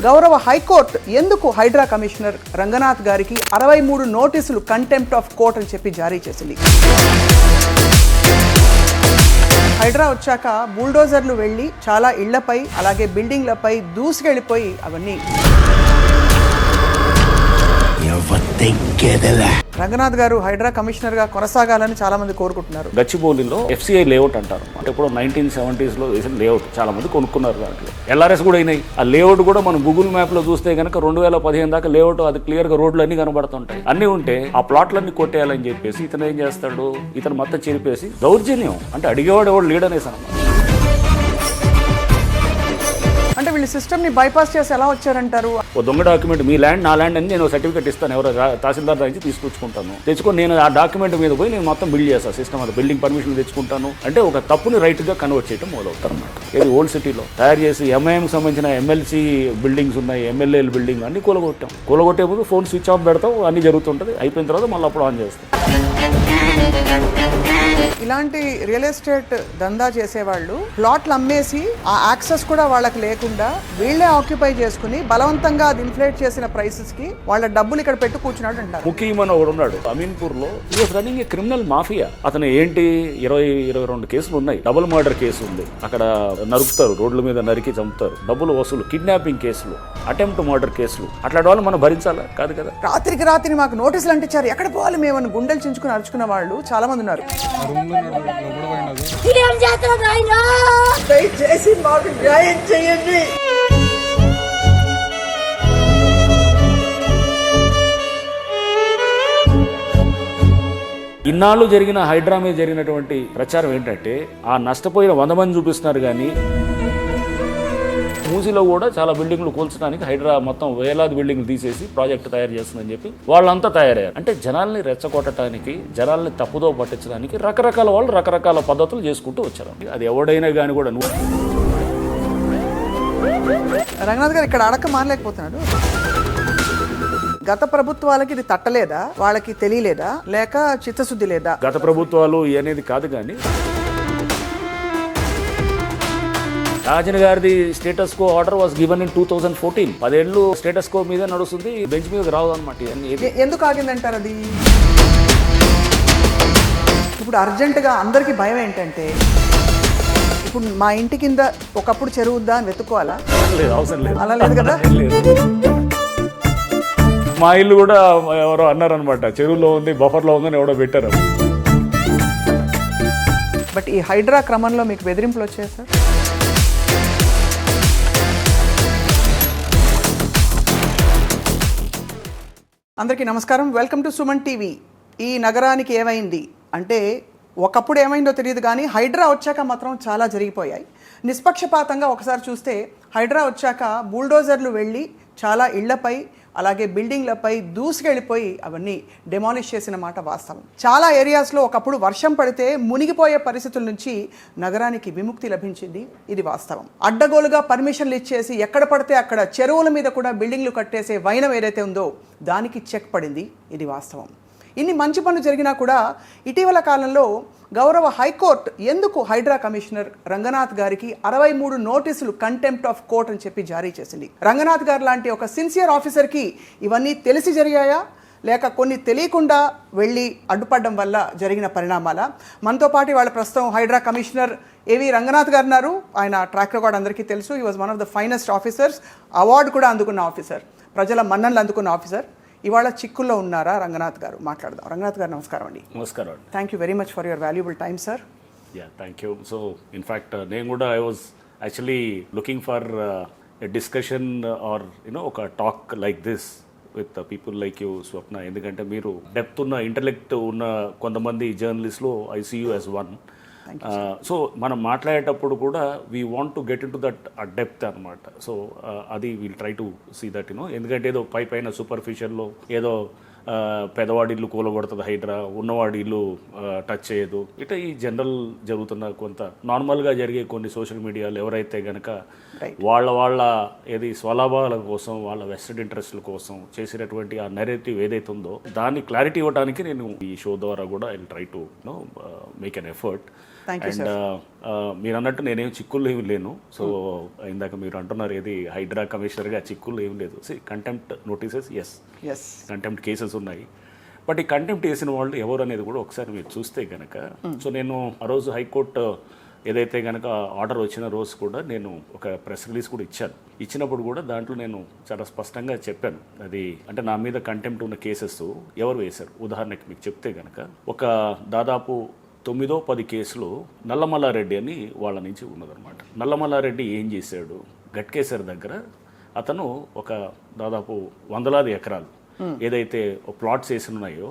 గౌరవ హైకోర్టు ఎందుకు హైడ్రా కమిషనర్ రంగనాథ్ గారికి 63 నోటీసులు కంటెంప్ట్ ఆఫ్ కోర్ట్ అని చెప్పి జారీ చేసింది? హైడ్రా వచ్చాక బుల్డోజర్లు వెళ్ళి చాలా ఇళ్లపై అలాగే బిల్డింగ్లపై దూసుకెళ్ళిపోయి అవన్నీ రంగనాథ్ గారు హైడ్రా కమిషనర్ గా కొనసాగాలని చాలా మంది కోరుకుంటున్నారు. గచ్చిబౌలిలో FCI లేఅవుట్ అంటారు, అంటే ఇప్పుడు 1970s లో వేసిన లేఅవుట్ చాలా మంది కొనుక్కున్నారు. దాంట్లో LRS కూడా అయినాయి. ఆ లేఅవుట్ కూడా మనం గూగుల్ మ్యాప్ లో చూస్తే కనుక 2015 దాకా లేఅవుట్ అది క్లియర్ గా రోడ్లు అన్ని కనబడుతుంటాయి. అన్ని ఉంటే ఆ ప్లాట్లన్నీ కొట్టేయాలని చెప్పేసి ఇతను ఏం చేస్తాడు, ఇతను మొత్తం చెరిపేసి దౌర్జన్యం అంటే అడిగేవాడు ఎవడు లీడ్ అనేసి అన్నమాట. అంటే వీళ్ళు సిస్టమ్ ని బైపాస్ చేసి ఎలా వచ్చారంటారు? ఓ దొంగ డాక్యుమెంట్, మీ ల్యాండ్ నా ల్యాండ్ అని నేను సర్టిఫికేట్ ఇస్తాను, ఎవరో తహసీల్దార్ నుంచి తీసుకొచ్చుకుంటాను, తెచ్చుకొని నేను ఆ డాక్యుమెంట్ మీద పోయి నేను మొత్తం బిల్డ్ చేస్తాను, సిస్టమ్ అది బిల్డింగ్ పర్మిషన్ తెచ్చుకుంటాను అంటే ఒక తప్పుని రైట్ గా కన్వర్ట్ చేయడం మొదలవుతారు అన్నమాట. ఇది ఓల్డ్ సిటీలో తయారు చేసి MIM సంబంధించిన MLC బిల్డింగ్స్ ఉన్నాయి, MLL బిల్డింగ్ అన్ని కూలగొట్టాం. కూలగొట్టే ముందు ఫోన్ స్విచ్ ఆఫ్ పెడతాం, అన్ని జరుగుతుంటది. అయిపోయిన తర్వాత మళ్ళీ అప్పుడు ఆన్ చేస్తాం. ఇలాంటి రియల్ ఎస్టేట్ దందా చేసేవాళ్ళు ప్లాట్లు అమ్మేసి ఆ యాక్సెస్ కూడా వాళ్ళకి లేకుండా వీళ్ళే ఆక్యుపై చేసుకుని బలవంతంగా అది ఇన్ఫ్లేట్ చేసిన ప్రైసెస్ కి వాళ్ళ డబ్బులు ఇక్కడ పెట్టు కూర్చున్నాడు అంటారు. ముఖ్యమైన ఒకడు ఉన్నాడు అమీన్పూర్ లో, రన్నింగ్ ఏ క్రిమినల్ మాఫియా. అతను ఏంటి 22 కేసులు ఉన్నాయి. డబుల్ మర్డర్ కేసు ఉంది, అక్కడ నరుకుతారు, రోడ్ల మీద నరికి చంపుతారు, డబ్బులు వసూలు, కిడ్నాపింగ్ కేసులు, అటెంప్ట్ మర్డర్ కేసులు. అట్లాంటి వాళ్ళు మనం భరించాలా? కాదు కదా. రాత్రికి రాత్రి మాకు నోటీసులు అంటించారు, ఎక్కడ పోవాలి మేమని గుండెలు చించుకుని అరుచుకున్న వాళ్ళు చాలా మంది ఉన్నారు. దయచేసి మాకు న్యాయం చేయండి. ఇన్నాళ్ళు జరిగిన హైడ్రా మీద జరిగినటువంటి ప్రచారం ఏంటంటే ఆ నష్టపోయిన 100 మంది చూపిస్తున్నారు, కానీ మూసీలో కూడా చాలా బిల్డింగ్లు కూల్చడానికి హైడ్రా మొత్తం వేలాది బిల్డింగ్లు తీసేసి ప్రాజెక్టు తయారు చేస్తుందని చెప్పి వాళ్ళంతా తయారయ్యారు. అంటే జనాల్ని రెచ్చగొట్టడానికి, జనాల్ని తప్పుదో పట్టించడానికి రకరకాల వాళ్ళు రకరకాల పద్ధతులు చేసుకుంటూ వచ్చారు. అది ఎవడైనా కానీ కూడా రంగనాథ్ గారు ఇక్కడ అడక మానలేకపోతున్నాడు. గత ప్రభుత్వాలకి ఇది తట్టలేదా, వాళ్ళకి తెలియలేదా, లేక చిత్తశుద్ధి లేదా? గత ప్రభుత్వాలు అనేది కాదు, కానీ రాజన్ గారిది status quo order was given in 2014. 10 ఏళ్ళు స్టేటస్ కో మీద నడుస్తుంది, బెంచ్ మీద రావు అనమాట. ఎందుకు ఆగిందంటారు అది? ఇప్పుడు అర్జెంటుగా అందరికీ భయం ఏంటంటే ఇప్పుడు మా ఇంటి కింద ఒకప్పుడు చెరువు ఉందా అని వెతుక్కోవాలా? లేదు, అవసరం లేదు. అలా లేదు కదా. మా ఇల్లు కూడా ఎవరో అన్నారనమాట, చెరువులో ఉంది, బఫర్లో ఉందని ఎవడో పెట్టారు. బట్ ఈ హైడ్రా క్రమంలో మీకు బెదిరింపులు వచ్చాయి సార్? అందరికీ నమస్కారం, వెల్కమ్ టు సుమన్ టీవీ. ఈ నగరానికి ఏమైంది అంటే ఒకప్పుడు ఏమైందో తెలియదు, కానీ హైడ్రా వచ్చాక మాత్రం చాలా జరిగిపోయాయి. నిష్పక్షపాతంగా ఒకసారి చూస్తే హైడ్రా వచ్చాక బుల్డోజర్లు వెళ్ళి చాలా ఇళ్లపై అలాగే బిల్డింగ్లపై దూసుకెళ్ళిపోయి అవన్నీ డెమాలిష్ చేసిన మాట వాస్తవం. చాలా ఏరియాస్లో ఒకప్పుడు వర్షం పడితే మునిగిపోయే పరిస్థితుల నుంచి నగరానికి విముక్తి లభించింది, ఇది వాస్తవం. అడ్డగోలుగా పర్మిషన్లు ఇచ్చేసి ఎక్కడ పడితే అక్కడ చెరువుల మీద కూడా బిల్డింగ్లు కట్టేసే వైనం ఏదైతే ఉందో దానికి చెక్ పడింది, ఇది వాస్తవం. ఇన్ని మంచి పనులు జరిగినా కూడా ఇటీవల కాలంలో గౌరవ హైకోర్టు ఎందుకు హైడ్రా కమిషనర్ రంగనాథ్ గారికి 63 నోటీసులు కంటెంప్ట్ ఆఫ్ కోర్ట్ అని చెప్పి జారీ చేసింది. రంగనాథ్ గారు లాంటి ఒక సిన్సియర్ ఆఫీసర్కి ఇవన్నీ తెలిసి జరిగాయా, లేక కొన్ని తెలియకుండా వెళ్ళి అడ్డుపడడం వల్ల జరిగిన పరిణామాలా? మనతో పాటు వాళ్ళ ప్రస్తుతం హైడ్రా కమిషనర్ ఏవి రంగనాథ్ గారు ఉన్నారు. ఆయన ట్రాక్ రికార్డ్ అందరికీ తెలుసు. He was one of the finest officers, award కూడా అందుకున్న ఆఫీసర్, ప్రజల మన్ననలు అందుకున్న ఆఫీసర్. ఇవాళ చిక్కుల్లో ఉన్నారా రంగనాథ్ గారు? మాట్లాడదాం. రంగనాథ్ గారు నమస్కారం అండి. నమస్కారం. Thank you very much for your valuable time sir. Thank you. So in fact నేను కూడా I was actually looking for a discussion or ఒక talk like this with people like you, Swapna. ఎందుకంటే మీరు డెప్త్ ఉన్న, ఇంటలెక్ట్ ఉన్న కొంతమంది జర్నలిస్ట్లో I see you as one. So మనం మాట్లాడేటప్పుడు కూడా we want to get in to that depth అనమాట. సో అది we'll try to see that ఎందుకంటే ఏదో పైన సూపర్ఫిషియల్లో ఏదో పేదవాడి ఇల్లు కూలగొడుతుంది హైడ్రా, ఉన్నవాడి ఇల్లు టచ్ చేయదు, ఇట్లా ఈ జనరల్ జరుగుతున్న కొంత నార్మల్గా జరిగే కొన్ని సోషల్ మీడియాలో ఎవరైతే కనుక Right. వాళ్ళ ఏది స్వలాభాల కోసం వాళ్ళ వెస్టెడ్ ఇంట్రెస్ట్ల కోసం చేసినటువంటి ఆ నెరేటివ్ ఏదైతే ఉందో దాన్ని క్లారిటీ ఇవ్వడానికి నేను ఈ షో ద్వారా కూడా I try to make an effort. Thank you, and మీరు అన్నట్టు నేనేం చిక్కులు ఏమి లేను. సో ఇందాక మీరు అంటున్నారు ఏది హైడ్రా కమిషనర్గా చిక్కులు ఏమి లేదు. Contempt notices yes contempt cases ఉన్నాయి. బట్ ఈ కంటెంప్ట్ వేసిన వాళ్ళు ఎవరు అనేది కూడా ఒకసారి మీరు చూస్తే కనుక, సో నేను ఆ రోజు హైకోర్టు ఏదైతే కనుక ఆర్డర్ వచ్చిన రోజు కూడా నేను ఒక ప్రెస్ రిలీజ్ కూడా ఇచ్చినప్పుడు కూడా దాంట్లో నేను చాలా స్పష్టంగా చెప్పాను. అది అంటే నా మీద కంటెంప్ట్ ఉన్న కేసెస్ ఎవరు వేశారు. ఉదాహరణకి మీకు చెప్తే కనుక ఒక దాదాపు 9-10 కేసులు నల్లమల్లారెడ్డి అని వాళ్ళ నుంచి ఉన్నదన్నమాట. నల్లమల్లారెడ్డి ఏం చేశాడు, గట్కేసర్ దగ్గర అతను ఒక దాదాపు వందలాది ఎకరాలు ఏదైతే ప్లాట్స్ వేసి ఉన్నాయో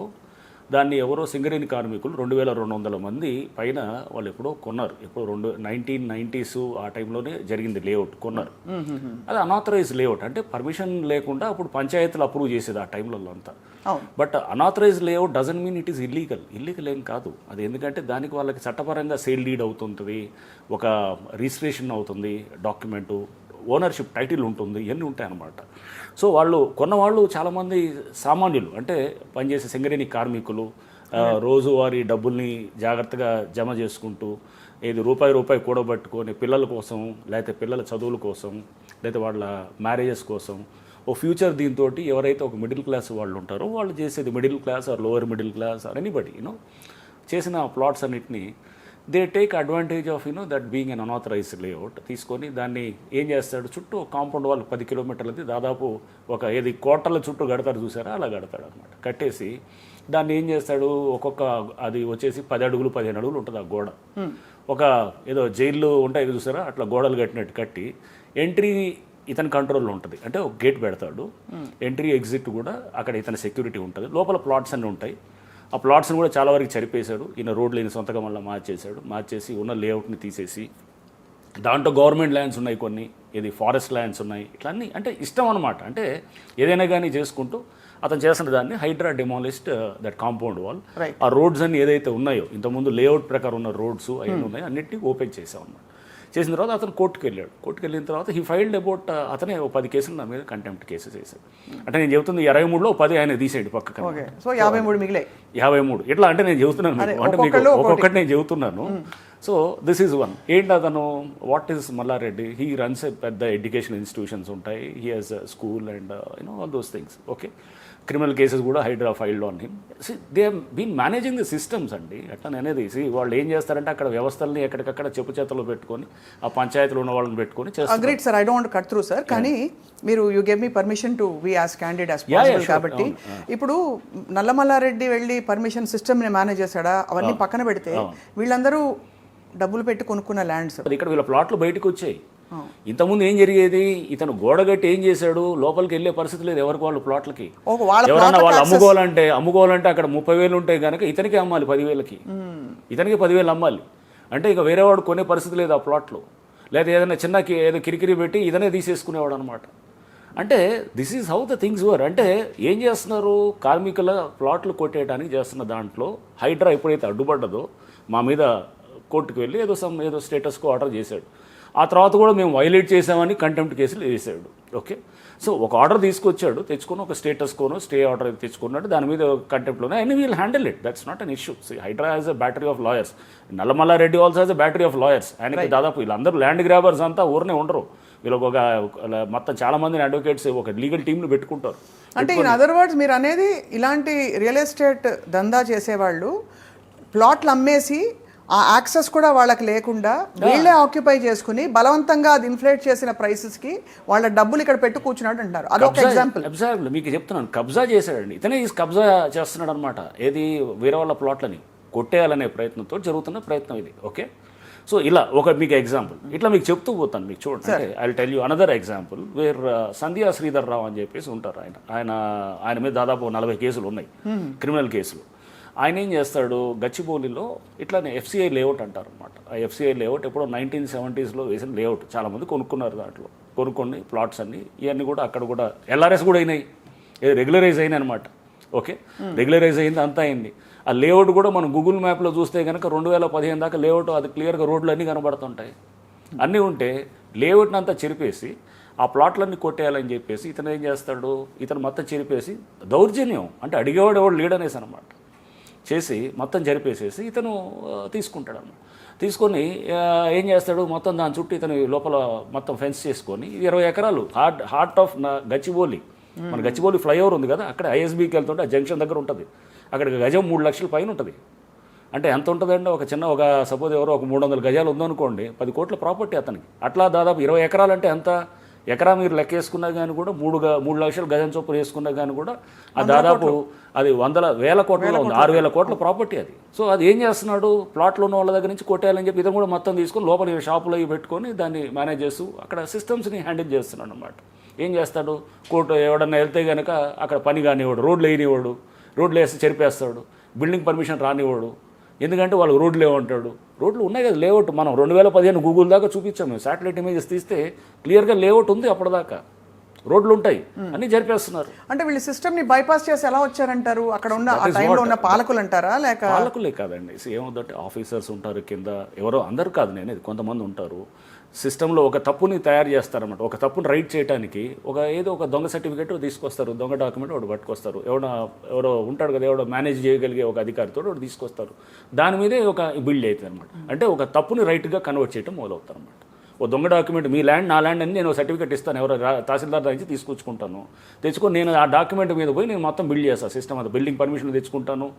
దాన్ని ఎవరో సింగరేణి కార్మికులు 2200 మంది పైన వాళ్ళు ఎప్పుడో కొన్నారు. ఎప్పుడో 1990s ఆ టైంలోనే జరిగింది లేఅవుట్ కొన్నారు. అది అనాథరైజ్ లేఅవుట్ అంటే పర్మిషన్ లేకుండా అప్పుడు పంచాయతీలు అప్రూవ్ చేసేది ఆ టైంలో అంతా. But unauthorised layout doesn't mean it is illegal ఏం కాదు అది. ఎందుకంటే దానికి వాళ్ళకి చట్టపరంగా సేల్ డీడ్ అవుతుంటుంది, ఒక రిజిస్ట్రేషన్ అవుతుంది, డాక్యుమెంటు, ఓనర్షిప్ టైటిల్ ఉంటుంది, ఇవన్నీ ఉంటాయి అన్నమాట. సో వాళ్ళు కొన్నవాళ్ళు చాలామంది సామాన్యులు అంటే పనిచేసే సింగరేణి కార్మికులు, రోజువారీ డబ్బుల్ని జాగ్రత్తగా జమ చేసుకుంటూ ఏది రూపాయి కూడబెట్టుకొని పిల్లల కోసం, లేకపోతే పిల్లల చదువుల కోసం, లేకపోతే వాళ్ళ మ్యారేజెస్ కోసం ఓ ఫ్యూచర్ దీంతో ఎవరైతే ఒక మిడిల్ క్లాస్ వాళ్ళు ఉంటారో వాళ్ళు చేసేది middle class or lower middle class or anybody చేసిన ప్లాట్స్ అన్నిటినీ they take advantage of that being un unauthorised layout తీసుకొని దాన్ని ఏం చేస్తాడు, చుట్టూ కాంపౌండ్ వాళ్ళు 10 కిలోమీటర్లది దాదాపు ఒక ఏది కోటల చుట్టూ కడతారు చూసారా, అలా కడతాడు అనమాట. కట్టేసి దాన్ని ఏం చేస్తాడు, ఒక్కొక్క అది వచ్చేసి 10 అడుగులు 15 అడుగులు ఉంటుంది ఆ గోడ. ఒక ఏదో జైల్లో ఉంటాయి చూసారా అట్లా గోడలు కట్టినట్టు కట్టి ఎంట్రీ ఇతని కంట్రోల్లో ఉంటుంది. అంటే ఒక గేట్ పెడతాడు, ఎంట్రీ ఎగ్జిట్ కూడా అక్కడ ఇతని సెక్యూరిటీ ఉంటుంది, లోపల ప్లాట్స్ అన్నీ ఉంటాయి. ఆ ప్లాట్స్ని కూడా చాలా వరకు చరిపేశాడు. ఈయన రోడ్లు ఈయన సొంతగా మళ్ళీ మార్చేసి ఉన్న లేఅవుట్ని తీసేసి దాంట్లో గవర్నమెంట్ ల్యాండ్స్ ఉన్నాయి, కొన్ని ఇది ఫారెస్ట్ ల్యాండ్స్ ఉన్నాయి, ఇట్లా అన్నీ అంటే ఇష్టం అనమాట. అంటే ఏదైనా కానీ చేసుకుంటూ అతను చేస్తున్న దాన్ని హైడ్రా డెమాలిస్ట్ దట్ కాంపౌండ్ వాల్. ఆ రోడ్స్ అన్ని ఏదైతే ఉన్నాయో ఇంతకుముందు లేఅవుట్ ప్రకారం ఉన్న రోడ్స్ అవన్నీ ఉన్నాయి, అన్నిటినీ ఓపెన్ చేసాం అన్నమాట. చేసిన తర్వాత అతను కోర్టుకు వెళ్ళిన తర్వాత హీ ఫైల్డ్ అబౌట్ అతనే 10 కేసులు నా మీద కంటెంప్ట్ కేసెస్ వేశాడు. అంటే నేను చెబుతుంది 23లో 10 ఆయన తీసేయండి పక్కన. సో 53 మిగిలాయి. 53 ఇట్లా అంటే నేను చెబుతున్నాను మీకు, అంటే మీకు ఒక్కొక్కటి నేను చెబుతున్నాను. So this is one. ఏంటి అతను what is Malla Reddy, he runs పెద్ద ఎడ్యుకేషన్ ఇన్స్టిట్యూషన్స్ ఉంటాయి, he has school and all those things. Okay, criminal cases కూడా HYDRAA filed on him. They have been managing the systems అండి. అట్లా అనేది వాళ్ళు ఏం చేస్తారంటే అక్కడ వ్యవస్థల్ని ఎక్కడికక్కడ చెప్పు చేతలో పెట్టుకొని ఆ పంచాయతీలో ఉన్న వాళ్ళని పెట్టుకొని చేస్తారు. Agreed sir, I don't cut through sir, కానీ మీరు you gave me permission to be as candidate as possible కాబట్టి ఇప్పుడు నల్లమల్లారెడ్డి వెళ్ళి పర్మిషన్ సిస్టమ్ని మేనేజ్ చేశాడా అవన్నీ పక్కన పెడితే వీళ్ళందరూ డబ్బులు పెట్టి కొనుక్కున్న ల్యాండ్స్ ఇక్కడ వీళ్ళ ప్లాట్లు బయటకు వచ్చాయి. ఇంతకుముందు ఏం జరిగేది, ఇతను గోడగట్టి ఏం చేశాడు, లోపలికి వెళ్ళే పరిస్థితి లేదు ఎవరికి వాళ్ళు ప్లాట్లకి. ఎవరన్నా వాళ్ళు అమ్ముకోవాలంటే అక్కడ 30,000 ఉంటాయి కనుక ఇతనికి అమ్మాలి 10,000కి, ఇతనికి 10,000 అమ్మాలి. అంటే ఇక వేరేవాడు కొనే పరిస్థితి లేదు ఆ ప్లాట్లు. లేదా ఏదైనా చిన్న ఏదో కిరికిరి పెట్టి ఇదనే తీసేసుకునేవాడు అనమాట. అంటే this is how the things were. అంటే ఏం చేస్తున్నారు, కార్మికుల ప్లాట్లు కొట్టేయడానికి చేస్తున్న దాంట్లో హైడ్రా ఎప్పుడైతే అడ్డుపడ్డదో మా మీద కోర్టుకు వెళ్ళి ఏదో స్టేటస్కో ఆర్డర్ చేశాడు. ఆ తర్వాత కూడా మేము వైలేట్ చేసామని కంటెంప్ట్ కేసులు వేసాడు. ఓకే, సో ఒక ఆర్డర్ తెచ్చుకొని ఒక స్టేటస్కోనో స్టే ఆర్డర్ తెచ్చుకున్నాడు, దాని మీద కంటెంప్ట్లోనే and we'll handle it. That's not an issue. HYDRAA has a battery of lawyers, Nalla Malla Reddy also has a battery of lawyers. ఆయనకి దాదాపు వీళ్ళందరూ ల్యాండ్ గ్రాబర్స్ అంతా ఊరినే ఉండరు, వీళ్ళకి ఒక మొత్తం చాలా మందిని అడ్వకేట్స్ ఒక లీగల్ టీంను పెట్టుకుంటారు. అంటే ఇన్ అదర్ వర్డ్స్ మీరు అనేది ఇలాంటి రియల్ ఎస్టేట్ దందా చేసేవాళ్ళు ప్లాట్లు అమ్మేసి ఆ యాక్సెస్ కూడా వాళ్ళకి లేకుండా వీళ్ళే ఆక్యుపై చేసుకుని బలవంతంగా అది ఇన్ఫ్లేట్ చేసిన ప్రైసెస్కి వాళ్ళ డబ్బులు ఇక్కడ పెట్టు కూర్చున్నాడు అంటారు. అదొక ఎగ్జాంపుల్. మీకు చెప్తున్నాను, కబ్జా చేశాడండి ఇతనే, కబ్జా చేస్తున్నాడు అనమాట. ఏది వేరే వాళ్ళ ప్లాట్లని కొట్టేయాలనే ప్రయత్నంతో జరుగుతున్న ప్రయత్నం ఇది. ఓకే, సో ఇలా ఒక మీకు ఎగ్జాంపుల్ ఇట్లా మీకు చెప్తూ పోతాను. మీకు చూడండి, I will tell you another example where Sandhya Sridhar Rao అని చెప్పేసి ఉంటారు. ఆయన మీద దాదాపు 40 కేసులు ఉన్నాయి, క్రిమినల్ కేసులు. ఆయన ఏం చేస్తాడు, గచ్చిబౌలిలో ఇట్లానే FCI లేఅవుట్ అంటారు అనమాట. ఆ FCI లేఅవుట్ ఎప్పుడో 1970sలో వేసిన లేఅవుట్, చాలామంది కొనుక్కున్నారు. దాంట్లో కొనుక్కొని ప్లాట్స్ అన్ని ఇవన్నీ కూడా అక్కడ కూడా LRS కూడా అయినాయి, రెగ్యులరైజ్ అయినాయి అనమాట. ఓకే, రెగ్యులరైజ్ అయింది, అంతా అయింది. ఆ లేఅవుట్ కూడా మనం గూగుల్ మ్యాప్లో చూస్తే కనుక 2015 దాకా లేఅవుట్ అది క్లియర్గా రోడ్లు అన్నీ కనబడుతుంటాయి. అన్నీ ఉంటే లేఅవుట్ని అంతా చెరిపేసి ఆ ప్లాట్లన్నీ కొట్టేయాలని చెప్పేసి ఇతను ఏం చేస్తాడు, ఇతను మొత్తం చెరిపేసి దౌర్జన్యం అంటే అడిగేవాడు ఎవడు లీడనేసి అనమాట చేసి మొత్తం జరిపేసేసి ఇతను తీసుకుంటాడు అన్నమాట. తీసుకొని ఏం చేస్తాడు, మొత్తం దాని చుట్టూ ఇతను లోపల మొత్తం ఫెన్స్ చేసుకొని 20 ఎకరాలు హార్ట్ ఆఫ్ గచ్చిబౌలి, మన గచ్చిబౌలి ఫ్లైఓవర్ ఉంది కదా, అక్కడ ఐఎస్బీకి వెళ్తుంటే ఆ జంక్షన్ దగ్గర ఉంటుంది. అక్కడికి గజం 3 లక్షల పైన ఉంటుంది. అంటే ఎంత ఉంటుందంటే ఒక సపోజ్ ఎవరో ఒక 300 గజాలు ఉందనుకోండి, 10 కోట్ల ప్రాపర్టీ అతనికి. అట్లా దాదాపు 20 ఎకరాలు అంటే ఎంత, ఎకరా మీరు లెక్క వేసుకున్నా కానీ కూడా 3 లక్షల గజం చొప్పున వేసుకున్నా కానీ కూడా ఆ దాదాపు అది వేల కోట్లలో ఉంది, 6,000 కోట్ల ప్రాపర్టీ అది. సో అది ఏం చేస్తున్నాడు, ప్లాట్లో ఉన్న వాళ్ళ దగ్గర నుంచి కొట్టేయాలని చెప్పి ఇతను కూడా మొత్తం తీసుకొని లోపల షాపులో పెట్టుకొని దాన్ని మేనేజ్ చేస్తూ అక్కడ సిస్టమ్స్ని హ్యాండిల్ చేస్తున్నాడు అనమాట. ఏం చేస్తాడు, కోర్టు ఎవడన్నా వెళ్తే కనుక అక్కడ పని కానివాడు, రోడ్లు వేయనివాడు, రోడ్లు వేస్తే చెరిపేస్తాడు, బిల్డింగ్ పర్మిషన్ రానివాడు. ఎందుకంటే వాళ్ళు రోడ్లు లేవంటాడు. రోడ్లు ఉన్నాయి కదా, లేఅవుట్ మనం 2015 గూగుల్ దాకా చూపించాము, మేము శాటిలైట్ ఇమేజెస్ తీస్తే క్లియర్గా లేఅవుట్ ఉంది అప్పటిదాకా, రోడ్లు ఉంటాయి, అన్నీ జరిపేస్తున్నారు. అంటే వీళ్ళు సిస్టమ్ని బైపాస్ చేసి ఎలా వచ్చారంటారు, అక్కడ ఉన్న ఆ టైంలో ఉన్న పాలకులు అంటారా లేక? పాలకులే కాదండి, ఏమవుతుందంటే ఆఫీసర్స్ ఉంటారు కింద, ఎవరో అందరు కాదు, నేను కొంతమంది ఉంటారు సిస్టంలో ఒక తప్పుని తయారు చేస్తారన్నమాట. ఒక తప్పుని రైట్ చేయడానికి ఏదో ఒక దొంగ సర్టిఫికేట్ తీసుకొస్తారు, దొంగ డాక్యుమెంట్ ఒకటి పట్టుకొస్తారు, ఎవరో ఉంటాడు కదా, ఎవడో మేనేజ్ చేయగలిగే ఒక అధికారితో ఒకటి తీసుకొస్తారు, దాని మీదే ఒక బిల్డ్ అవుతుంది అనమాట. అంటే ఒక తప్పుని రైట్గా కన్వర్ట్ చేయడం మొదలవుతారు అనమాట. ఓ దొంగ డాక్యుమెంట్, మీ ల్యాండ్ నా ల్యాండ్ అని నేను సర్టిఫికేట్ ఇస్తాను, ఎవరో తహసీల్దార్ నుంచి తీసుకొచ్చుకుంటాను, తెచ్చుకొని నేను ఆ డాక్యుమెంట్ మీద పోయి నేను మొత్తం బిల్డ్ చేస్తాను, సిస్టమ్ అది బిల్డింగ్ పర్మిషన్ తెచ్చుకుంటాను,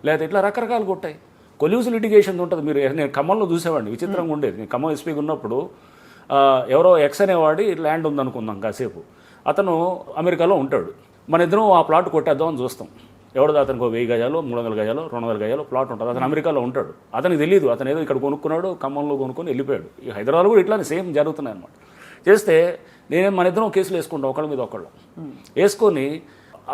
లేదా ఇట్లా రకరకాలు కొట్టాయి. కొల్యూజ్ లిటిగేషన్ ఉంటుంది. మీరు నేను ఖమ్మంలో చూసేవాడిని, విచిత్రంగా ఉండేది. నేను ఖమ్మం ఎస్పీగా ఉన్నప్పుడు ఎవరో ఎక్స్ అనేవాడి ల్యాండ్ ఉందనుకుందాం కాసేపు, అతను అమెరికాలో ఉంటాడు, మన ఇద్దరం ఆ ప్లాట్ కొట్టేద్దామని చూస్తాం. ఎవడో అతనికి 1000 గజాలు 300 గజాలు 200 గజాలు ప్లాట్ ఉంటుంది, అతను అమెరికాలో ఉంటాడు, అతనికి తెలియదు, అతను ఏదో ఇక్కడ కొనుక్కున్నాడు, ఖమ్మంలో కొనుక్కొని వెళ్ళిపోయాడు. ఈ హైదరాబాద్ కూడా ఇట్లానే సేమ్ జరుగుతున్నాయి అనమాట. చేస్తే మన ఇద్దరం కేసులు వేసుకుంటాం, ఒకళ్ళ మీద ఒకళ్ళు వేసుకొని,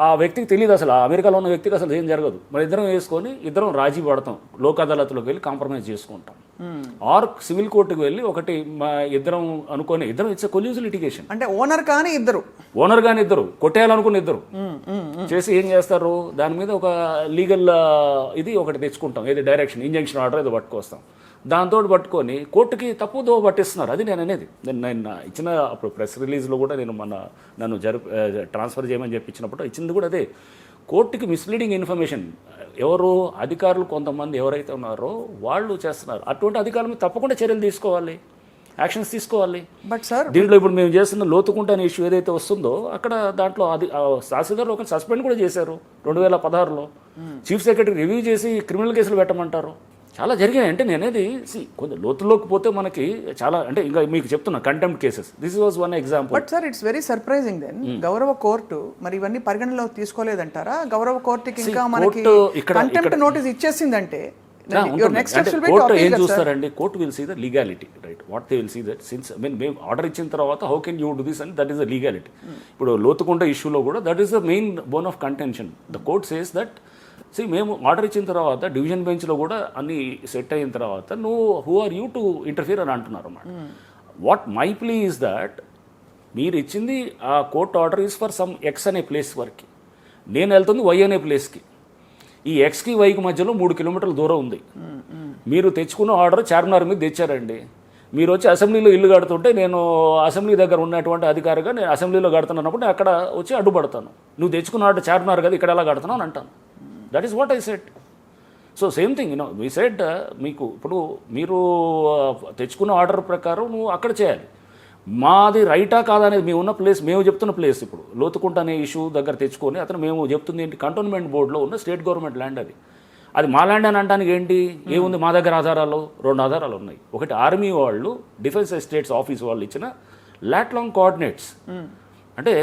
ఆ వ్యక్తికి తెలియదు అసలు, ఆ అమెరికాలో ఉన్న వ్యక్తికి అసలు ఏం జరగదు, మన ఇద్దరం వేసుకొని ఇద్దరం రాజీ పడతాం, లోక్ అదాలత్లోకి వెళ్ళి కాంప్రమైజ్ చేసుకుంటాం, ఆర్ సివిల్ కోర్టుకు వెళ్ళి ఒకటి మా ఇద్దరం అనుకొని, ఇద్దరం ఇట్స్ కొల్యూజ్ లిటిగేషన్. అంటే ఓనర్ కానీ ఇద్దరు కొట్టేయాలనుకుని ఇద్దరు చేసి ఏం చేస్తారు, దాని మీద ఒక లీగల్ ఇది ఒకటి తెచ్చుకుంటాం, ఏది డైరెక్షన్ ఇంజంక్షన్ ఆర్డర్ ఏదో పట్టుకొస్తాం, దాంతో పట్టుకొని కోర్టుకి తప్పుదో పట్టిస్తున్నారు. అది నేను అనేది, నేను ఇచ్చిన అప్పుడు ప్రెస్ రిలీజ్లో కూడా నేను నన్ను ట్రాన్స్ఫర్ చేయమని చెప్పి ఇచ్చినప్పుడు ఇచ్చింది కూడా అదే, కోర్టుకి మిస్లీడింగ్ ఇన్ఫర్మేషన్ ఎవరు అధికారులు కొంతమంది ఎవరైతే ఉన్నారో వాళ్ళు చేస్తున్నారు. అటువంటి అధికారుల మీద తప్పకుండా చర్యలు తీసుకోవాలి, యాక్షన్స్ తీసుకోవాలి. బట్ సార్ దీంట్లో ఇప్పుడు మేము చేస్తున్న లోతుకుంట అనే ఇష్యూ ఏదైతే వస్తుందో అక్కడ దాంట్లో తహసీల్దార్ ఒకరిని సస్పెండ్ కూడా చేశారు 2016లో. చీఫ్ సెక్రటరీ రివ్యూ చేసి క్రిమినల్ కేసులు పెట్టమంటారు. చాలా జరిగాయి. అంటే నేనేది కొంచెం లోతులోకి పోతే మనకి చాలా, అంటే ఇంకా మీకు చెప్తున్నా contempt cases, this was one example. But sir it's very surprising then గౌరవ కోర్టు మరి ఇవన్నీ పరిగణలోకి తీసుకోలేదంటారా? గౌరవ కోర్టుకి ఇంకా మనకి కంటెంప్ట్ నోటీస్ ఇచ్చేసిందంటే కోర్టు ఏం చూస్తారండి, court will see the legality, right, what they will see that since మేము ఆర్డర్ ఇచ్చిన తర్వాత how can you do this and that is the legality. ఇప్పుడు లోతుకుంట ఇష్యూలో కూడా that is the main bone of contention. The court says that మేము order ఇచ్చిన తర్వాత డివిజన్ బెంచ్లో కూడా అన్ని సెట్ అయిన తర్వాత నువ్వు who are you to interfere అని అంటున్నారు అన్నమాట. What my plea is that మీరు ఇచ్చింది ఆ court order is for some X అనే ప్లేస్ వరకు, నేను వెళ్తుంది వై అనే ప్లేస్కి, ఈ ఎక్స్కి వైకి మధ్యలో 3 కిలోమీటర్ల దూరం ఉంది. మీరు తెచ్చుకున్న ఆర్డర్ చార్మినార్ మీద తెచ్చారండి, మీరు వచ్చి అసెంబ్లీలో ఇల్లు కడుతుంటే నేను అసెంబ్లీ దగ్గర ఉన్నటువంటి అధికారిగా నేను అసెంబ్లీలో కడుతున్నప్పుడు నేను అక్కడ వచ్చి అడ్డుపడతాను, నువ్వు తెచ్చుకున్న ఆర్డర్ చార్మినార్ కదా ఇక్కడ ఎలా కడుతున్నావు అని అంటాను. That is what I said. So same thing we said, మీకు ఇప్పుడు మీరు తెచ్చుకున్న ఆర్డర్ ప్రకారం నువ్వు అక్కడ చేయాలి, మాది రైటా కాదా అనేది మేము ఉన్న ప్లేస్, మేము చెప్తున్న ప్లేస్ ఇప్పుడు లోతుకుంట అనే ఇష్యూ దగ్గర తెచ్చుకొని అతను మేము చెప్తుంది ఏంటి, కంటోన్మెంట్ బోర్డులో ఉన్న స్టేట్ గవర్నమెంట్ ల్యాండ్, అది మా ల్యాండ్ అని అనడానికి ఏంటి, ఏముంది మా దగ్గర ఆధారాలు 2 ఆధారాలు ఉన్నాయి. ఒకటి ఆర్మీ వాళ్ళు డిఫెన్స్ ఎస్టేట్స్ ఆఫీస్ వాళ్ళు ఇచ్చిన లాట్లాంగ్ కోఆర్డినేట్స్, అంటే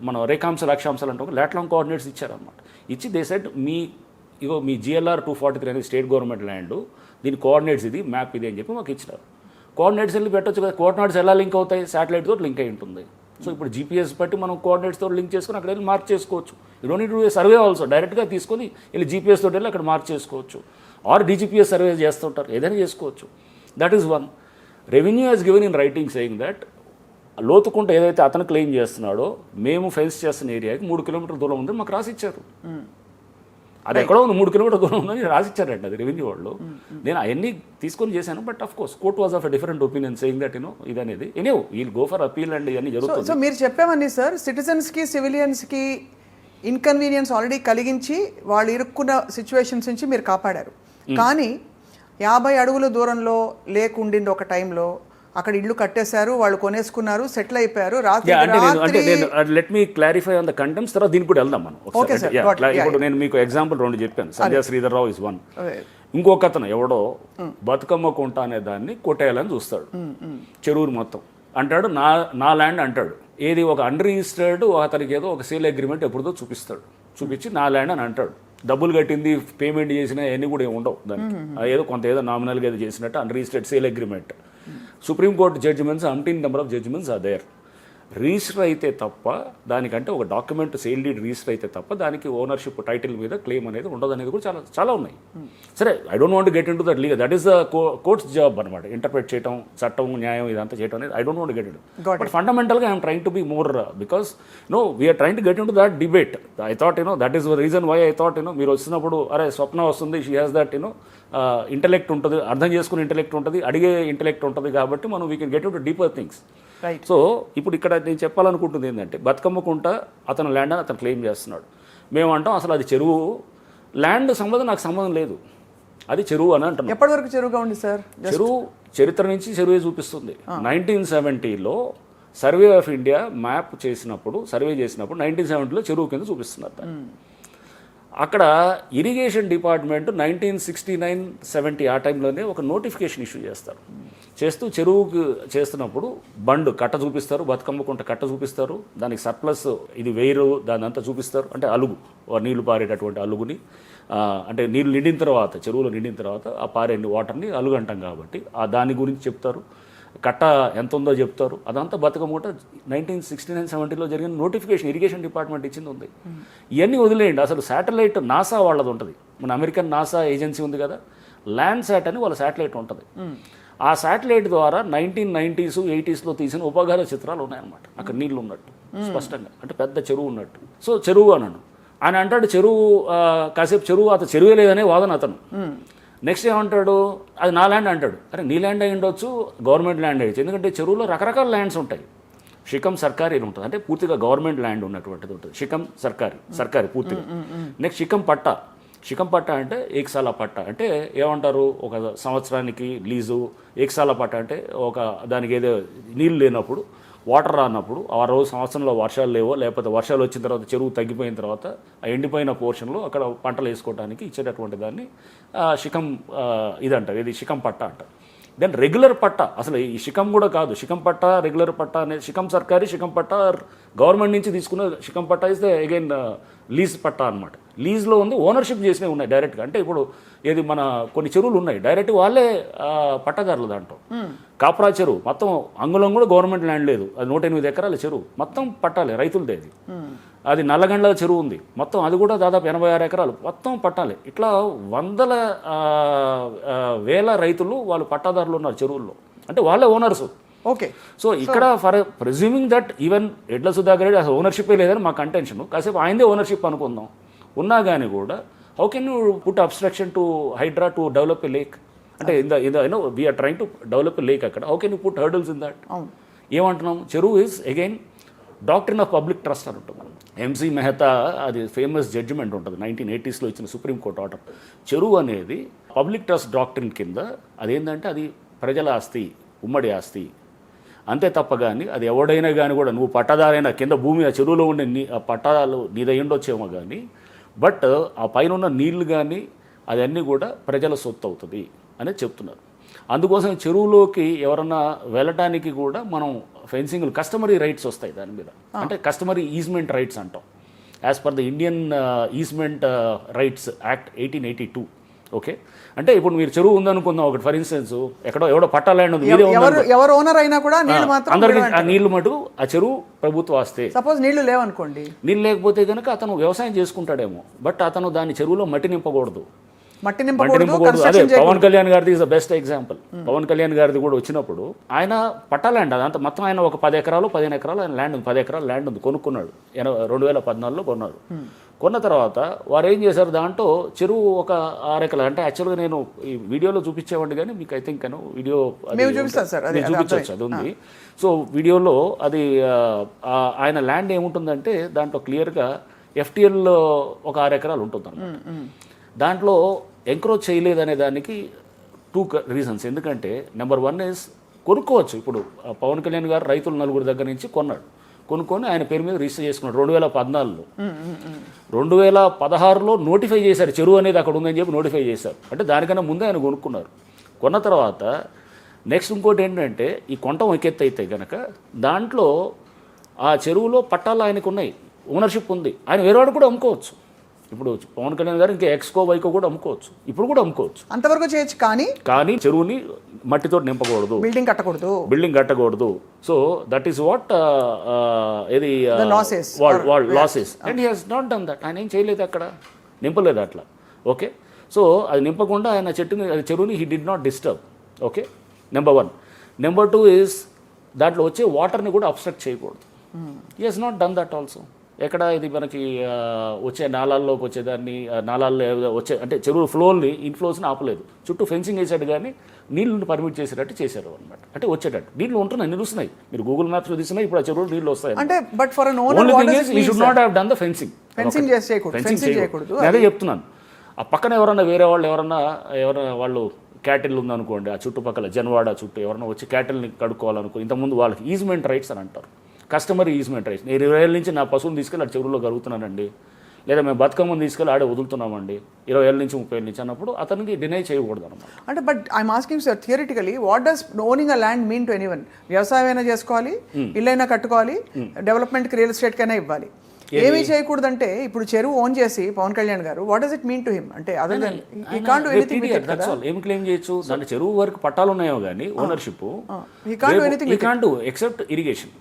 మనం రేఖాంశాలు అక్షాంశాలు అంటే ఒక లాట్లాంగ్ కోఆర్డినేట్స్ ఇచ్చారన్నమాట. ఇచ్చి దే సెడ్ మీ GLR 243 అనేది స్టేట్ గవర్నమెంట్ ల్యాండ్, దీని కోఆర్డినేట్స్ ఇది, మ్యాప్ ఇది అని చెప్పి మాకు ఇచ్చినారు. కోఆర్డినేట్స్ వెళ్ళి పెట్టొచ్చు కదా, కోఆర్డినేట్స్ ఎలా లింక్ అవుతాయి, శాటిలైట్ తోటి లింక్ అయి ఉంటుంది. సో ఇప్పుడు GPS బట్టి మనం కోఆర్డినేట్స్ తోటి లింక్ చేసుకొని అక్కడ వెళ్ళి మార్క్ చేసుకోవచ్చు. You don't need to do survey also, డైరెక్ట్గా తీసుకొని వెళ్ళి GPS తోటి వెళ్ళి అక్కడ మార్క్ చేసుకోవచ్చు, ఆర్ DGPS సర్వే చేస్తుంటారు, ఏదైనా చేసుకోవచ్చు. That is one. Revenue has given in writing saying that Lothukunta ఏదైతే అతను క్లెయిమ్ చేస్తున్నాడో మేము ఫెన్స్ చేస్తున్న ఏరియాకి 3 కిలోమీటర్ల దూరం ఉందని మాకు రాసి ఇచ్చారు. అది ఎక్కడో 3 కిలోమీటర్ దూరం ఉందని రాసిచ్చారండి అది రెవెన్యూ వాళ్ళు. నేను అవన్నీ తీసుకొని చేశాను. But of course court was of a different opinion saying that ఇది అనేది anyway we'll go for appeal and ఇవన్నీ జరుగుతుంది. సో మీరు చెప్పామని సార్, సిటిజన్స్కి సివిలియన్స్కి ఇన్కన్వీనియన్స్ ఆల్రెడీ కలిగించి వాళ్ళు ఇరుక్కున్న సిచ్యువేషన్స్ నుంచి మీరు కాపాడారు. కానీ 50 అడుగుల దూరంలో లేకుండింది ఒక టైంలో, అక్కడ ఇల్లు కట్టేశారు, వాళ్ళు కొనేసుకున్నారు, సెటిల్ అయిపోయారు. Let me clarify on the contents, తర్వాత దీనికి కూడా వెళ్దాం మనం. ఇప్పుడు నేను మీకు ఎగ్జాంపుల్ 2 చెప్పాను. సంజయ్ శ్రీధర్ రావు ఇస్ వన్. ఇంకొక అతను ఎవడో బతుకమ్మ కుంట అనే దాన్ని కొట్టేయాలని చూస్తాడు, చెరువురు మొత్తం అంటాడు, నా ల్యాండ్ అంటాడు. ఏది ఒక అన్రిజిస్టర్డ్ అతనికి ఏదో ఒక సేల్ అగ్రిమెంట్ ఎప్పుడుదో చూపించి నా ల్యాండ్ అని అంటాడు. డబ్బులు కట్టింది, పేమెంట్ చేసిన అవన్నీ కూడా ఏమి ఉండవు దానికి. ఏదో కొంత ఏదో నామినల్గా ఏదో చేసినట్టు unregistered sale agreement. Supreme court judgements umpteen number of judgements are there. Register అయితే తప్ప దానికంటే ఒక డాక్యుమెంట్ సేల్ డీడ్ రిజిస్టర్ అయితే తప్ప దానికి ఓనర్షిప్ టైటిల్ మీద క్లెయిమ్ అనేది ఉండదు అనేది కూడా చాలా చాలా ఉన్నాయి. సరే, I don't want get in to that legal, that is the courts job అనమాట. ఇంటర్ప్రెట్ చేయడం, చట్టం, న్యాయం ఇదంతా చేయడం అనేది I don't want get in. But ఫండమెంటల్గా I'm trying to be more because we're trying to get in to that debate. I thought that is the reason why I thought మీరు వచ్చినప్పుడు అరే స్వప్న వస్తుంది, షీ హ్యాస్ దట్ ఇంటెలెక్ట్ ఉంటుంది, అర్థం చేసుకునే intellect ఉంటుంది, అడిగే ఇంటెలెక్ట్ ఉంటుంది, కాబట్టి మనం we can get in to deeper things. So ఇప్పుడు ఇక్కడ నేను చెప్పాలనుకుంటుంది ఏంటంటే, బతుకమ్మకుంట అతను ల్యాండ్ అని అతను క్లెయిమ్ చేస్తున్నాడు. మేము అంటాం అసలు అది చెరువు, ల్యాండ్ సంబంధం నాకు సంబంధం లేదు, అది చెరువు అని అంటున్నాం. ఎప్పటివరకు చెరువుగా ఉంది సార్? చెరువు చరిత్ర నుంచి చెరువే చూపిస్తుంది. 1970లో సర్వే ఆఫ్ ఇండియా మ్యాప్ చేసినప్పుడు, సర్వే చేసినప్పుడు 1970లో చెరువు కింద చూపిస్తున్నారు దాన్ని. అక్కడ ఇరిగేషన్ డిపార్ట్మెంట్ 1969-70 ఆ టైంలోనే ఒక నోటిఫికేషన్ ఇష్యూ చేస్తారు. చేస్తూ చెరువుకు చేస్తున్నప్పుడు బండ్ కట్ట చూపిస్తారు, బతుకమ్మకుంట కట్ట చూపిస్తారు, దానికి సర్ప్లస్ ఇది వేరు దాని అంతా చూపిస్తారు. అంటే అలుగు, నీళ్లు పారేటటువంటి అలుగుని, అంటే నీళ్ళు నిండిన తర్వాత, చెరువులో నిండిన తర్వాత ఆ పారే వాటర్ని అలుగు అంటాం కాబట్టి దాని గురించి చెప్తారు. కట్ట ఎంత ఉందో చెప్తారు. అదంతా బతుకమ్మకుంట 1969-70లో జరిగిన నోటిఫికేషన్ ఇరిగేషన్ డిపార్ట్మెంట్ ఇచ్చింది ఉంది. ఇవన్నీ వదిలేయండి, అసలు శాటిలైట్ నాసా వాళ్ళది ఉంటుంది, మన అమెరికన్ నాసా ఏజెన్సీ ఉంది కదా, ల్యాండ్ శాట్ అని వాళ్ళ శాటిలైట్ ఉంటుంది. ఆ శాటిలైట్ ద్వారా 1990s, 80sలో తీసిన ఉపగ్రహ చిత్రాలు ఉన్నాయన్నమాట. అక్కడ నీళ్లు ఉన్నట్టు స్పష్టంగా, అంటే పెద్ద చెరువు ఉన్నట్టు. సో చెరువు అన్నాను, ఆయన అంటాడు చెరువు, కాసేపు చెరువు, అతను చెరువే లేదనే వాదన అతను. నెక్స్ట్ ఏమంటాడు, అది నా ల్యాండ్ అంటాడు. అరే నీ ల్యాండ్ అయి ఉండొచ్చు, గవర్నమెంట్ ల్యాండ్ అయ్యచ్చు, ఎందుకంటే చెరువులో రకరకాల ల్యాండ్స్ ఉంటాయి. షికం సర్కారీ ఉంటుంది, అంటే పూర్తిగా గవర్నమెంట్ ల్యాండ్ ఉన్నటువంటిది ఉంటుంది. షికం సర్కారీ పూర్తిగా. నెక్స్ట్ షికం పట్ట అంటే ఏకసాల పట్ట, అంటే ఏమంటారు, ఒక సంవత్సరానికి లీజు. ఏకసాల పట్ట అంటే ఒక దానికి ఏదో నీళ్ళు లేనప్పుడు, వాటర్ రానప్పుడు, ఆ రోజు సంవత్సరంలో వర్షాలు లేవో, లేకపోతే వర్షాలు వచ్చిన తర్వాత చెరువు తగ్గిపోయిన తర్వాత ఆ ఎండిపోయిన పోర్షన్లో అక్కడ పంటలు వేసుకోవడానికి ఇచ్చేటటువంటి దాన్ని షికం ఇదంటారు, ఇది షికం పట్ట అంటారు. దెన్ రెగ్యులర్ పట్ట, అసలు ఈ షికం కూడా కాదు, షికం పట్ట, రెగ్యులర్ పట్ట అనేది షికం సర్కారీ, షికం పట్ట గవర్నమెంట్ నుంచి తీసుకున్న షికం పట్ట ఇస్ ద అగైన్ లీజ్ పట్ట అనమాట. లీజ్లో ఉంది, ఓనర్షిప్ చేసినవి ఉన్నాయి డైరెక్ట్గా. అంటే ఇప్పుడు ఏది మన కొన్ని చెరువులు ఉన్నాయి డైరెక్ట్ వాళ్ళే పట్టదారులు. దాంట్లో కాప్రా చెరువు మొత్తం అంగుళం కూడా గవర్నమెంట్ ల్యాండ్ లేదు, అది 108 ఎకరాల చెరువు, మొత్తం పట్టాలి రైతులదే. అది నల్లగండ్ల చెరువు ఉంది మొత్తం, అది కూడా దాదాపు 86 ఎకరాలు, మొత్తం పట్టాలి. ఇట్లా వందల వేల రైతులు వాళ్ళు పట్టాదారులు ఉన్నారు చెరువుల్లో, అంటే వాళ్ళే ఓనర్స్. ఓకే. సో ఇక్కడ ఫర్ ప్రిజ్యూమింగ్ దట్ ఈవెన్ ఎడ్ల సుధాకర్ రెడ్డి అసలు ఓనర్షిప్ లేదని మా కంటెన్షన్. కాసేపు ఆయనదే ఓనర్షిప్ అనుకుందాం, ఉన్నా కానీ కూడా how can you put obstruction to HYDRAA to develop a lake? అంటే we're trying to develop a lake, అక్కడ how can you put hurdles in that? ఏమంటున్నాం, చెరువు is again doctrine of public trust అని ఉంటుంది. ఎంసీ మెహతా అది ఫేమస్ జడ్జిమెంట్ ఉంటుంది 1980sలో ఇచ్చిన supreme court order. చెరువు అనేది పబ్లిక్ ట్రస్ట్ డాక్ట్రిన్ కింద అదేంటంటే అది ప్రజల ఆస్తి, ఉమ్మడి ఆస్తి అంతే తప్ప. కానీ అది ఎవడైనా కానీ కూడా, నువ్వు పట్టాదారైనా కింద భూమి ఆ చెరువులో ఉండే పట్టాలు నీదై ఉండొచ్చేమో కానీ, బట్ ఆ పైన ఉన్న నీళ్లు కానీ అదన్నీ కూడా ప్రజల సొత్తు అవుతుంది అనేది చెప్తున్నారు. అందుకోసం చెరువులోకి ఎవరన్నా వెళ్ళటానికి కూడా మనం ఫెన్సింగ్లు, కస్టమరీ రైట్స్ వస్తాయి దాని మీద, అంటే కస్టమరీ ఈజ్మెంట్ రైట్స్ అంటాం as per the Indian easement rights act 1882. Okay, అంటే ఇప్పుడు మీరు చెరువు ఉందనుకుందాం ఒకటి, ఫర్ ఇన్స్టెన్స్ ఎక్కడో ఎవడో పట్టా ల్యాండ్ ఉంది, ఎవరు ఓనర్ అయినా కూడా అందరికీ ఆ నీళ్లు మటు ఆ చెరువు ప్రభుత్వ ఆస్తే. సపోజ్ నీళ్లు లేవనుకోండి, నీళ్ళు లేకపోతే కనుక అతను వ్యవసాయం చేసుకుంటాడేమో, బట్ అతను దాని చెరువులో మట్టి నింపకూడదు. మట్టి నింపకూడదు, అదే construction పవన్ కళ్యాణ్ గారిది is the best example. Pawan Kalyan గారిది కూడా వచ్చినప్పుడు ఆయన పట్టా ల్యాండ్ అదంతా మొత్తం ఆయన ఒక 10 ఎకరాలు 15 ఎకరాలు ఆయన ల్యాండ్ ఉంది, 10 ఎకరాల ల్యాండ్ ఉంది, కొనుక్కున్నాడు. 2014లో కొన్నాడు. కొన్న తర్వాత వారు ఏం చేశారు, దాంట్లో చెరువు ఒక 6 ఎకరాలు, అంటే యాక్చువల్గా నేను ఈ వీడియోలో చూపించేవాడిని కానీ మీకు ఐ థింక్ వీడియో చూపించవచ్చు, అది ఉంది. సో వీడియోలో అది ఆయన ల్యాండ్ ఏముంటుందంటే దాంట్లో క్లియర్గా FTL ఒక 6 ఎకరాలు ఉంటుంది అన్నమాట. దాంట్లో ఎంక్రోచ్ చేయలేదనే దానికి 2 రీజన్స్. ఎందుకంటే నెంబర్ 1 ఇస్ కొనుక్కోవచ్చు. ఇప్పుడు పవన్ కళ్యాణ్ గారు రైతులు 4 దగ్గర నుంచి కొనుక్కొని ఆయన పేరు మీద రిజిస్టర్ చేసుకున్నాడు 2014లో. 2016లో నోటిఫై చేశారు, చెరువు అనేది అక్కడ ఉందని చెప్పి నోటిఫై చేశారు. అంటే దానికన్నా ముందే ఆయన కొనుక్కున్నారు. కొన్న తర్వాత నెక్స్ట్ ఇంకోటి ఏంటంటే ఈ కొంటం ఎకెత్తి అయితే కనుక దాంట్లో ఆ చెరువులో పట్టాలు ఆయనకు ఉన్నాయి, ఓనర్షిప్ ఉంది. ఆయన వేరేవాడు కూడా అమ్ముకోవచ్చు. ఇప్పుడు పవన్ కళ్యాణ్ గారు ఇంకా ఎక్స్కో వైకో కూడా అమ్ముకోవచ్చు, ఇప్పుడు కూడా అమ్ముకోవచ్చు, అంతవరకు చేయొచ్చు. కానీ చెరువుని మట్టితో నింపకూడదు, బిల్డింగ్ కట్టకూడదు. సో దట్ ఈస్ వాట్ ఇది law says and he has not done that. ఆయన ఏం చేయలేదు, అక్కడ నింపలేదు అట్లా. ఓకే, సో అది నింపకుండా ఆయన చెరువుని he did not disturb. Okay, number 1. Number 2 is దాంట్లో వచ్చే వాటర్ని కూడా అబ్స్ట్రక్ట్ చేయకూడదు. He has not done that also. ఎక్కడ ఇది మనకి వచ్చే నాలాల్లోకి వచ్చేదాన్ని, నాలాల్లో వచ్చే అంటే చెరువు ఫ్లోని ఇన్ఫ్లోస్ని ఆపలేదు, చుట్టూ ఫెన్సింగ్ వేసాడు కానీ నీళ్ళని పర్మిట్ చేసేటట్టు చేశారు అనమాట. అంటే వచ్చేటట్టు నీళ్ళు ఉంటున్నాయి, నిలుస్తున్నాయి. మీరు గూగుల్ మ్యాప్స్లో తీసినా ఇప్పుడు ఆ చెరువులు నీళ్ళు వస్తాయి. అంటే but for should not have done the fencing చేయకూడదు. అదే చెప్తున్నాను. ఆ పక్కన ఎవరన్నా వేరే వాళ్ళు ఎవరన్నా వాళ్ళు క్యాటిల్ ఉందనుకోండి, ఆ చుట్టుపక్కల జన్వాడ చుట్టూ ఎవరన్నా వచ్చి క్యాటిల్ని కడుక్కోవాలనుకో, ఇంతకుముందు వాళ్ళకి ఈజ్మెంట్ రైట్స్ అని అంటారు, కస్టమర్ ఈజ్మెంట్ రైట్స్. నేను 20 ఏళ్ళ నుంచి నా పశువుని తీసుకెళ్ళి ఆ చెరువులో కలుగుతున్నానండి, లేదా మేము బతుకమ్మని తీసుకెళ్ళి ఆడే వదులుతున్నామండి 20 ఏళ్ళ నుంచి 30 ఏళ్ళ నుంచి అన్నప్పుడు అతనికి డినై చేయకూడదు అనమాట. అంటే but I'm asking sir, theoretically what does owning a land mean to anyone? వ్యవసాయం అయినా చేసుకోవాలి, ఇల్లైనా కట్టుకోవాలి, డెవలప్మెంట్కి రియల్ ఎస్టేట్కైనా ఇవ్వాలి. ఏమీ చేయకూడదంటే ఇప్పుడు చెరువు ఓన్ చేసి పవన్ కళ్యాణ్ గారు what does it mean to him? అంటే other than he can't do anything with it. ఏం క్లెయిమ్ చేయొచ్చు? దాని చెరువు వరకు పట్టాలు ఉన్నాయో కానీ ownership he can't do anything, he can't do except irrigation,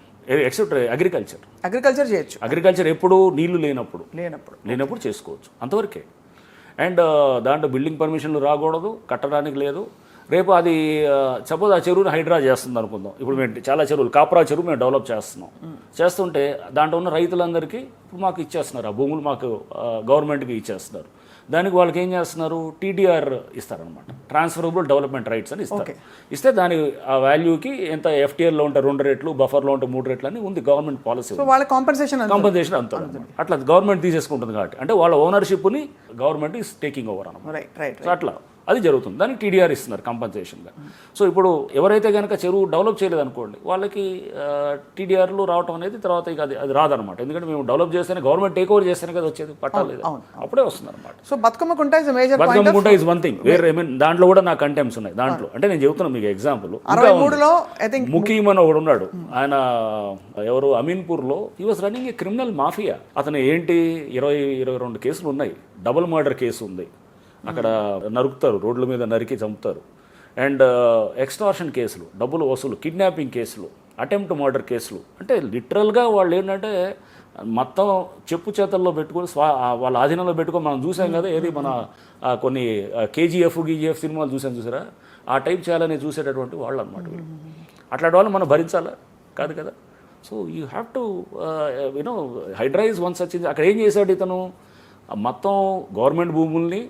except agriculture చేయొచ్చు. అగ్రికల్చర్ ఎప్పుడు నీళ్లు లేనప్పుడు చేసుకోవచ్చు, అంతవరకే. అండ్ దాంట్లో బిల్డింగ్ పర్మిషన్లు రాకూడదు, కట్టడానికి లేదు. రేపు అది సపోజ్ ఆ చెరువుని హైడ్రా చేస్తుంది అనుకుందాం. ఇప్పుడు మేము చాలా చెరువులు, కాప్రా చెరువు మేము డెవలప్ చేస్తుంటే దాంట్లో ఉన్న రైతులందరికీ ఇప్పుడు మాకు ఇచ్చేస్తున్నారు, ఆ భూములు మాకు గవర్నమెంట్కి ఇచ్చేస్తున్నారు. దానికి వాళ్ళకి ఏం చేస్తున్నారు, TDR ఇస్తారనమాట, ట్రాన్స్ఫరబుల్ డెవలప్మెంట్ రైట్స్ అని ఇస్తారు. ఇస్తే దాని ఆ వాల్యూకి ఎంత FTL లో ఉంటే 2 రేట్లు, బఫర్లో ఉంటే 3 రేట్లు అని ఉంది గవర్నమెంట్ పాలసీ. కాంపెన్సేషన్ అంత అట్లా గవర్నమెంట్ తీసేసుకుంటుంది కాబట్టి, అంటే వాళ్ళ ఓనర్షిప్ని గవర్నమెంట్ ఈస్ టేకింగ్ ఓవర్ అనమాట. సో అట్లా అది జరుగుతుంది. దానికి TDR ఇస్తున్నారు కంపన్సేషన్గా. సో ఇప్పుడు ఎవరైతే కనుక చెరువు డెవలప్ చేయలేదు అనుకోండి, వాళ్ళకి TDRలు రావటం అనేది తర్వాత ఇక అది రాదనమాట. ఎందుకంటే మేము డెవలప్ చేస్తేనే, గవర్నమెంట్ టేక్ ఓవర్ చేస్తేనే కదా వచ్చేది, పట్టాలేదు అప్పుడే వస్తుంది అనమాట. So Bathukamma Kunta is one thing. వేరే దాంట్లో కూడా నాకు కంటెంప్ట్స్ ఉన్నాయి దాంట్లో. అంటే నేను చెబుతున్నాను మీకు ఎగ్జాంపుల్. ముఖీమ్ అని ఒకడు ఉన్నాడు, ఆయన ఎవరు అమీన్పూర్లో, he was running a criminal mafia. అతను ఏంటి 22 కేసులు ఉన్నాయి, డబుల్ మర్డర్ కేసు ఉంది, అక్కడ నరుకుతారు, రోడ్ల మీద నరికి చంపుతారు. అండ్ ఎక్స్టార్షన్ కేసులు, డబ్బులు వసూలు, కిడ్నాపింగ్ కేసులు, అటెంప్ట్ మర్డర్ కేసులు. అంటే లిటరల్గా వాళ్ళు ఏంటంటే మొత్తం చెప్పు చేతల్లో పెట్టుకొని వాళ్ళ ఆధీనంలో పెట్టుకొని మనం చూసాం కదా, ఏది మన కొన్ని KGF సినిమాలు చూసారా, ఆ టైప్ చేయాలని చూసేటటువంటి వాళ్ళు అనమాట. అట్లాంటి వాళ్ళు మనం భరించాలా? కాదు కదా. So you have to hydraise one such. అక్కడ ఏం చేశాడు ఇతను, మొత్తం గవర్నమెంట్ భూముల్ని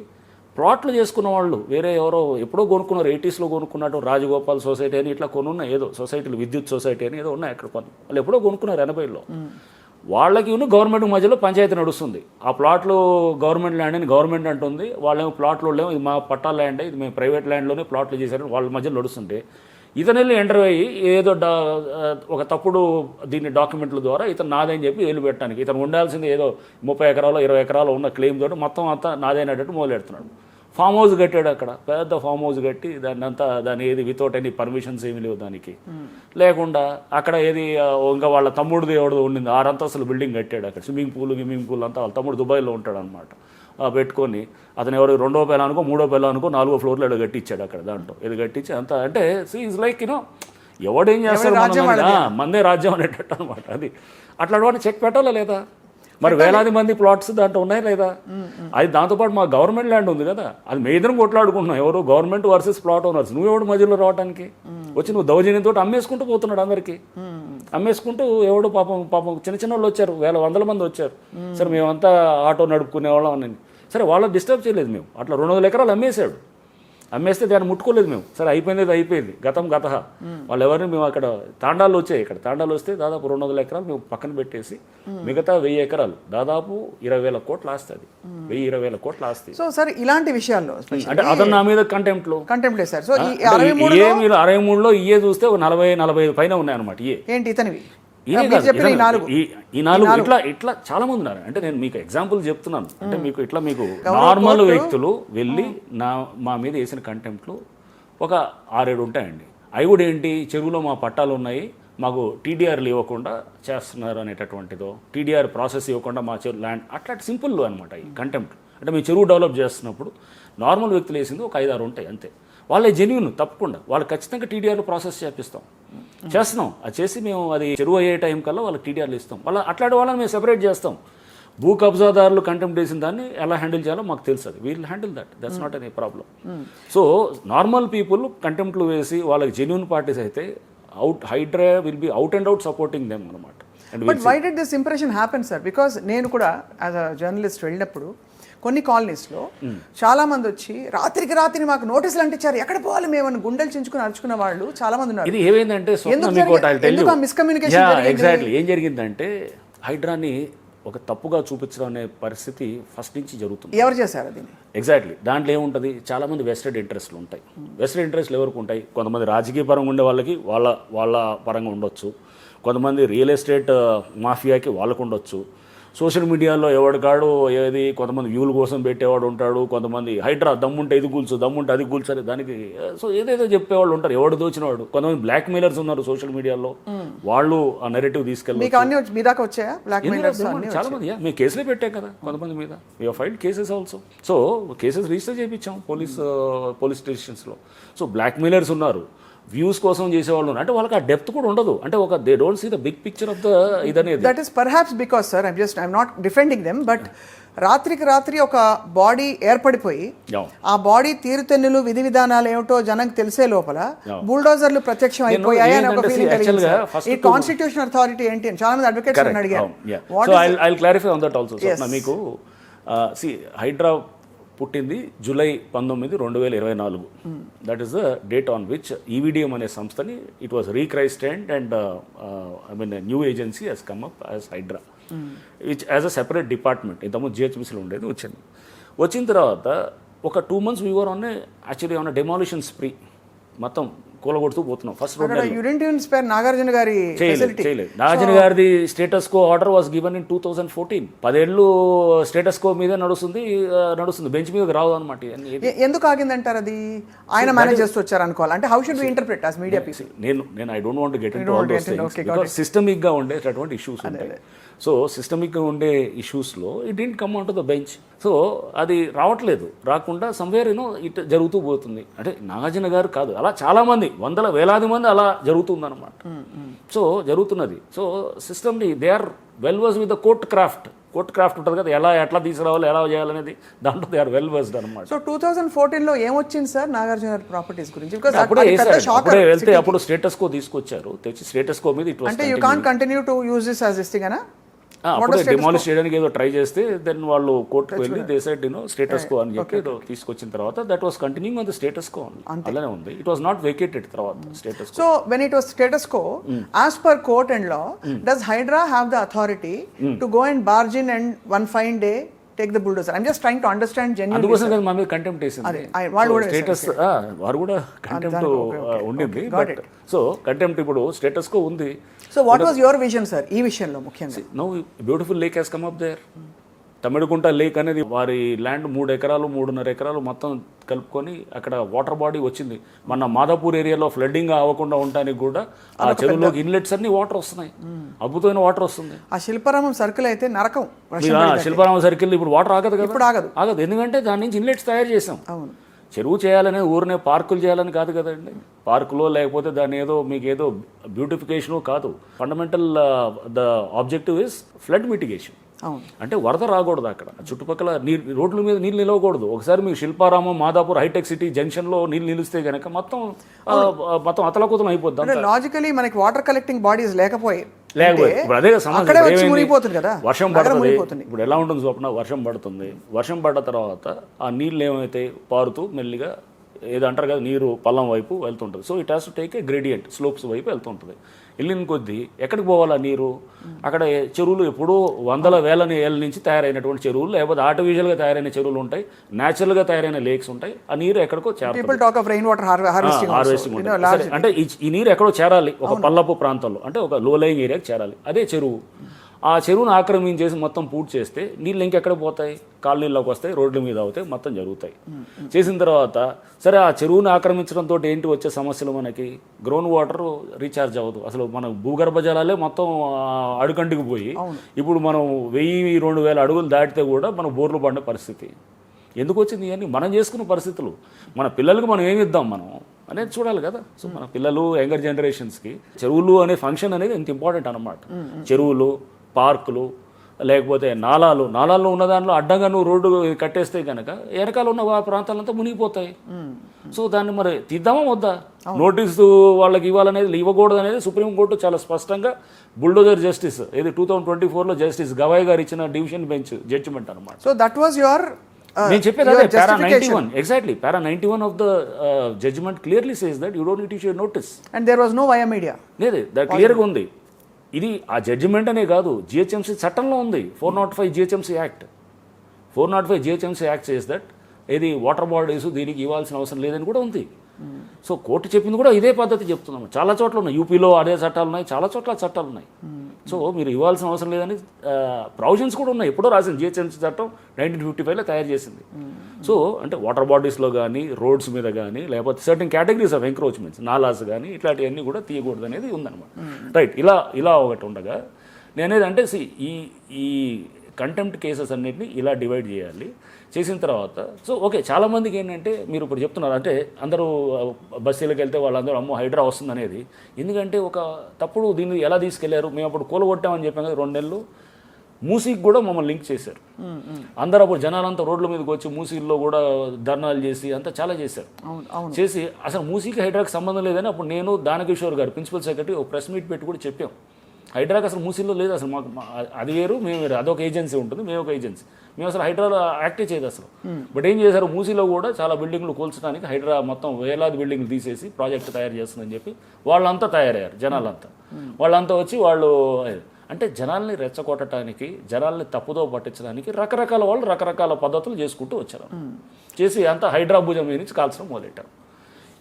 ప్లాట్లు చేసుకున్న వాళ్ళు వేరే ఎవరో ఎప్పుడో కొనుక్కున్నారు, 80sలో కొనుక్కున్నట్టు రాజగోపాల్ సొసైటీ అని ఇట్లా కొన్ని ఉన్నాయి, ఏదో సొసైటీలు, విద్యుత్ సొసైటీ అని ఏదో ఉన్నాయి అక్కడ కొన్ని. వాళ్ళు ఎప్పుడో కొనుక్కున్నారు 80లో. వాళ్ళకి గవర్నమెంట్ మధ్యలో పంచాయతీ నడుస్తుంది. ఆ ప్లాట్లు గవర్నమెంట్ ల్యాండ్ అని గవర్నమెంట్ అంటుంది, వాళ్ళేమో ప్లాట్లు లేవు, ఇది మా పట్టా ల్యాండ్, ఇది మేము ప్రైవేట్ ల్యాండ్లోనే ప్లాట్లు చేశారని వాళ్ళ మధ్యలో నడుస్తుంటే ఇతను వెళ్ళి ఎంటర్ అయ్యి ఏదో ఒక తప్పుడు దీన్ని డాక్యుమెంట్ల ద్వారా ఇతను నాదని చెప్పి ఏలు పెట్టడానికి, ఇతను ఉండాల్సింది ఏదో 30 ఎకరాలు 20 ఎకరాలు ఉన్న క్లెయిమ్ తోటి మొత్తం అంతా నాదైనట్టు మొదలెడుతున్నాడు. ఫామ్ హౌస్ కట్టాడు అక్కడ, పెద్ద ఫామ్ హౌస్ కట్టి దాన్ని ఏది వితౌట్ ఎనీ పర్మిషన్స్ ఏమి లేవు దానికి లేకుండా, అక్కడ ఏది ఇంకా వాళ్ళ తమ్ముడిది ఎవరిదో ఉండింది 6 అంతస్తులు బిల్డింగ్ కట్టాడు అక్కడ, స్విమ్మింగ్ పూల్ అంతా వాళ్ళ తమ్ముడు దుబాయ్లో ఉంటాడు అనమాట. పెట్టుకొని అతను ఎవరు 2వ పిల్లనుకో 3వ పిల్లనుకో 4వ ఫ్లోర్లో ఏదో కట్టించాడు అక్కడ, దాంట్లో ఏదో కట్టించి అంతా. అంటే ఈజ్ లైక్ ఎవడేం చేస్తాడు, మందే రాజ్యం అనేటట్టు అనమాట. అది అట్లాంటి వాడిని చెక్ పెట్టాలా లేదా? మరి వేలాది మంది ప్లాట్స్ దాంట్లో ఉన్నాయి లేదా? అది దాంతోపాటు మా గవర్నమెంట్ ల్యాండ్ ఉంది కదా, అది మీ ఇద్దరం కొట్లాడుకుంటున్నాం, ఎవరు గవర్నమెంట్ వర్సెస్ ప్లాట్ ఓనర్స్. నువ్వెవడు మధ్యలో రావడానికి వచ్చి నువ్వు దౌర్జన్యంతో అమ్మేసుకుంటూ పోతున్నాడు అందరికీ. అమ్మేసుకుంటూ ఎవడు పాపం పాపం చిన్న చిన్న వాళ్ళు వచ్చారు, వందల మంది వచ్చారు. సరే మేమంతా ఆటో నడుపుకునే వాళ్ళం అని సరే వాళ్ళని డిస్టర్బ్ చేయలేదు మేము. అట్లా 200 ఎకరాలు అమ్మేశాడు. అమ్మేస్తే దాన్ని ముట్టుకోలేదు మేము. సరే అయిపోయింది, అయిపోయింది, గతం గత. వాళ్ళు ఎవరిని మేము అక్కడ తాండాలు వచ్చాయి, ఇక్కడ తాండాలు వస్తే దాదాపు 200 ఎకరాలు మేము పక్కన పెట్టేసి మిగతా 1000 ఎకరాలు దాదాపు 20,000 కోట్లు ఆస్తుంది. 20,000 కోట్లు ఆస్తి. సో సార్ ఇలాంటి విషయాల్లో అంటే అతను నా మీద కంటెంప్ట్ సార్. సో ఈ మీరు 63లో ఇయే చూస్తే 40-45 పైన ఉన్నాయన్నమాట. ఏంటి ఇతనివి ఈ 4 ఇట్లా చాలా మంది ఉన్నారు. అంటే నేను మీకు ఎగ్జాంపుల్ చెప్తున్నాను. అంటే మీకు ఇట్లా మీకు నార్మల్ వ్యక్తులు వెళ్ళి మా మీద వేసిన కంటెంప్ట్లు ఒక 6-7 ఉంటాయండి. అవి కూడా ఏంటి, చెరువులో మా పట్టాలు ఉన్నాయి, మాకు టీడీఆర్లు ఇవ్వకుండా చేస్తున్నారు అనేటటువంటిదో, టీడీఆర్ ప్రాసెస్ ఇవ్వకుండా మా చెరువు ల్యాండ్, అట్లా సింపుల్ అనమాట ఈ కంటెంప్ట్. అంటే మీ చెరువు డెవలప్ చేస్తున్నప్పుడు నార్మల్ వ్యక్తులు వేసింది ఒక 5-6 ఉంటాయి అంతే. వాళ్ళే జెన్యూన్, తప్పకుండా వాళ్ళు ఖచ్చితంగా టీడీఆర్లు ప్రాసెస్ చేస్తున్నాం. అది చేసి మేము అది చెరువు అయ్యే టైం కల్లా వాళ్ళకి టీడీఆర్లు ఇస్తాం. అట్లాంటి వాళ్ళని మేము సెపరేట్ చేస్తాం. భూ కబ్జాదారులు కంటెంప్ట్ చేసిన దాన్ని ఎలా హ్యాండిల్ చేయాలో మాకు తెలుసు. అది we'll handle that's not any problem. So normal people కంటెంప్ట్లు వేసి వాళ్ళకి జెన్యూన్ పార్టీస్ అయితే HYDRAA will be out and out supporting them అనమాట. But why did this impression happen sir? Because నేను కూడా యాజ్ అ జర్నలిస్ట్ వెళ్ళినప్పుడు కొన్ని కాలనీస్లో చాలా మంది వచ్చి రాత్రికి రాత్రి మాకు నోటీసులు అంటించారు, ఎక్కడ పోవాలి మేము గుండెలు చించుకుని అరుచుకున్న వాళ్ళు చాలా మంది ఉన్నారు. ఇది ఏమైందంటే ఎగ్జాక్ట్లీ ఏం జరిగిందంటే హైడ్రాని ఒక తప్పుగా చూపించడం అనే పరిస్థితి ఫస్ట్ నుంచి జరుగుతుంది. ఎవరు చేశారు దీన్ని? ఎగ్జాక్ట్లీ దాంట్లో ఏముంటుంది, చాలా మంది వెస్టెడ్ ఇంట్రెస్ట్లు ఉంటాయి. వెస్టెడ్ ఇంట్రెస్ట్లు ఎవరికి ఉంటాయి? కొంతమంది రాజకీయ పరంగా ఉండే వాళ్ళకి వాళ్ళ పరంగా ఉండొచ్చు, కొంతమంది రియల్ ఎస్టేట్ మాఫియాకి వాళ్ళకు ఉండొచ్చు, సోషల్ మీడియాలో ఎవడికాడు ఏది కొంతమంది వ్యూల కోసం పెట్టేవాడు ఉంటాడు, కొంతమంది హైడ్రా దమ్ముంటే ఇది కూల్చు, దమ్ముంటే అది కూల్చని దానికి సో ఏదేదో చెప్పేవాళ్ళు ఉంటారు, ఎవడు దోచినవాడు. కొంతమంది బ్లాక్ మెయిలర్స్ ఉన్నారు సోషల్ మీడియాలో, వాళ్ళు ఆ నెరేటివ్ తీసుకెళ్ళి చాలా మంది మేము కేసులే పెట్టాం కదా కొంతమంది మీద. We filed cases also. So cases register చేయించాం పోలీస్ స్టేషన్స్లో. సో బ్లాక్ మెయిలర్స్ ఉన్నారు, వ్యూస్ కోసం చేసేవాళ్ళు ఉన్నారు. అంటే వాళ్ళకి ఆ డెప్త్ కూడా ఉండదు. అంటే ఒక they don't see the big picture of the ఇదనేది. That is perhaps because sir I'm not defending them, but రాత్రికి రాత్రి ఒక బాడీ ఏర్పడిపోయి ఆ బాడీ తీరుతెన్నులు విధి విధానాలు ఏమిటో జనానికి తెలిసే లోపల బుల్డోజర్లు ప్రత్యక్షం అయిపోయాయి అని ఒక ఫీలింగ్ కలిగింది. ఈ కాన్స్టిట్యూషన్ అథారిటీ ఏంటి అని చాలా మంది అడ్వకేట్స్ అడిగారు. I will clarify on that also. మీకు హైడ్రా పుట్టింది July 19, 2024. That is the date on which E V D M అనే సంస్థని it was rechristened and new agency has come up as HYDRAA, which as a separate department. ఇంతకుముందు జిహెచ్ఎంసీలో ఉండేది. వచ్చిన తర్వాత ఒక 2 months we were on actually on demolition spree. మొత్తం కూలగొడుతూ పోతున్నాం. ఫస్ట్ నాగార్జున గారి చేయలేదు. నాగార్జున గారిది status quo order was given in 2014. 10 ఏళ్ళు స్టేటస్ కో మీద నడుస్తుంది, బెంచ్ మీద రాదు అనమాట. ఎందుకు ఆగిందంటారు? అది ఆయన మేనేజ్ చేస్తూ వచ్చారు అనుకోవాలి. అంటే how should we interpret as media people? నేను I don't want to get into all those things because systemic గా ఉండేటటువంటి ఇష్యూస్ ఉంటాయి. సో సిస్టమిక్గా ఉండే ఇష్యూస్లో it didn't come on to the bench. So అది రావట్లేదు, రాకుండా సమ్వేర్ ఇట్ జరుగుతూ పోతుంది. అంటే నాగార్జున గారు కాదు, అలా చాలామంది వేలాది మంది అలా జరుగుతుందన్నమాట. సో జరుగుతున్నది. సో సిస్టమ్ని they are well versed with the court craft ఉంటుంది కదా, ఎట్లా తీసుకురావాలి, ఎలా చేయాలనేది, దాంట్లో దే ఆర్ వెల్ వర్స్డ్ అనమాట. సో 2014లో ఏమొచ్చింది సార్ నాగార్జున గారి ప్రాపర్టీస్ గురించి? అప్పుడే వెళ్తే అప్పుడు స్టేటస్ కో తీసుకొచ్చారు, తెచ్చి స్టేటస్ కో మీద ఇట్ వాస్ అంటే you can't continue to use this as this thing అనా? అప్పుడే డిమాలిష్ చేయడానికి ఏదో ట్రై చేస్తే దెన్ వాళ్ళు కోర్టుకు వెళ్ళి దే సెడ్ స్టేటస్ కో అని చెప్పి తీసుకొచ్చిన తర్వాత that was continuing on the status quo అలానే ఉంది. ఇట్ వాస్ నాట్ వేకేటెడ్ తర్వాత status quo. So when it was status quo as per court and law, does HYDRAA have the authority to go and barge in and one fine day take the bulldozer? I'm just trying to understand genuine. అందుకోసం కదా మా మీద contempt వేసింది status. వారు కూడా contempt ఉండింది. But so contempt ఇప్పుడు status quo ఉంది. So what was your vision sir ఈ విషయంలో ముఖ్యంగా? No beautiful lake has come up there. Tamilakunta lake అనేది వారి ల్యాండ్ 3 ఎకరాలు 3.5 ఎకరాలు మొత్తం కలుపుకొని అక్కడ వాటర్ బాడీ వచ్చింది. మన మాదాపూర్ ఏరియాలో ఫ్లడ్డింగ్ అవ్వకుండా ఉండడానికి కూడా ఆ చెరువులోకి ఇన్లెట్స్ అన్ని వాటర్ వస్తున్నాయి, అద్భుతమైన వాటర్ వస్తుంది. ఆ శిల్పారామం సర్కిల్ అయితే నరకం. శిల్పారామం సర్కిల్ ఇప్పుడు వాటర్ ఆగదు కదా, ఇప్పుడు ఆగదు. ఎందుకంటే దాని నుంచి ఇన్లెట్స్ తయారు చేసాం. చెరువు చేయాలనే ఊరినే పార్కులు చేయాలని కాదు కదండి. పార్కులో లేకపోతే దాని మీకు ఏదో బ్యూటిఫికేషను కాదు. Fundamental the objective is flood mitigation. అవును. అంటే వరద రాకూడదు అక్కడ, చుట్టుపక్కల రోడ్ల మీద నీళ్ళు నిలవకూడదు. ఒకసారి మీకు శిల్పారామం, మాదాపూర్, హైటెక్ సిటీ జంక్షన్లో నీళ్ళు నిలిస్తే కనుక మొత్తం అతలకుతలం అయిపోద్ది. అంటే లాజికలీ మనకి వాటర్ కలెక్టింగ్ బాడీస్ లేకపోతే ఇప్పుడు అదే అక్కడే వచ్చి మునిగిపోతుంది కదా, వర్షం నగరం పడుతుంది. మునిగిపోతుంది. ఇప్పుడు ఎలా ఉంటుంది స్వప్న, వర్షం పడుతుంది, వర్షం పడ్డ తర్వాత ఆ నీళ్ళు ఏమైతే పారుతూ మెల్లిగా ఏదో అంటారు కదా, నీరు పల్లం వైపు వెళ్తుంటుంది. So it has to take a gradient, slopes వైపు వెళ్తుంటుంది. వెళ్ళిన కొద్దీ ఎక్కడికి పోవాలా నీరు? అక్కడ చెరువులు ఎప్పుడూ వందల వేల ఏళ్ళ నుంచి తయారైనటువంటి చెరువులు, లేకపోతే ఆర్టిఫిషియల్గా తయారైన చెరువులు ఉంటాయి, న్యాచురల్గా తయారైన లేక్స్ ఉంటాయి. ఆ నీరు ఎక్కడికో people talk of rain water harvesting harvesting అంటే ఈ నీరు ఎక్కడో చేరాలి, ఒక పల్లపు ప్రాంతంలో, అంటే ఒక లో లయింగ్ ఏరియాకి చేరాలి. అదే చెరువు. ఆ చెరువును ఆక్రమించేసి మొత్తం పూర్తి చేస్తే నీళ్ళు ఇంకెక్కడ పోతాయి? కాలనీల్లోకి వస్తాయి, రోడ్ల మీద అవుతాయి, మొత్తం జరుగుతాయి. చేసిన తర్వాత సరే, ఆ చెరువును ఆక్రమించడంతో ఏంటి వచ్చే సమస్యలు? మనకి గ్రౌండ్ వాటర్ రీఛార్జ్ అవ్వదు. అసలు మన భూగర్భ జలాలే మొత్తం అడుగంటికి పోయి ఇప్పుడు మనం 1000-2000 అడుగులు దాటితే కూడా మనం బోర్లు పడిన పరిస్థితి. ఎందుకు వచ్చింది అని మనం చేసుకున్న పరిస్థితులు. మన పిల్లలకు మనం ఏమి ఇద్దాం మనం అనేది చూడాలి కదా. సో మన పిల్లలు, యంగర్ జనరేషన్స్కి చెరువులు అనే ఫంక్షన్ అనేది ఎంత ఇంపార్టెంట్ అన్నమాట. చెరువులు, పార్కులు, లేకపోతే నాలాల్లో ఉన్న దాంట్లో అడ్డంగా నువ్వు రోడ్డు కట్టేస్తే కనుక వెనకాల ఉన్న ప్రాంతాలంతా మునిగిపోతాయి. సో దాన్ని మరి తీద్దామా వద్దా? నోటీసు వాళ్ళకి ఇవ్వాలనేది, ఇవ్వకూడదు అనేది సుప్రీంకోర్టు చాలా స్పష్టంగా బుల్డోజర్ జస్టిస్ ఇది 2024లో జస్టిస్ గవాయ్ గారు ఇచ్చిన డివిజన్ బెంచ్ జడ్జిమెంట్ అనమాట. సో దట్ వాజ్ యువర్ నేను చెప్పేది అదే, para 91 exactly, para 91 of the judgement clearly says that you don't need to issue notice. And there was no via media. లేదు, దట్ క్లియర్గా ఉంది. ఇది ఆ జడ్జిమెంట్ అనే కాదు, జిహెచ్ఎంసీ చట్టంలో ఉంది. 405 GHMC act 405 GHMC act says that ఇది వాటర్ బాడీస్ దీనికి ఇవ్వాల్సిన అవసరం లేదని కూడా ఉంది. సో కోర్టు చెప్పింది కూడా ఇదే పద్ధతి చెప్తున్నాము. చాలా చోట్ల ఉన్నాయి, యూపీలో అదే చట్టాలు ఉన్నాయి, చాలా చోట్ల చట్టాలు ఉన్నాయి. సో మీరు ఇవ్వాల్సిన అవసరం లేదని ప్రొవిజన్స్ కూడా ఉన్నాయి. ఎప్పుడో రాసింది జిహెచ్ఎంసీ చట్టం 1955లో తయారు చేసింది. సో అంటే వాటర్ బాడీస్లో కానీ, రోడ్స్ మీద కానీ, లేకపోతే certain categories of encroachments, nallahs కానీ ఇట్లాంటివన్నీ కూడా తీయకూడదు అనేది ఉందన్నమాట. రైట్, ఇలా ఒకటి ఉండగా నేనేది అంటే ఈ కంటెంప్ట్ కేసెస్ అన్నింటినీ ఇలా డివైడ్ చేయాలి. చేసిన తర్వాత సో ఓకే, చాలామందికి ఏంటంటే మీరు ఇప్పుడు చెప్తున్నారు అంటే అందరూ బస్సీలకు వెళ్తే వాళ్ళందరూ అమ్మో హైడ్రా వస్తుంది అనేది. ఎందుకంటే ఒక తప్పుడు దీన్ని ఎలా తీసుకెళ్లారు, మేము అప్పుడు కూలగొట్టామని చెప్పాం కదా 2 నెలలు. మూసీకి కూడా మమ్మల్ని లింక్ చేశారు. అందరూ అప్పుడు జనాలంతా రోడ్ల మీదకి వచ్చి మూసీల్లో కూడా ధర్నాలు చేసి అంతా చాలా చేశారు. చేసి అసలు మూసీకి హైడ్రాకి సంబంధం లేదని అప్పుడు నేను, దానకిషోర్ గారు ప్రిన్సిపల్ సెక్రటరీ ఒక ప్రెస్ మీట్ పెట్టి కూడా చెప్పాం. హైడ్రాకి అసలు మూసీల్లో లేదు, అసలు మాకు అది వేరు, మేము వేరు, అదొక ఏజెన్సీ ఉంటుంది, మేము ఒక ఏజెన్సీ, మేము అసలు హైడ్రాలో యాక్టే చేయదు అసలు. బట్ ఏం చేశారు, మూసీలో కూడా చాలా బిల్డింగ్లు కూల్చడానికి హైడ్రా మొత్తం వేలాది బిల్డింగ్లు తీసేసి ప్రాజెక్ట్ తయారు చేస్తుందని చెప్పి వాళ్ళంతా తయారయ్యారు. జనాలంతా వాళ్ళంతా వచ్చి వాళ్ళు అంటే జనాల్ని రెచ్చగొట్టడానికి, జనాల్ని తప్పుదో పట్టించడానికి రకరకాల వాళ్ళు రకరకాల పద్ధతులు చేసుకుంటూ వచ్చారు. చేసి అంతా హైడ్రా భుజం మీద నుంచి కాల్చడం మొదలెట్టారు.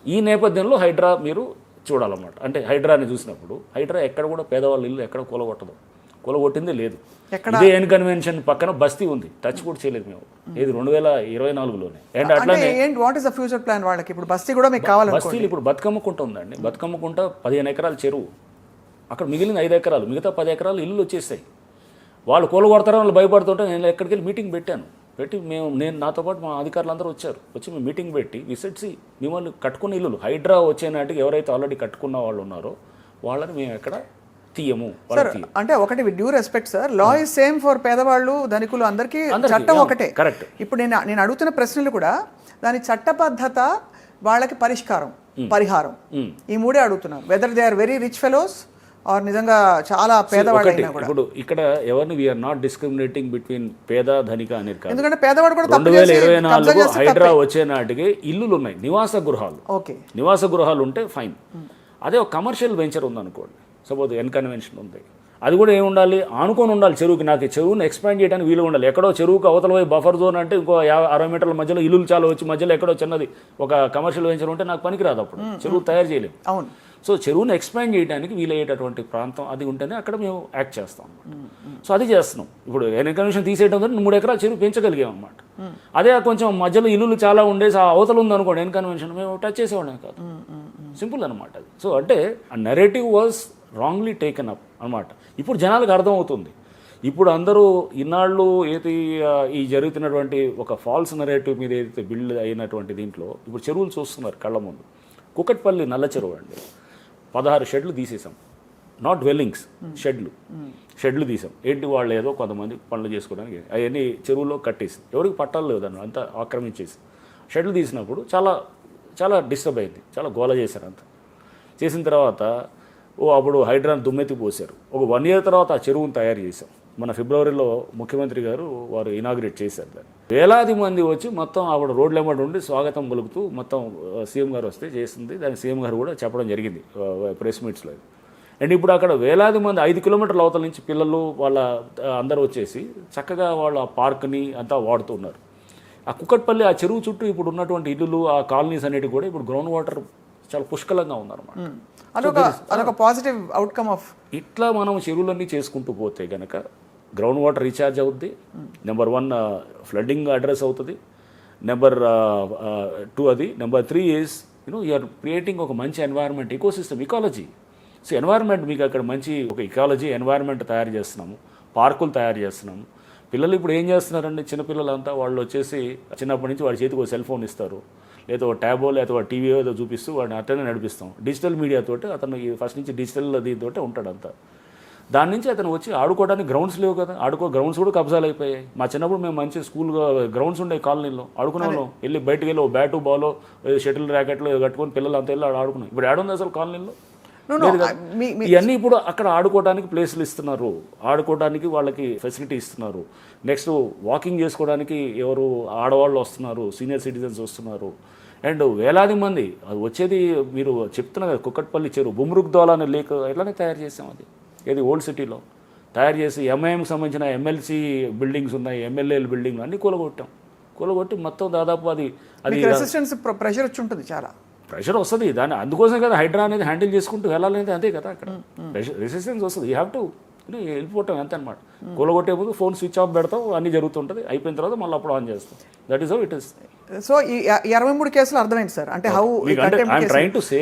ఈ నేపథ్యంలో హైడ్రా మీరు చూడాలన్నమాట. అంటే హైడ్రాని చూసినప్పుడు హైడ్రా ఎక్కడ కూడా పేదవాళ్ళ ఇల్లు ఎక్కడ కూలగొట్టదు, కూలగొట్టిందే లేదు. ఇదే ఎన్ కన్వెన్షన్ పక్కన బస్తీ ఉంది, టచ్ కూడా చేయలేదు మేము. ఇది 2024లోనే. అండ్ అట్లానే what is the future plan వాళ్ళకి? ఇప్పుడు బస్తీ కూడా మీకు కావాలి. బస్తీలు ఇప్పుడు బతుకమ్మకుంట ఉందండి. బతుకమ్మకుంట 15 ఎకరాల చెరువు, అక్కడ మిగిలిన 5 ఎకరాలు, మిగతా 10 ఎకరాలు ఇల్లు వచ్చేసాయి. వాళ్ళు కూలగొడతారని వాళ్ళు భయపడుతుంటే నేను ఎక్కడికి వెళ్ళి మీటింగ్ పెట్టాను. పెట్టి నేను నాతో పాటు మా అధికారులు అందరూ వచ్చి మేము మీటింగ్ పెట్టి విసిట్సి మిమ్మల్ని కట్టుకున్న ఇల్లులు హైడ్రా వచ్చే నాటికి ఎవరైతే ఆల్రెడీ కట్టుకున్న వాళ్ళు ఉన్నారో వాళ్ళని మేము ఎక్కడ తీయము. అంటే ఒకటి with due respect sir, law is same for పేదవాళ్ళు ధనికులు అందరికీ చట్టం ఒకటే. కరెక్ట్. ఇప్పుడు నేను అడుగుతున్న ప్రశ్నలు కూడా దాని చట్టబద్ధత, వాళ్ళకి పరిష్కారం, పరిహారం, ఈ మూడే అడుగుతున్నాను. Whether they are very rich fellows or నిజంగా చాలా పేదవాళ్ళు. ఇప్పుడు ఇక్కడ ఎవరిని వీఆర్ నాట్ డిస్క్రిమినేటింగ్ బిట్వీన్ పేద ధనిక అనేది కాదు. ఎందుకంటే పేదవాడు కూడా 2024 హైడ్రా వచ్చే నాటికి ఇల్లులు ఉన్నాయి, నివాస గృహాలు. ఓకే, నివాస గృహాలు ఉంటే ఫైన్. అదే ఒక కమర్షియల్ వెంచర్ ఉందనుకోండి, సపోజ్ ఎన్ కన్వెన్షన్ ఉంది, అది కూడా ఏమి ఉండాలి, ఆనుకొని ఉండాలి చెరువుకి. నాకు చెరువును ఎక్స్పాండ్ చేయడానికి వీలు ఉండాలి. ఎక్కడో చెరువుకి అవతల పోయి బఫర్ జోన్ అంటే ఇంకో 50-60 మీటర్ల మధ్యలో ఇల్లులు చాలా వచ్చి మధ్యలో ఎక్కడో చిన్నది ఒక కమర్షియల్ వెంచర్ ఉంటే నాకు పనికిరాదు, అప్పుడు చెరువు తయారు చేయలేము. అవును. సో చెరువును ఎక్స్పాండ్ చేయడానికి వీలయ్యేటటువంటి ప్రాంతం అది ఉంటేనే అక్కడ మేము యాక్ట్ చేస్తాం. సో అది చేస్తున్నాం. ఇప్పుడు ఎన్ కన్వెన్షన్ తీసేయడం ద్వారా 3 ఎకరాల చెరువు పెంచగలిగాం అన్నమాట. అదే కొంచెం మధ్యలో ఇల్లులు చాలా ఉండేసి ఆ అవతల ఉందనుకోండి ఎన్ కన్వెన్షన్, మేము టచ్ చేసేవాళ్ళం కాదు. సింపుల్ అనమాట అది. సో అంటే ఆ narrative was wrongly taken up అనమాట. ఇప్పుడు జనాలకు అర్థమవుతుంది. ఇప్పుడు అందరూ ఇన్నాళ్ళు ఏది ఈ జరుగుతున్నటువంటి ఒక ఫాల్స్ నెరేటివ్ మీద ఏదైతే బిల్డ్ అయినటువంటి దీంట్లో ఇప్పుడు చెరువులు చూస్తున్నారు కళ్ళ ముందు. కుకట్పల్లి నల్ల చెరువు అండి, 16 షెడ్లు తీసేసాం. నాట్ వెల్లింగ్స్, షెడ్లు తీసాం. ఏంటి వాళ్ళు ఏదో కొంతమంది పనులు చేసుకోవడానికి అవన్నీ చెరువులో కట్టేసి ఎవరికి పట్టాలు లేవు, దాన్ని అంతా ఆక్రమించేసి షెడ్లు తీసినప్పుడు చాలా చాలా డిస్టర్బ్ అయింది, చాలా గోల చేశారు అంతా. చేసిన తర్వాత అప్పుడు హైడ్రాన్ దుమ్మెత్తి పోసారు. ఒక 1 year తర్వాత ఆ చెరువును తయారు చేశాం. మన ఫిబ్రవరిలో ముఖ్యమంత్రి గారు వారు ఇనాగ్రేట్ చేశారు దాన్ని. వేలాది మంది వచ్చి మొత్తం ఆవిడ రోడ్ల వెంబడి ఉండి స్వాగతం పలుకుతూ మొత్తం సీఎం గారు వస్తే చేసింది. దానికి సీఎం గారు కూడా చెప్పడం జరిగింది ప్రెస్ మీట్స్లో. అండ్ ఇప్పుడు అక్కడ వేలాది మంది 5 kilometerల అవతల నుంచి పిల్లలు వాళ్ళ అందరూ వచ్చేసి చక్కగా వాళ్ళ ఆ పార్క్ని అంతా వాడుతున్నారు. ఆ కుక్కట్పల్లి ఆ చెరువు చుట్టూ ఇప్పుడు ఉన్నటువంటి ఇల్లులు ఆ కాలనీస్ అనేటివి కూడా ఇప్పుడు గ్రౌండ్ వాటర్ చాలా పుష్కలంగా ఉందన్నమాట. అదొక పాజిటివ్ అవుట్కమ్ ఆఫ్ ఇట్లా మనం చెరువులన్నీ చేసుకుంటూ పోతే కనుక గ్రౌండ్ వాటర్ రీఛార్జ్ అవుద్ది. నెంబర్ 1 ఫ్లడ్డింగ్ అడ్రస్ అవుతుంది. నెంబర్ 2 అది. నెంబర్ 3 ఈజ్ యూఆర్ క్రియేటింగ్ ఒక మంచి environment, ecosystem, ecology. So environment మీకు అక్కడ మంచి ఒక ఇకాలజీ ఎన్వైరన్మెంట్ తయారు చేస్తున్నాము, పార్కులు తయారు చేస్తున్నాము. పిల్లలు ఇప్పుడు ఏం చేస్తున్నారండి, చిన్నపిల్లలంతా వాళ్ళు వచ్చేసి చిన్నప్పటి నుంచి వాడి చేతికి ఒక సెల్ ఫోన్ ఇస్తారు, లేదా ఒక ట్యాబో లేదా ఒక టీవీయో ఏదో చూపిస్తూ వాడిని అట్లనే నడిపిస్తాం. డిజిటల్ మీడియాతోటి అతను ఫస్ట్ నుంచి డిజిటల్ దీంతో ఉంటాడు అంతా. దాని నుంచి అతను వచ్చి ఆడుకోవడానికి గ్రౌండ్స్ లేవు కదా, గ్రౌండ్స్ కూడా కబ్జాలు అయిపోయాయి. మా చిన్నప్పుడు మేము మంచి స్కూల్ గ్రౌండ్స్ ఉండే కాలనీలో ఆడుకునే వాళ్ళం. వెళ్ళి బయటకు వెళ్ళి బ్యాటు బాలో షటిల్ ర్యాకెట్లో కట్టుకొని పిల్లలు అంతా వెళ్ళి ఆడుకున్నాం. ఇప్పుడు ఆడుంది అసలు కాలనీలో ఇవన్నీ. ఇప్పుడు అక్కడ ఆడుకోవడానికి ప్లేసులు ఇస్తున్నారు, ఆడుకోవడానికి వాళ్ళకి ఫెసిలిటీ ఇస్తున్నారు. నెక్స్ట్ వాకింగ్ చేసుకోవడానికి ఎవరు ఆడవాళ్ళు వస్తున్నారు, సీనియర్ సిటిజన్స్ వస్తున్నారు. అండ్ వేలాది మంది అది వచ్చేది. మీరు చెప్తున్నారు కదా కుక్కట్పల్లి చెరువు బుమ్రుగ్దోలా అనే లేక్ ఎట్లానే తయారు చేసాం. అది ఏది ఓల్డ్ సిటీలో తయారు చేసి ఎంఐఎంకి సంబంధించిన ఎమ్మెల్సీ బిల్డింగ్స్ ఉన్నాయి, ఎమ్మెల్యేల బిల్డింగ్లు అన్నీ కూలగొట్టి మొత్తం దాదాపు అది రెసిస్టెన్స్ ప్రెషర్ వచ్చి ఉంటుంది, చాలా ప్రెషర్ వస్తుంది. దాన్ని అందుకోసం కదా హైడ్రా అనేది హ్యాండిల్ చేసుకుంటూ వెళ్ళాలనేది అంతే కదా. అక్కడ రెసిస్టెన్స్ వస్తుంది. యూ హ్యావ్ టు వెళ్ళిపోవటం అంతే అనమాట. కూలగొట్టే ముందు ఫోన్ స్విచ్ ఆఫ్ పెడతాం, అన్నీ జరుగుతుంటుంది. అయిపోయిన తర్వాత మళ్ళీ అప్పుడు ఆన్ చేస్తాం. That is how it is. So ఈ 23 కేసులు అర్థమైంది సార్. అంటే how I'm trying to say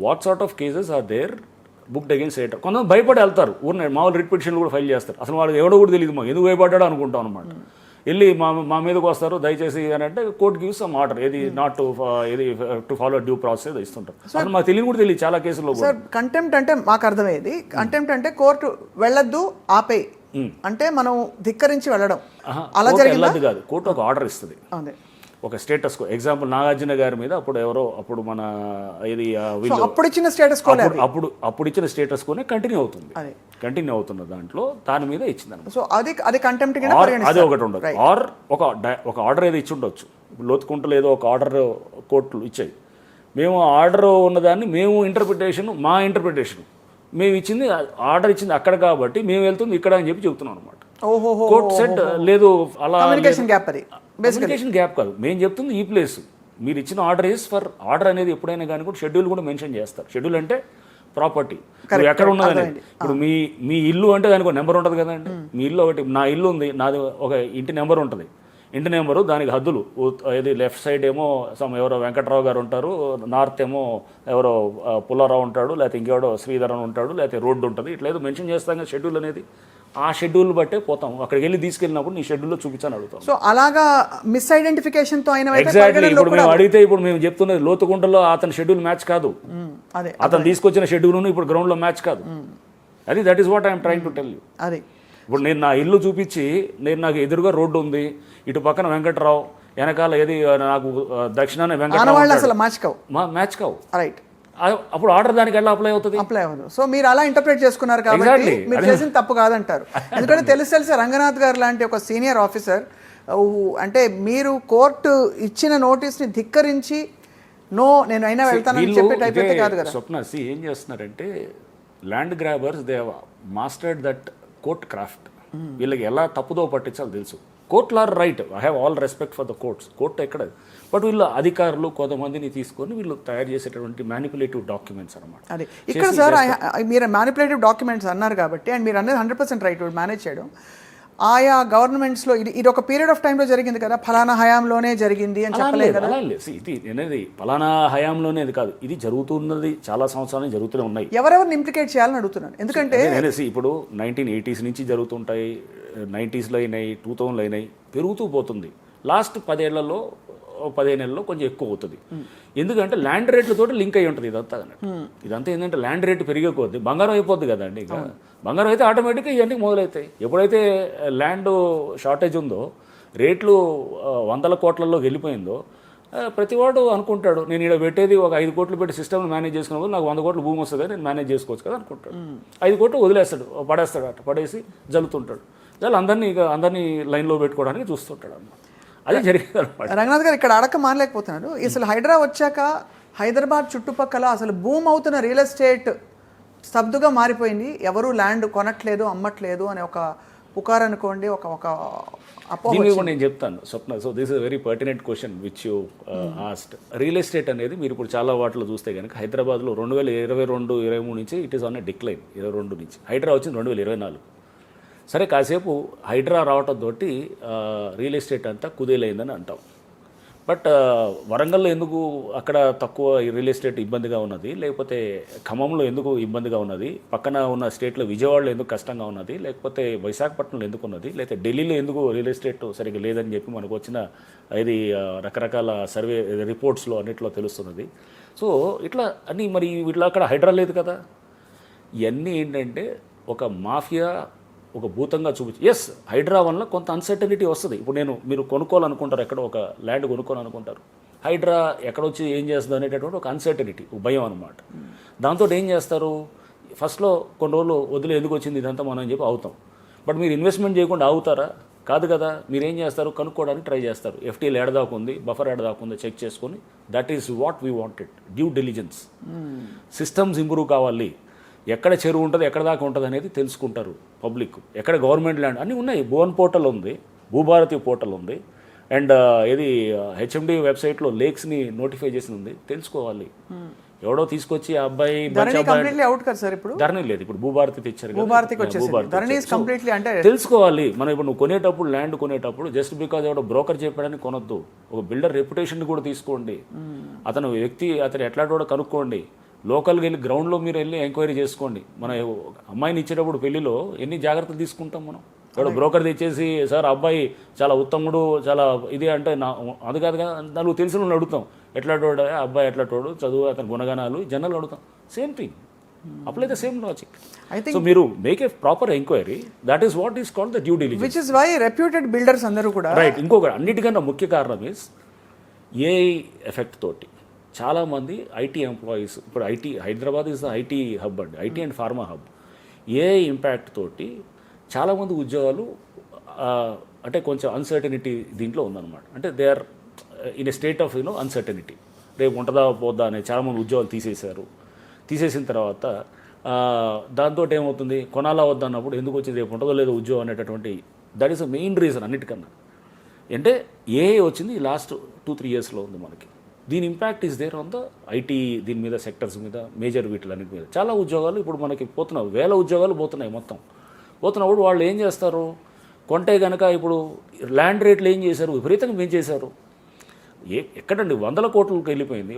what sort of cases are there booked against writer. కొంతమంది భయపడి వెళ్తారు, ఊరిని మామూలు రిట్ పిటిషన్లు కూడా ఫైల్ చేస్తారు. అసలు వాళ్ళకి ఎవడో కూడా తెలియదు, మాకు ఎందుకు భయపడ్డాడు అనుకుంటాం అనమాట. వెళ్ళి మా మీదకి వస్తారు, దయచేసి అని అంటే కోర్ట్ గివ్స్ సమ్ ఆర్డర్, ఏది not to follow due process ఇస్తుంటారు. అసలు మాకు తెలియదు కూడా తెలియదు చాలా కేసుల్లో. సార్ కంటెంప్ట్ అంటే మాకు అర్థమయ్యేది, కంటెంప్ట్ అంటే కోర్టు వెళ్ళొద్దు ఆపే అంటే మనం ధిక్కరించి వెళ్ళడం అలా జరిగింది కాదు. కోర్టు ఒక ఆర్డర్ ఇస్తుంది, ఒక స్టేటస్ కో. ఎగ్జాంపుల్ నాగార్జున గారి మీద అప్పుడు మన ఇది అప్పుడు ఇచ్చిన స్టేటస్ కో అప్పుడు ఇచ్చిన స్టేటస్ కోనే కంటిన్యూ అవుతున్న దాంట్లో దాని మీద ఇచ్చింది. సో అది కంటెంప్ట్ అది ఒకటి ఉండదు. ఆర్ ఒక ఆర్డర్ ఏదో ఇచ్చి ఉండొచ్చు. లోతుకుంటలో ఏదో ఒక ఆర్డర్ కోర్టులు ఇచ్చాయి. మేము ఆర్డర్ ఉన్నదాన్ని మేము మా ఇంటర్ప్రిటేషన్ మేము ఇచ్చింది, ఆర్డర్ ఇచ్చింది అక్కడ కాబట్టి మేము వెళ్తుంది ఇక్కడ అని చెప్పి చెప్తున్నాం అనమాట. కోర్ట్ సెట్ లేదు, అలా కమ్యూనికేషన్ గ్యాప్ కాదు. మేము చెప్తుంది ఈ ప్లేస్ మీరు ఇచ్చిన ఆర్డర్ ఈస్ ఫర్ ఆర్డర్ అనేది ఎప్పుడైనా కానీ కూడా షెడ్యూల్ కూడా మెన్షన్ చేస్తారు. షెడ్యూల్ అంటే ప్రాపర్టీ ఎక్కడ ఉన్నదని. ఇప్పుడు మీ ఇల్లు అంటే దానికి ఒక నెంబర్ ఉంటుంది కదండి. మీ ఇల్లు ఒకటి, నా ఇల్లు ఉంది, నాది ఒక ఇంటి నెంబర్ ఉంటుంది. ఇంటి నెంబరు దానికి హద్దులు, ఇది లెఫ్ట్ సైడ్ ఏమో ఎవరో వెంకట్రావు గారు ఉంటారు, నార్త్ ఏమో ఎవరో పుల్లారావు ఉంటాడు, లేకపోతే ఇంకెవడో శ్రీధరన్ ఉంటాడు, లేకపోతే రోడ్డు ఉంటుంది. ఇట్లా ఏదో మెన్షన్ చేస్తాం కదా షెడ్యూల్ అనేది. ఆ షెడ్యూల్ బట్టే పోతాం. అక్కడికి వెళ్ళి తీసుకెళ్ళినప్పుడు నీ షెడ్యూల్లో చూపించాను అడుగుతాం. సో అలాగా మిస్ఐడెంటిఫికేషన్తో ఎగ్జాక్ట్లీ. ఇప్పుడు మేము అడిగితే ఇప్పుడు మేము చెప్తున్నది లోతుకుంటలో అతని షెడ్యూల్ మ్యాచ్ కాదు, అతను తీసుకొచ్చిన షెడ్యూల్ ఇప్పుడు గ్రౌండ్లో మ్యాచ్ కాదు. అది that is what I'm trying to tell you. అది ఇప్పుడు నేను నా ఇల్లు చూపించి నాకు ఎదురుగా రోడ్డు ఉంది, ఇటు పక్కన వెంకట్రావు, వెనకాల ఏది నాకు దక్షిణాన వెంకట్రావు, అసలు మ్యాచ్ కావు. రైట్. అప్పుడు ఆర్డర్ దానికి ఎలా అప్లై అవుతుంది? సో మీరు అలా ఇంటర్ప్రిట్ చేసుకున్నారు కాబట్టి మీరు చేసిన తప్పు కాదంటారు. ఎందుకంటే తెలిసి రంగనాథ్ గారు లాంటి ఒక సీనియర్ ఆఫీసర్, అంటే మీరు కోర్టు ఇచ్చిన నోటీస్ని ధిక్కరించి నేను అయినా వెళ్తానని చెప్పే టైప్ అయితే కాదు కదా. స్వప్న ఏం చేస్తున్నారంటే land grabbers they mastered that court craft. వీళ్ళకి ఎలా తప్పుదో పట్టించాలో తెలుసు. కోర్టులు are right, I have all respect for the courts. Court ఎక్కడ, బట్ వీళ్ళు అధికారులు కొంతమందిని తీసుకొని వీళ్ళు తయారు చేసేటటువంటి మ్యానిపులేటివ్ డాక్యుమెంట్స్ అనమాట. అదే ఇక్కడ సార్ మీరు మ్యానిపులేటివ్ డాక్యుమెంట్స్ అన్నారు కాబట్టి, అండ్ మీరు అనేది 100% రైట్ మేనేజ్ చేయడం. ఆయా గవర్నమెంట్స్లో ఇది ఒక పీరియడ్ ఆఫ్ టైంలో జరిగింది కదా, ఫలానా హయాంలోనే జరిగింది అని చెప్పలేదు కదా. ఇది అనేది ఫలానా హయాంలోనే అది కాదు, ఇది జరుగుతున్నది చాలా సంవత్సరాలు జరుగుతూనే ఉన్నాయి. ఎవరెవరిని ఇంప్లికేట్ చేయాలని అడుగుతున్నాను. ఎందుకంటే ఇప్పుడు 1980s నుంచి జరుగుతుంటాయి, 90sలో అయినాయి, 2000లో అయినాయి, పెరుగుతూ పోతుంది. లాస్ట్ 10 ఏళ్లలో 15 నెలల్లో కొంచెం ఎక్కువ అవుతుంది. ఎందుకంటే ల్యాండ్ రేట్లతో లింక్ అయ్యి ఉంటుంది ఇదంతా అన్నట్టు. ఇదంతా ఏంటంటే ల్యాండ్ రేట్ పెరిగే కొద్ది బంగారం అయిపోద్ది కదండి. ఇక బంగారం అయితే ఆటోమేటిక్గా ఇవన్నీ మొదలవుతాయి. ఎప్పుడైతే ల్యాండ్ షార్టేజ్ ఉందో, రేట్లు 100 కోట్లలోకి వెళ్ళిపోయిందో, ప్రతివాడు అనుకుంటాడు నేను ఇక్కడ పెట్టేది ఒక 5 కోట్లు పెట్టి సిస్టమ్ని మేనేజ్ చేసుకున్నప్పుడు నాకు 100 కోట్లు భూమి వస్తుంది నేను మేనేజ్ చేసుకోవచ్చు కదా అనుకుంటాడు. 5 కోట్లు వదిలేస్తాడు, పడేస్తాడు, అట్ట పడేసి జల్లుతుంటాడు. అందరినీ లైన్లో పెట్టుకోవడానికి చూస్తుంటాడు అన్నమాట. అది జరిగేది అనమాట. రంగనాథ్ గారు ఇక్కడ అడక మానలేకపోతున్నాడు. అసలు హైడ్రా వచ్చాక హైదరాబాద్ చుట్టుపక్కల అసలు భూమి అవుతున్న రియల్ ఎస్టేట్ స్తబ్దుగా మారిపోయింది. ఎవరు ల్యాండ్ కొనట్లేదు, అమ్మట్లేదు అనే ఒక పుకార్ అనుకోండి, ఒక అపోహ. దీని కూడా నేను చెప్తాను Swapna. So this is very pertinent question which you asked. Real estate అనేది మీరు ఇప్పుడు చాలా వాటిలో చూస్తే కనుక హైదరాబాద్లో 2022-23 నుంచి it is on a decline. 22 నుంచి హైడ్రా వచ్చింది 2024. సరే, కాసేపు హైడ్రా రావటంతో రియల్ ఎస్టేట్ అంతా కుదేలైందని అంటాం. బట్ వరంగల్లో ఎందుకు అక్కడ తక్కువ రియల్ ఎస్టేట్ ఇబ్బందిగా ఉన్నది, లేకపోతే ఖమ్మంలో ఎందుకు ఇబ్బందిగా ఉన్నది, పక్కన ఉన్న స్టేట్లో విజయవాడలో ఎందుకు కష్టంగా ఉన్నది, లేకపోతే విశాఖపట్నంలో ఎందుకు ఉన్నది, లేకపోతే ఢిల్లీలో ఎందుకు రియల్ ఎస్టేట్ సరిగ్గా లేదని చెప్పి మనకు వచ్చిన ఇది రకరకాల సర్వే రిపోర్ట్స్లో అన్నిట్లో తెలుస్తున్నది. సో ఇట్లా అన్నీ మరి వీటిలో అక్కడ హైడ్రా లేదు కదా. ఇవన్నీ ఏంటంటే ఒక మాఫియా ఒక భూతంగా చూపించి. ఎస్, హైడ్రా వల్ల కొంత అన్సర్టనిటీ వస్తుంది. ఇప్పుడు మీరు కొనుక్కోవాలనుకుంటారు, ఎక్కడ ఒక ల్యాండ్ కొనుక్కోవాలనుకుంటారు, హైడ్రా ఎక్కడొచ్చి ఏం చేస్తుంది అనేటటువంటి ఒక అన్సర్టనిటీ, ఒక భయం అనమాట. దాంతో ఏం చేస్తారు, ఫస్ట్లో కొన్ని రోజులు వదిలే ఎందుకు వచ్చింది ఇదంతా మనం అని చెప్పి అవుతాం. బట్ మీరు ఇన్వెస్ట్మెంట్ చేయకుండా అవుతారా? కాదు కదా. మీరు ఏం చేస్తారు, కనుక్కోవడానికి ట్రై చేస్తారు. ఎఫ్టీలు ఏడదాకుంది, బఫర్ ఏడదాకుంది చెక్ చేసుకొని, that is what we wanted. Due diligence. Systems improve కావాలి. ఎక్కడ చెరువు ఉంటుంది, ఎక్కడ దాకా ఉంటుంది అనేది తెలుసుకుంటారు పబ్లిక్. ఎక్కడ గవర్నమెంట్ ల్యాండ్ అన్నీ ఉన్నాయి. భువన్ పోర్టల్ ఉంది, భూభారతి పోర్టల్ ఉంది, అండ్ ఇది హెచ్ఎండి వెబ్సైట్లో లేక్స్ని నోటిఫై చేసి ఉంది. తెలుసుకోవాలి. ఎవడో తీసుకొచ్చి ఆ అబ్బాయి ధరణి లేదు, ఇప్పుడు భూభారతి తెచ్చారు, తెలుసుకోవాలి. మనం ఇప్పుడు నువ్వు కొనేటప్పుడు, ల్యాండ్ కొనేటప్పుడు జస్ట్ బికాజ్ ఎవడో బ్రోకర్ చెప్పాడని కొనొద్దు. ఒక బిల్డర్ రెప్యుటేషన్ కూడా తీసుకోండి. అతను ఎట్లాంటి కూడా కనుక్కోండి. లోకల్గా వెళ్ళి గ్రౌండ్లో మీరు వెళ్ళి ఎంక్వైరీ చేసుకోండి. మన అమ్మాయిని ఇచ్చేటప్పుడు పెళ్లిలో ఎన్ని జాగ్రత్తలు తీసుకుంటాం మనం. ఎవడో బ్రోకర్ తెచ్చేసి సార్ అబ్బాయి చాలా ఉత్తముడు, చాలా ఇది అంటే అది కాదు కదా, నాకు తెలిసిన వాళ్ళు అడుగుతాం. ఎట్లాంటోడు అబ్బాయి, ఎట్లాంటోడు, చదువు, అతని గుణగణాలు జనరల్ అడుగుతాం. Same thing apply the same logic. So మీరు make a proper enquiry. That is what is called the due diligence. Which is why reputed builders అందరూ కూడా రైట్. ఇంకొక అన్నిటికన్నా ముఖ్య కారణం ఈస్ ఏఐ ఎఫెక్ట్ తోటి చాలామంది ఐటీ ఎంప్లాయీస్, ఇప్పుడు Hyderabad is the IT hub అండి, IT and pharma hub. AI impact తోటి చాలామంది ఉద్యోగాలు అంటే కొంచెం అన్సర్టనిటీ దీంట్లో ఉందన్నమాట. అంటే they are in a state of uncertainty. రేపు ఉంటుందా పోద్దా అనే చాలామంది ఉద్యోగాలు తీసేశారు. తీసేసిన తర్వాత దాంతో ఏమవుతుంది, కొనాలా వద్దా అన్నప్పుడు ఎందుకు వచ్చింది, రేపు ఉంటుందో లేదో ఉద్యోగం అనేటటువంటి that is the main reason అన్నిటికన్నా. అంటే ఏఐ వచ్చింది లాస్ట్ 2-3 ఇయర్స్లో ఉంది మనకి. దీని impact is there on the IT, దీని మీద సెక్టర్స్ మీద, మేజర్ వీటిలన్నిటి మీద చాలా ఉద్యోగాలు ఇప్పుడు మనకి పోతున్నాయి. 1000 ఉద్యోగాలు పోతున్నాయి మొత్తం. పోతున్నప్పుడు వాళ్ళు ఏం చేస్తారు, కొంటే కనుక ఇప్పుడు ల్యాండ్ రేట్లు ఏం చేశారు, విపరీతంగా పెంచేశారు. ఎక్కడండి 100 కోట్లకు వెళ్ళిపోయింది.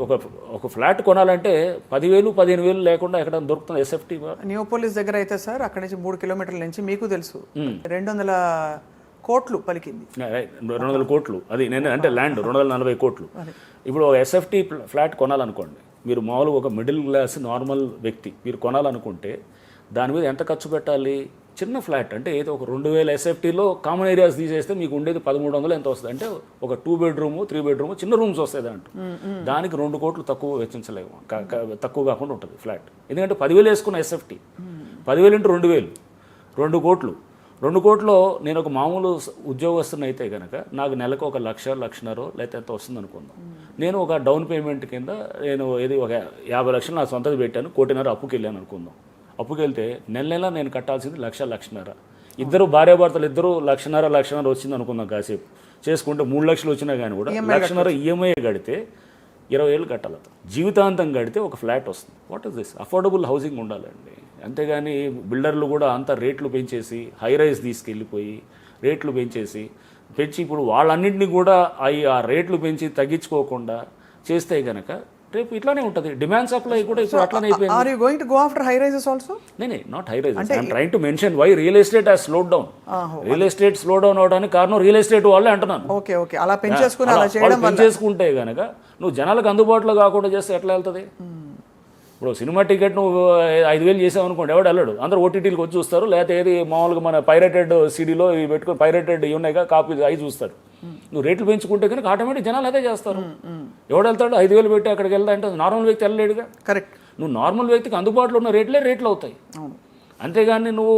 ఒక ఫ్లాట్ కొనాలంటే 10,000-15,000 లేకుండా ఎక్కడ దొరుకుతుంది. ఎస్ఎఫ్టీ న్యూపోలిస్ దగ్గర అయితే సార్ అక్కడి నుంచి 3 కిలోమీటర్ల నుంచి మీకు తెలుసు 200 కోట్లు పలికింది. 200 కోట్లు అది నేను అంటే ల్యాండ్ 240 కోట్లు. ఇప్పుడు ఎస్ఎఫ్టీ ఫ్లాట్ కొనాలనుకోండి, మీరు మామూలుగా ఒక మిడిల్ క్లాస్ నార్మల్ వ్యక్తి మీరు కొనాలనుకుంటే దాని మీద ఎంత ఖర్చు పెట్టాలి? చిన్న ఫ్లాట్ అంటే ఏదో ఒక 2,000 ఎస్ఎఫ్టీలో కామన్ ఏరియాస్ తీసేస్తే మీకు ఉండేది 1,300 ఎంత వస్తుంది అంటే ఒక 2 బెడ్రూమ్ 3 బెడ్రూమ్ చిన్న రూమ్స్ వస్తాయి అంట. దానికి 2 కోట్లు తక్కువ వెచ్చించలేము, తక్కువ కాకుండా ఉంటుంది ఫ్లాట్. ఎందుకంటే 10,000 వేసుకున్న ఎస్ఎఫ్టీ 10,000 × 2,000 2 కోట్లు. 2 కోట్లో నేను ఒక మామూలు ఉద్యోగస్తుని అయితే కనుక నాకు నెలకు 1,00,000 1,50,000 లేకపోతే ఎంత వస్తుంది అనుకుందాం. నేను ఒక డౌన్ పేమెంట్ కింద నేను ఏది ఒక 50 లక్షలు నా సొంతది పెట్టాను, 1,50,000 అప్పుకి వెళ్ళాను అనుకుందాం. అప్పుకి వెళ్తే నెల నేను కట్టాల్సింది 1,00,000 ఇద్దరు భార్యాభర్తలు ఇద్దరు 1,00,000 వచ్చింది అనుకుందాం. కాసేపు చేసుకుంటే 3 లక్షలు వచ్చినా కానీ కూడా 1,00,000 ఈఎంఐ కడితే 20 ఏళ్ళు కట్టాలి. జీవితాంతం కడితే ఒక ఫ్లాట్ వస్తుంది. What is this? Affordable housing ఉండాలండి. అంతేగాని బిల్డర్లు కూడా అంత రేట్లు పెంచేసి హై రైజ్ తీసుకెళ్ళిపోయి రేట్లు పెంచి ఇప్పుడు వాళ్ళన్నింటినీ కూడా ఆ రేట్లు పెంచి తగ్గించుకోకుండా చేస్తే కనుక రేపు ఇట్లానే ఉంటుంది. డిమాండ్ సప్లై కూడా ఇప్పుడు అట్లానే అయిపోయింది. Are you going to go after high rises also? నేనే not high rises, I'm trying to mention why real estate has slow down. Real estate slow down అవడానికి కారణం రియల్ ఎస్టేట్ వాళ్ళే అంటున్నాను. ఓకే ఓకే, అలా పెంచేసుకుని అలా చేయడం వల్ల పెంచేసుకుంటే కనుక నువ్వు జనాలకు అందుబాటులో కాకుండా చేస్తే ఎట్లా వెళ్తుంది? ఇప్పుడు సినిమా టికెట్ నువ్వు 5,000 చేసావు అనుకోండి, ఎవడు వెళ్ళడు, అందరూ ఓటీటీలకు వచ్చి చూస్తారు. లేకపోతే ఏది మామూలుగా మన పైరేటెడ్ సిడీలో ఇవి పెట్టుకుని పైరేటెడ్ ఉన్నాయిగా కాపీ అవి చూస్తారు. నువ్వు రేట్లు పెంచుకుంటే కనుక ఆటోమేటిక్ జనాలు అదే చేస్తారు. ఎవడు వెళ్తాడు 5,000 పెట్టి అక్కడికి వెళ్తా అంటే నార్మల్ వ్యక్తి వెళ్ళలేడుగా. కరెక్ట్. నువ్వు నార్మల్ వ్యక్తికి అందుబాటులో ఉన్న రేట్లు అవుతాయి. అంతేగాని నువ్వు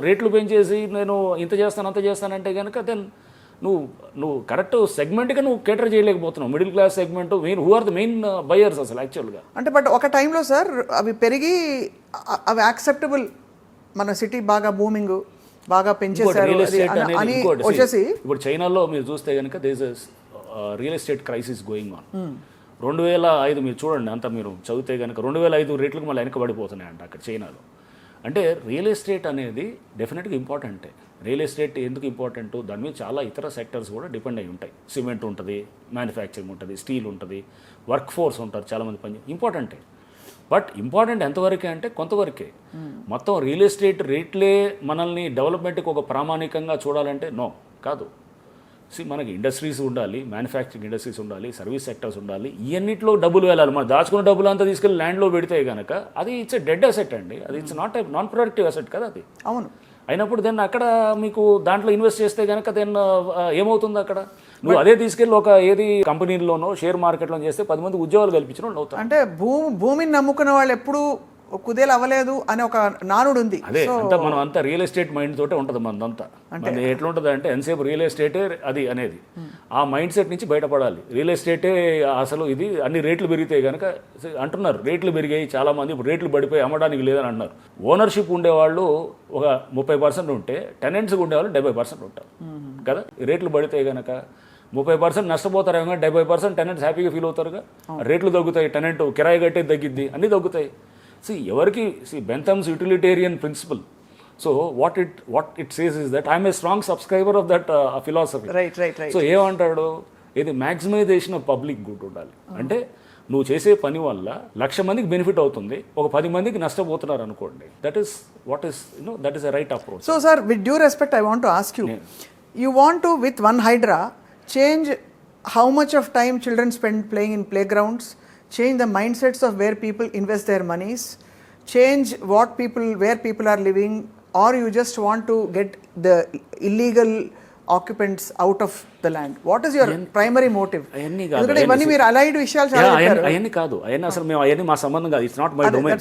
రేట్లు పెంచేసి నేను ఇంత చేస్తాను అంత చేస్తానంటే కనుక దెన్ నువ్వు కరెక్ట్ సెగ్మెంట్గా నువ్వు కేటర్ చేయలేకపోతున్నావు. Middle class segment main who are the main buyers అసలు యాక్చువల్గా. అంటే బట్ ఒక టైంలో సార్ అవి పెరిగి అవి యాక్సెప్టబుల్, మన సిటీ బాగా బూమింగ్ బాగా పెంచేశారు రియల్ ఎస్టేట్ అని అనేది వచ్చేసి ఇప్పుడు చైనాలో మీరు చూస్తే కనుక there's real estate crisis going on. 2005 మీరు చూడండి, అంతా మీరు చదివితే కనుక 2005 రేట్లకు మళ్ళీ వెనకబడిపోతున్నాయి అంట అక్కడ చైనాలో. అంటే రియల్ ఎస్టేట్ అనేది డెఫినెట్గా ఇంపార్టెంటే. రియల్ ఎస్టేట్ ఎందుకు ఇంపార్టెంట్, దాని మీద చాలా ఇతర సెక్టర్స్ కూడా డిపెండ్ అయి ఉంటాయి. సిమెంట్ ఉంటుంది, మ్యానుఫ్యాక్చరింగ్ ఉంటుంది, స్టీల్ ఉంటుంది, వర్క్ ఫోర్స్ ఉంటారు చాలామంది పని, ఇంపార్టెంటే. బట్ ఇంపార్టెంట్ ఎంతవరకే అంటే కొంతవరకే. మొత్తం రియల్ ఎస్టేట్ రేట్లే మనల్ని డెవలప్మెంట్కి ఒక ప్రామాణికంగా చూడాలంటే నో కాదు. మనకి ఇండస్ట్రీస్ ఉండాలి, మ్యానుఫ్యాక్చరింగ్ ఇండస్ట్రీస్ ఉండాలి, సర్వీస్ సెక్టర్స్ ఉండాలి, ఇవన్నిట్లో డబ్బులు వెళ్ళాలి. మనం దాచుకున్న డబ్బులు అంతా తీసుకెళ్ళి ల్యాండ్లో పెడితే కనుక అది ఇట్స్ డెడ్ అసెట్ అండి. అది ఇట్స్ నాన్ ప్రొడక్టివ్ అసెట్ కదా అది. అవును. అయినప్పుడు దెన్ అక్కడ మీకు దాంట్లో ఇన్వెస్ట్ చేస్తే కనుక దెన్ ఏమవుతుంది అక్కడ? నువ్వు అదే తీసుకెళ్ళి ఒక ఏది కంపెనీల్లోనో షేర్ మార్కెట్లో చేస్తే 10 మంది ఉద్యోగాలు కల్పించిన వాళ్ళు అవుతారు. అంటే భూమిని నమ్ముకున్న వాళ్ళు ఎప్పుడు కుదేలు అవ్వలేదు అనే ఒక నానుడు ఉంది. అదే అంతా మనం అంతా రియల్ ఎస్టేట్ మైండ్ తోటే ఉంటుంది మనదంతా. మన ఎట్లుంటుంది అంటే ఎంతసేపు రియల్ ఎస్టేటే అది అనేది ఆ మైండ్ సెట్ నుంచి బయటపడాలి. రియల్ ఎస్టేటే అసలు ఇది అన్ని రేట్లు పెరిగితే కనుక అంటున్నారు, రేట్లు పెరిగాయి చాలామంది, ఇప్పుడు రేట్లు పడిపోయి అమ్మడానికి లేదని అంటున్నారు. ఓనర్షిప్ ఉండేవాళ్ళు ఒక 30% ఉంటే టెనెంట్స్గా ఉండేవాళ్ళు 70% ఉంటారు కదా. రేట్లు పడితే కనుక 30% నష్టపోతారు, 70% టెనెంట్స్ హ్యాపీగా ఫీల్ అవుతారుగా. రేట్లు తగ్గుతాయి, టెనెంట్ కిరాయి కట్టేది తగ్గిద్ది, అన్నీ తగ్గుతాయి. ఎవరికి Bentham's utilitarian principle. So what it says is that I'm a strong subscriber of that philosophy. So ఏమంటాడు, ఇది మ్యాక్సిమైజేషన్ ఆఫ్ పబ్లిక్ గుడ్ ఉండాలి. అంటే నువ్వు చేసే పని వల్ల 1,00,000 మందికి బెనిఫిట్ అవుతుంది, ఒక 10 మందికి నష్టపోతున్నారు అనుకోండి. That is a right approach. So sir, with due respect I want to ask you want to with one hydra change how much of time children spend playing in playgrounds, change the mindsets of where people invest their monies, change where people are living, or you just want to get the illegal occupants out of the land? What is your primary motive? ఎందుకంటే ఇవన్నీ మీరు allied విషయాలు చాలా చెప్పారు. అవన్నీ కాదు, అవన్నీ అసలు మేము అవన్నీ మా సంబంధం కాదు. It's not my domain.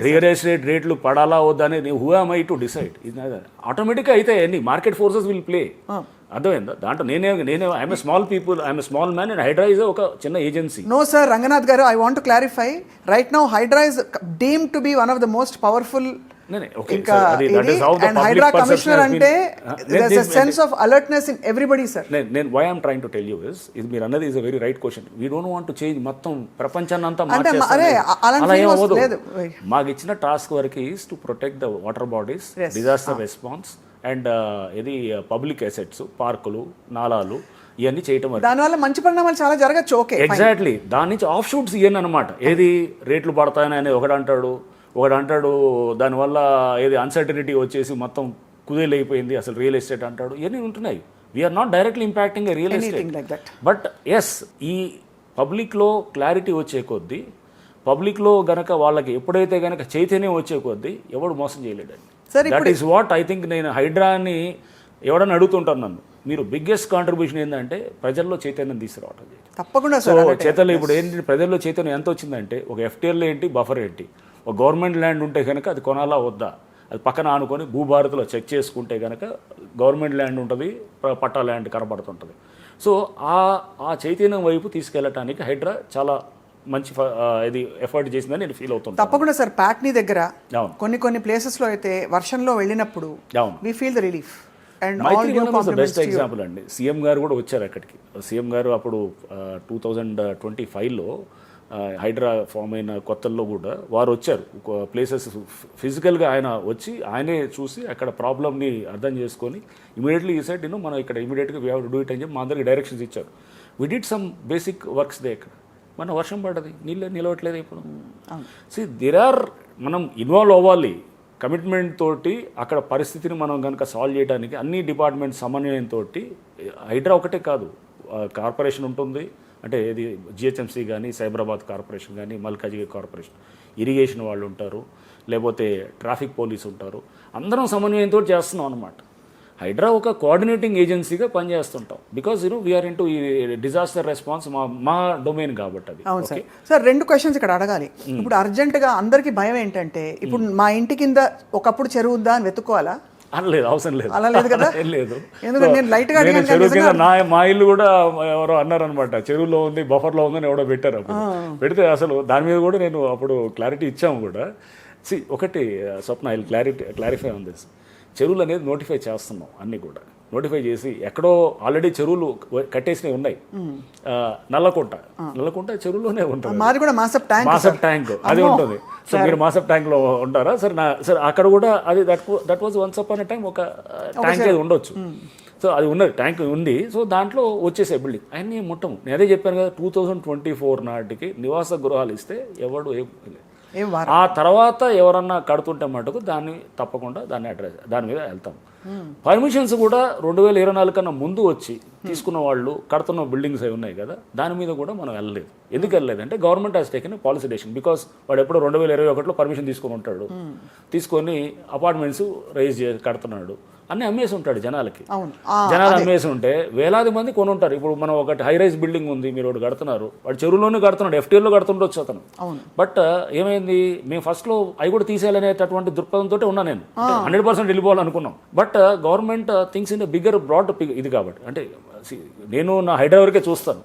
Real estate రేట్లు పడాలా వద్దా అనేది who am I to decide. ఆటోమేటిక్గా అయితే అన్ని మార్కెట్ ఫోర్సెస్ విల్ ప్లే. అర్థమైందా? దాంట్లో నేనే I'm small people, I'm small man and HYDRAA is ఒక చిన్న agency. No sir, Ranganath garu, I want to clarify. Right now HYDRAA is deemed to be one of the most powerful. ఇంకా and HYDRAA commissioner అంటే there's a sense of alertness in everybody, sir. నేను why I'm trying to tell you is, ఇది మీరు అన్నది is a very right question. We don't want to change మొత్తం ప్రపంచాన్ని అంతా మార్చేస్తాం. మాకు ఇచ్చిన టాస్క్ వరకు is to protect the water bodies, disaster response and ఇది పబ్లిక్ అసెట్స్, పార్కులు, నాలాలు, ఇవన్నీ చేయటం. దానివల్ల మంచి పరిణామాలు చాలా జరగచ్చు. Okay, exactly. దాని నుంచి ఆఫ్ షూట్స్ ఇవన్నీ అనమాట. ఏది రేట్లు పడతాయని ఒకడు అంటాడు, దానివల్ల ఏది అన్సర్టనిటీ వచ్చేసి మొత్తం కుదేలైపోయింది అసలు రియల్ ఎస్టేట్ అంటాడు. ఇవన్నీ ఉంటున్నాయి. We're not directly impacting a real estate. But yes, ఈ పబ్లిక్లో క్లారిటీ వచ్చే కొద్దీ, పబ్లిక్లో గనక వాళ్ళకి ఎప్పుడైతే గనక చైతన్యం వచ్చే కొద్దీ ఎవడు మోసం చేయలేడండి. That is what I think. నేను హైడ్రాని ఎవడని అడుగుతుంటాను నన్ను, మీరు బిగ్గెస్ట్ కాంట్రిబ్యూషన్ ఏంటంటే ప్రజల్లో చైతన్యం తీసుకురావటం. తప్పకుండా. సో చేతల్లో ఇప్పుడు ఏంటి, ప్రజల్లో చైతన్యం ఎంత వచ్చిందంటే, ఒక ఎఫ్టీఎల్ ఏంటి, బఫర్ ఏంటి, ఒక గవర్నమెంట్ ల్యాండ్ ఉంటే కనుక అది కొనాలా వద్దా, అది పక్కన ఆనుకొని భూభారతిలో చెక్ చేసుకుంటే కనుక గవర్నమెంట్ ల్యాండ్ ఉంటుంది, పట్టా ల్యాండ్ కనబడుతుంటుంది. సో ఆ చైతన్యం వైపు తీసుకెళ్ళటానికి హైడ్రా చాలా మంచి ఇది ఎఫర్ట్ చేసిందని నేను ఫీల్ అవుతున్నాను. తప్పకుండా సార్. ప్యాట్నీ దగ్గర కొన్ని ప్లేసెస్లో అయితే వర్షంలో వెళ్ళినప్పుడు we feel the relief. And best example అండి. సీఎం గారు కూడా వచ్చారు అక్కడికి. సీఎం గారు అప్పుడు 2025లో హైడ్రా ఫామ్ అయిన కొత్తల్లో కూడా వారు వచ్చారు. ప్లేసెస్ ఫిజికల్గా ఆయన వచ్చి ఆయనే చూసి అక్కడ ప్రాబ్లమ్ని అర్థం చేసుకొని ఇమీడియట్లీ ఈ సైడ్ మనం ఇక్కడ ఇమీడియట్గా we have to do it అని చెప్పి మా అందరికి డైరెక్షన్స్ ఇచ్చారు. We did some basic works there. ఇక్కడ మన వర్షం పడ్డది, నీళ్ళు నిలవట్లేదు ఇప్పుడు. అవును. మనం ఇన్వాల్వ్ అవ్వాలి కమిట్మెంట్ తోటి. అక్కడ పరిస్థితిని మనం కనుక సాల్వ్ చేయడానికి అన్ని డిపార్ట్మెంట్ సమన్వయంతో, హైడ్రా ఒకటే కాదు, కార్పొరేషన్ ఉంటుంది, అంటే ఇది జిహెచ్ఎంసీ కానీ, సైబరాబాద్ కార్పొరేషన్ కానీ, మల్కాజిగిరి కార్పొరేషన్, ఇరిగేషన్ వాళ్ళు ఉంటారు, లేకపోతే ట్రాఫిక్ పోలీస్ ఉంటారు, అందరం సమన్వయంతో చేస్తున్నాం అనమాట. హైడ్రా ఒక కోఆర్డినేటింగ్ ఏజెన్సీగా పనిచేస్తుంటాం. బికాజ్ వీఆర్ ఇంటూ ఈ డిజాస్టర్ రెస్పాన్స్ మా డొమైన్ కాబట్టి అది. అవును సార్. సార్ 2 క్వశ్చన్స్ ఇక్కడ అడగాలి. ఇప్పుడు అర్జెంటుగా అందరికీ భయం ఏంటంటే, ఇప్పుడు మా ఇంటి కింద ఒకప్పుడు చెరువు ఉందా అని వెతుక్కోవాలా? అనలేదు, అవసరం లేదు, అలా లేదు కదా. ఏం లేదు. ఎందుకంటే నేను లైట్గా అడిగాను. చెరువు కింద మా ఇల్లు కూడా ఎవరో అన్నారనమాట, చెరువులో ఉంది, బఫర్లో ఉందని ఎవడో పెట్టారు. అప్పుడు పెడితే అసలు దాని మీద కూడా నేను అప్పుడు క్లారిటీ ఇచ్చాము కూడా. ఒకటి స్వప్న, ఐ క్లారిఫై ఆన్ దిస్. చెరువులు అనేది నోటిఫై చేస్తున్నాం, అన్నీ కూడా నోటిఫై చేసి, ఎక్కడో ఆల్రెడీ చెరువులు కట్టేసినవి ఉన్నాయి. నల్లకుంట చెరువులోనే ఉంటుంది, మాది కూడా మాసప్ ట్యాంక్ అది ఉంటుంది. సో మీరు మాసప్ ట్యాంక్లో ఉంటారా? సరే అక్కడ కూడా అది that was once upon a time ఒక ట్యాంక్ అది ఉండొచ్చు. సో అది ఉన్నది, ట్యాంక్ ఉంది. సో దాంట్లో వచ్చేసే బిల్డింగ్ అన్నీ మొత్తం నేను అదే చెప్పాను కదా, 2024 నాటికి నివాస గృహాలు ఇస్తే ఎవడు ఆ తర్వాత ఎవరన్నా కడుతుంటే మటుకు దాన్ని తప్పకుండా దాని మీద వెళ్తాం. పర్మిషన్స్ కూడా 2024 కన్నా ముందు వచ్చి తీసుకున్న వాళ్ళు కడుతున్న బిల్డింగ్స్ అవి ఉన్నాయి కదా, దాని మీద కూడా మనం వెళ్ళలేదు. ఎందుకు వెళ్ళలేదు అంటే, government has taken policy decision. Because వాడు ఎప్పుడో 2021లో పర్మిషన్ తీసుకొని ఉంటాడు, తీసుకొని అపార్ట్మెంట్స్ రైజ్ కడుతున్నాడు, అన్నీ అమ్మేసి ఉంటాడు జనాలకి. జనాలు అమ్మేసి ఉంటే వేలాది మంది కొని ఉంటారు. ఇప్పుడు మనం ఒకటి హై రైజ్ బిల్డింగ్ ఉంది, మీరు ఒకటి కడుతున్నారు, వాడు చెరువులోనే కడుతున్నాడు, FTL కడుతుండొచ్చు అతను. బట్ ఏమైంది, మేము ఫస్ట్లో అవి కూడా తీసేయాలనేటటువంటి దృక్పథంతో ఉన్నా నేను. 100% వెళ్ళిపోవాలనుకున్నాం. But government things in bigger broad ఇది కాబట్టి, అంటే నేను నా హైడ్రా వరకే చూస్తాను.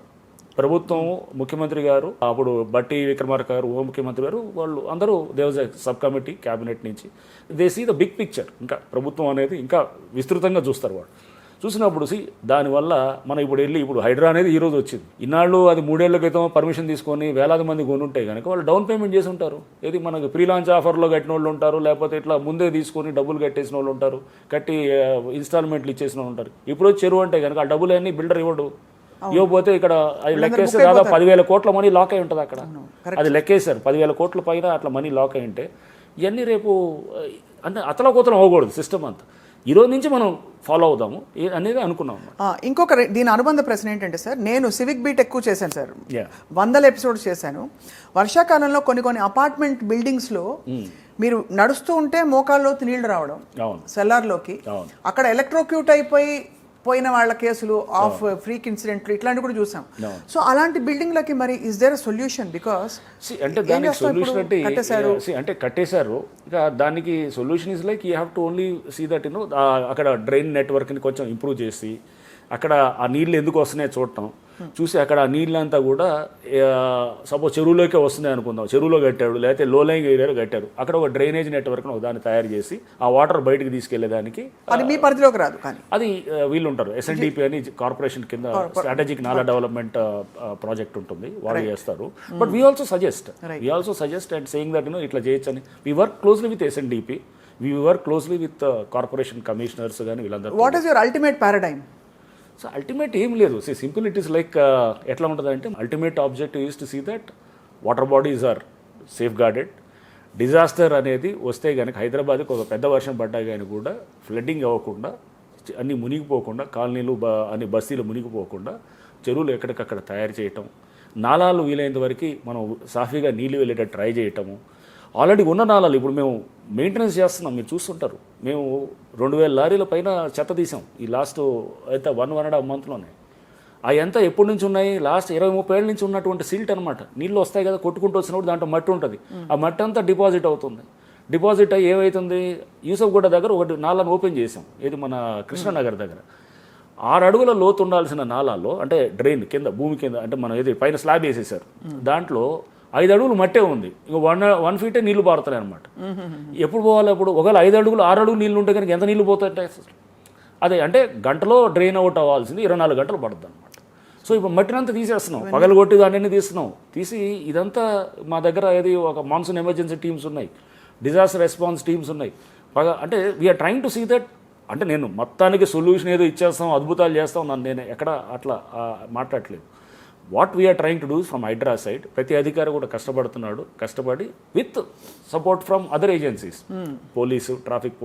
ప్రభుత్వం, ముఖ్యమంత్రి గారు, అప్పుడు బట్టి విక్రమార్క గారు, ఉప ముఖ్యమంత్రి గారు, వాళ్ళు అందరూ దేవాజ్ సబ్ కమిటీ క్యాబినెట్ నుంచి they see the big picture. ఇంకా ప్రభుత్వం అనేది ఇంకా విస్తృతంగా చూస్తారు వాళ్ళు. చూసినప్పుడు దానివల్ల మనం ఇప్పుడు హైడ్రా అనేది ఈ రోజు వచ్చింది. ఇన్నాళ్ళు అది 3 ఏళ్ల క్రితం పర్మిషన్ తీసుకొని వేలాది మంది కొనుంటే కనుక వాళ్ళు డౌన్ పేమెంట్ చేసి ఉంటారు. ఏది మనకి ప్రీ లాంచ్ ఆఫర్లో కట్టిన వాళ్ళు ఉంటారు, లేకపోతే ఇట్లా ముందే తీసుకొని డబ్బులు కట్టేసిన వాళ్ళు ఉంటారు, కట్టి ఇన్స్టాల్మెంట్లు ఇచ్చేసిన వాళ్ళు ఉంటారు. ఇప్పుడు చెరువు అంటే కనుక ఆ డబ్బులు అన్నీ బిల్డర్ ఇవ్వడు. ఇవ్వకపోతే ఇక్కడ అది లెక్కేస్తే దాదాపు 10,000 కోట్ల మనీ లాక్ అయి ఉంటుంది అక్కడ. అది లెక్కేశారు, 10,000 కోట్ల పైన అట్లా మనీ లాక్ అయి ఉంటే ఇవన్నీ రేపు అంటే అతలకోతలం అవ్వకూడదు సిస్టమ్ అంతా. ఈరోజు నుంచి మనం ఫాలో అవుదాము అనేది అనుకున్నాం. ఇంకొక దీని అనుబంధ ప్రశ్న ఏంటంటే సార్, నేను సివిక్ బీట్ ఎక్కువ చేశాను సార్, 100 ఎపిసోడ్స్ చేశాను. వర్షాకాలంలో కొన్ని అపార్ట్మెంట్ బిల్డింగ్స్లో మీరు నడుస్తూ ఉంటే మోకాల్లోకి నీళ్లు రావడం సెల్లార్లోకి, అక్కడ ఎలక్ట్రోక్యూట్ పోయిన వాళ్ళ కేసులు ఆఫ్ ఫ్రీక్ ఇన్సిడెంట్లు ఇట్లాంటివి కూడా చూసాం. సో అలాంటి బిల్డింగ్లకి మరి ఇస్ దేర్ సొల్యూషన్? బికాస్ అంటే దానికి సొల్యూషన్ అంటే కట్టేశారు, ఇక దానికి solution is like you have to only see that అక్కడ డ్రైన్ నెట్వర్క్ని కొంచెం ఇంప్రూవ్ చేసి, అక్కడ ఆ నీళ్ళు ఎందుకు వస్తున్నాయో చూడటం, చూసి అక్కడ ఆ నీళ్ళంతా కూడా సపోజ్ చెరువులోకే వస్తున్నాయి అనుకుందాం, చెరువులో కట్టాడు, లేకపోతే లో లైంగ్ ఏరియాలో కట్టారు, అక్కడ ఒక డ్రైనేజ్ నెట్వర్క్ దాన్ని తయారు చేసి ఆ వాటర్ బయటకు తీసుకెళ్లేదానికి అది మీ పరిధిలోకి రాదు, కానీ అది వీళ్ళు ఉంటారు. SNDP అని కార్పొరేషన్ కింద స్ట్రాటజిక్ నాలా డెవలప్మెంట్ ప్రాజెక్ట్ ఉంటుంది, వాళ్ళు చేస్తారు. But we also suggest and saying that ఇట్లా చేయొచ్చు అని. We work closely with SNDP, we work closely with corporation commissioners కానీ వీళ్ళందరూ. What is your ultimate paradigm? So ultimate ఏం లేదు. సింపుల్ ఇట్ ఈస్ లైక్ ఎట్లా ఉంటుంది అంటే, ultimate objective is to see that water bodies are safeguarded. Disaster అనేది వస్తే కనుక హైదరాబాద్కి ఒక పెద్ద వర్షం పడ్డా కానీ కూడా ఫ్లడ్డింగ్ అవ్వకుండా, అన్నీ మునిగిపోకుండా, కాలనీలు అన్ని బస్తీలు మునిగిపోకుండా చెరువులు ఎక్కడికక్కడ తయారు చేయటం, నాలాలు వీలైనంత వరకు మనం సాఫీగా నీళ్ళు వెళ్ళేటట్టు ట్రై చేయటము. ఆల్రెడీ ఉన్న నాలాలు ఇప్పుడు మేము మెయింటెనెన్స్ చేస్తున్నాం, మీరు చూస్తుంటారు. మేము 2,000 లారీల పైన చెత్త తీసాం ఈ లాస్ట్ అయితే 1.5 మంత్లోనే. అవి ఎంత ఎప్పటి నుంచి ఉన్నాయి, లాస్ట్ 20-30 ఏళ్ళ నుంచి ఉన్నటువంటి సిల్ట్ అనమాట. నీళ్ళు వస్తాయి కదా, కొట్టుకుంటూ వచ్చినప్పుడు దాంట్లో మట్టి ఉంటుంది, ఆ మట్టి అంతా డిపాజిట్ అవుతుంది. డిపాజిట్ అయ్యి ఏమవుతుంది, యూసఫ్గూడ దగ్గర ఒకటి నాలాను ఓపెన్ చేసాం, ఇది మన కృష్ణనగర్ దగ్గర. 6 అడుగుల లోతు ఉండాల్సిన నాలాల్లో, అంటే డ్రైన్ కింద భూమి కింద, అంటే మనం ఏది పైన స్లాబ్ వేసేసారు, దాంట్లో 5 అడుగులు మట్టే ఉంది, ఇంక 1 ఫీటే నీళ్లు పారుతాయి అనమాట. ఎప్పుడు పోవాలి అప్పుడు? ఒకవేళ 5 అడుగులు 6 అడుగులు నీళ్ళు ఉంటే కనుక ఎంత నీళ్ళు పోతాయి? అదే అంటే గంటలో డ్రైన్ అవుట్ అవ్వాల్సింది 24 గంటలు పడుతుంది అనమాట. సో ఇప్పుడు మట్టినంతా తీసేస్తున్నాం, పగలగొట్టి దాన్ని తీస్తున్నాం. తీసి ఇదంతా మా దగ్గర ఏది ఒక మాన్సూన్ ఎమర్జెన్సీ టీమ్స్ ఉన్నాయి, డిజాస్టర్ రెస్పాన్స్ టీమ్స్ ఉన్నాయి. అంటే we're trying to see that. అంటే నేను మొత్తానికి సొల్యూషన్ ఏదో ఇచ్చేస్తాం, అద్భుతాలు చేస్తాం, నేను ఎక్కడ అట్లా మాట్లాడట్లేదు. What we're trying to do from HYDRAA side, ప్రతి అధికారి కూడా కష్టపడి with support from other agencies, police, traffic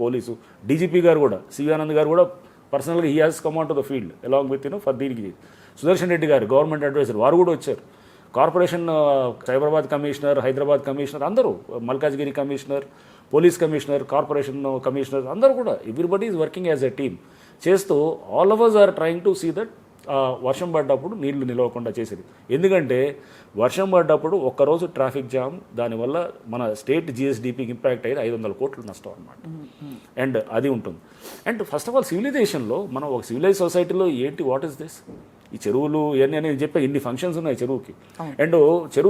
police, DGP గారు కూడా, సివి ఆనంద్ గారు కూడా పర్సనల్గా he has come on to the field along with for దీనికి. సుదర్శన్ రెడ్డి గారు గవర్నమెంట్ అడ్వైజర్ వారు కూడా వచ్చారు. Corporation Cyberabad commissioner, Hyderabad commissioner అందరూ, Malkajgiri commissioner, police commissioner, corporation commissioner అందరూ కూడా everybody is working as a team చేస్తూ all of us are trying to see that వర్షం పడ్డప్పుడు నీళ్లు నిలవకుండా చేసేది. ఎందుకంటే వర్షం పడ్డప్పుడు ఒక్కరోజు ట్రాఫిక్ జామ్, దానివల్ల మన స్టేట్ జిఎస్డిపికి ఇంపాక్ట్ అయ్యేది 500 కోట్ల నష్టం అనమాట. అండ్ అది ఉంటుంది. అండ్ ఫస్ట్ ఆఫ్ ఆల్ సివిలైజేషన్లో మనం ఒక సివిలైజ్ సొసైటీలో ఏంటి, వాట్ ఈస్ దిస్, ఈ చెరువులు ఇవన్నీ అనేది చెప్పే ఇన్ని ఫంక్షన్స్ ఉన్నాయి చెరువుకి. అండ్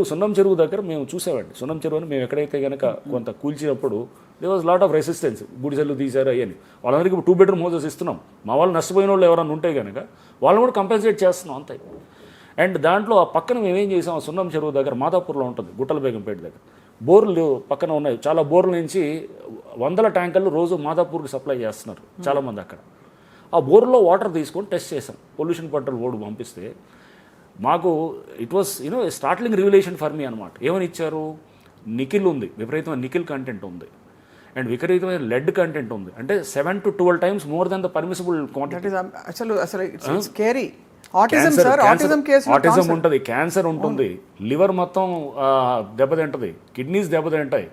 సున్నం చెరువు దగ్గర మేము చూసామండి. సున్నం చెరువు అని మేము ఎక్కడైతే కనుక కొంత కూల్చినప్పుడు they was lot of resistance, గుడిసెలు తీశారు అయ్యని. వాళ్ళందరికీ 2 bedroom హౌసెస్ ఇస్తున్నాం. మా వాళ్ళు నష్టపోయిన వాళ్ళు ఎవరైనా ఉంటే కనుక వాళ్ళని కూడా కంపెన్సేట్ చేస్తున్నాం అంతే. అండ్ దాంట్లో ఆ పక్కన మేమేం చేసాం, సున్నం చెరువు దగ్గర మాదాపూర్లో ఉంటుంది, గుట్టల బేగంపేట దగ్గర బోర్లు పక్కన ఉన్నాయి. చాలా బోర్ల నుంచి 100 ట్యాంకర్లు రోజు మాదాపూర్కి సప్లై చేస్తున్నారు చాలామంది అక్కడ. ఆ బోర్లో వాటర్ తీసుకొని టెస్ట్ చేసాం, పొల్యూషన్ కంట్రోల్ బోర్డు పంపిస్తే మాకు it was startling revolution for me అనమాట. ఏమని ఇచ్చారు, నికిల్ ఉంది, విపరీతమైన నికిల్ కంటెంట్ ఉంది, అండ్ విపరీతమైన లెడ్ కంటెంట్ ఉంది. అంటే 7 to 12 times more than the permissible quantity. Autism ఉంటుంది, క్యాన్సర్ ఉంటుంది, లివర్ మొత్తం దెబ్బతింటుంది, కిడ్నీస్ దెబ్బతింటాయి,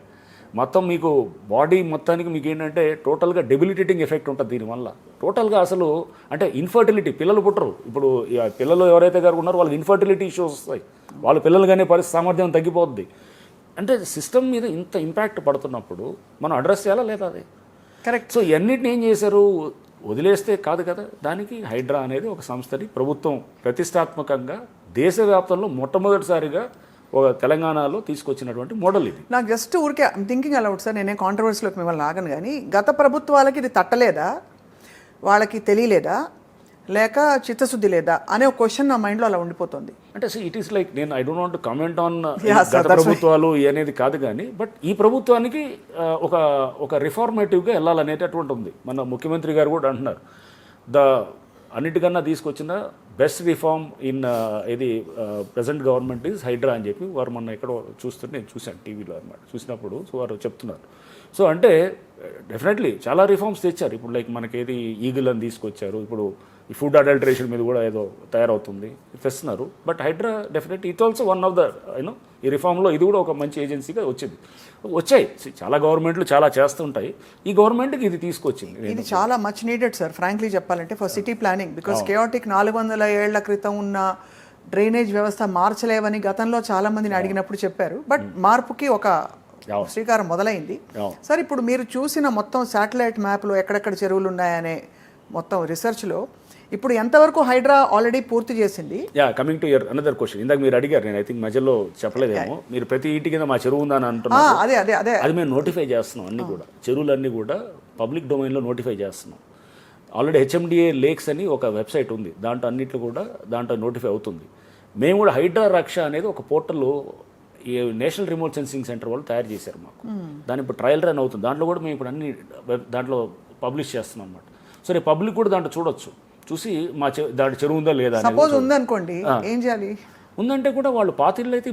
మొత్తం మీకు బాడీ మొత్తానికి మీకు ఏంటంటే టోటల్గా డెబిలిటేటింగ్ ఎఫెక్ట్ ఉంటుంది దీనివల్ల. టోటల్గా అసలు అంటే ఇన్ఫర్టిలిటీ, పిల్లలు పుట్టరు. ఇప్పుడు పిల్లలు ఎవరైతే గారు ఉన్నారో వాళ్ళకి ఇన్ఫర్టిలిటీ ఇష్యూస్ వస్తాయి, వాళ్ళు పిల్లలు కానీ పరిస్థితి సామర్థ్యం తగ్గిపోద్ది. అంటే సిస్టమ్ మీద ఇంత ఇంపాక్ట్ పడుతున్నప్పుడు మనం అడ్రస్ చేయాలా లేదా, అది కరెక్ట్. సో ఇవన్నిటిని ఏం చేశారు, వదిలేస్తే కాదు కదా. దానికి హైడ్రా అనేది ఒక సంస్థని ప్రభుత్వం ప్రతిష్టాత్మకంగా దేశవ్యాప్తంలో మొట్టమొదటిసారిగా ఒక తెలంగాణలో తీసుకొచ్చినటువంటి మోడల్ ఇది. నాకు జస్ట్ ఊరికే థింకింగ్ అలా ఉంటుంది సార్, నేనే కాంట్రవర్సీలోకి మిమ్మల్ని ఆగను. కానీ గత ప్రభుత్వాలకి ఇది తట్టలేదా, వాళ్ళకి తెలియలేదా, లేక చిత్తశుద్ధి లేదా అనే ఒక క్వశ్చన్ నా మైండ్లో అలా ఉండిపోతుంది. అంటే ఇట్ ఈస్ లైక్ నేను I don't want to comment on గత ప్రభుత్వాలు అనేది కాదు, కానీ బట్ ఈ ప్రభుత్వానికి ఒక రిఫార్మేటివ్గా వెళ్ళాలనేటటువంటి ఉంది. మన ముఖ్యమంత్రి గారు కూడా అంటున్నారు అన్నిటికన్నా తీసుకొచ్చిన బెస్ట్ రిఫార్మ్ ఇన్ ఇది ప్రజెంట్ గవర్నమెంట్ ఈజ్ హైడ్రా అని చెప్పి వారు మొన్న ఎక్కడో చూస్తుంటే నేను చూశాను టీవీలో అనమాట. చూసినప్పుడు సో వారు చెప్తున్నారు. సో అంటే డెఫినెట్లీ చాలా రిఫార్మ్స్ తెచ్చారు. ఇప్పుడు లైక్ మనకేది ఈగిల్ అని తీసుకొచ్చారు, ఇప్పుడు ఈ ఫుడ్ అడల్టరేషన్ మీద కూడా ఏదో తయారవుతుంది తెస్తున్నారు. But HYDRAA definitely it also one of the ఈ రిఫార్మ్లో ఇది కూడా ఒక మంచి ఏజెన్సీగా వచ్చాయి. చాలా గవర్నమెంట్లు చాలా చేస్తుంటాయి, ఈ గవర్నమెంట్కి ఇది తీసుకొచ్చింది. ఇది చాలా మచ్ నీడెడ్ సార్, ఫ్రాంక్లీ చెప్పాలంటే, for city planning. Because chaotic 400 ఏళ్ల క్రితం ఉన్న డ్రైనేజ్ వ్యవస్థ మార్చలేవని గతంలో చాలా మందిని అడిగినప్పుడు చెప్పారు. బట్ మార్పుకి ఒక శ్రీకారం మొదలైంది. సార్ ఇప్పుడు మీరు చూసిన మొత్తం శాటిలైట్ మ్యాప్లో ఎక్కడెక్కడ చెరువులు ఉన్నాయనే మొత్తం రీసెర్చ్లో ఇప్పుడు ఎంతవరకు హైడ్రా ఆల్రెడీ పూర్తి చేసింది? Coming to your another question, ఇందాక మీరు అడిగారు, నేను ఐ థింక్ మధ్యలో చెప్పలేదేమో, మీరు ప్రతి ఇంటి కింద మా చెరువు ఉందని అంటున్నారు. అదే అది మేము నోటిఫై చేస్తున్నాం. అన్నీ కూడా చెరువులన్నీ కూడా పబ్లిక్ డొమైన్లో నోటిఫై చేస్తున్నాం. ఆల్రెడీ హెచ్ఎండిఏ లేక్స్ అని ఒక వెబ్సైట్ ఉంది, దాంట్లో అన్నింటిలో కూడా దాంట్లో నోటిఫై అవుతుంది. మేము కూడా హైడ్రా రక్ష అనేది ఒక పోర్టల్ ఈ నేషనల్ రిమోట్ సెన్సింగ్ సెంటర్ వాళ్ళు తయారు చేశారు మాకు. దాని ఇప్పుడు ట్రయల్ రన్ అవుతుంది. దాంట్లో కూడా మేము ఇప్పుడు అన్ని దాంట్లో పబ్లిష్ చేస్తున్నాం అనమాట. సరే పబ్లిక్ కూడా దాంట్లో చూడొచ్చు, చూసి మా దాంట్లో చెరువు ఉందా లేదా. సపోజ్ ఉందనుకోండి, ఏం చేయాలి? ఉందంటే కూడా వాళ్ళు పాతిళ్ళు అయితే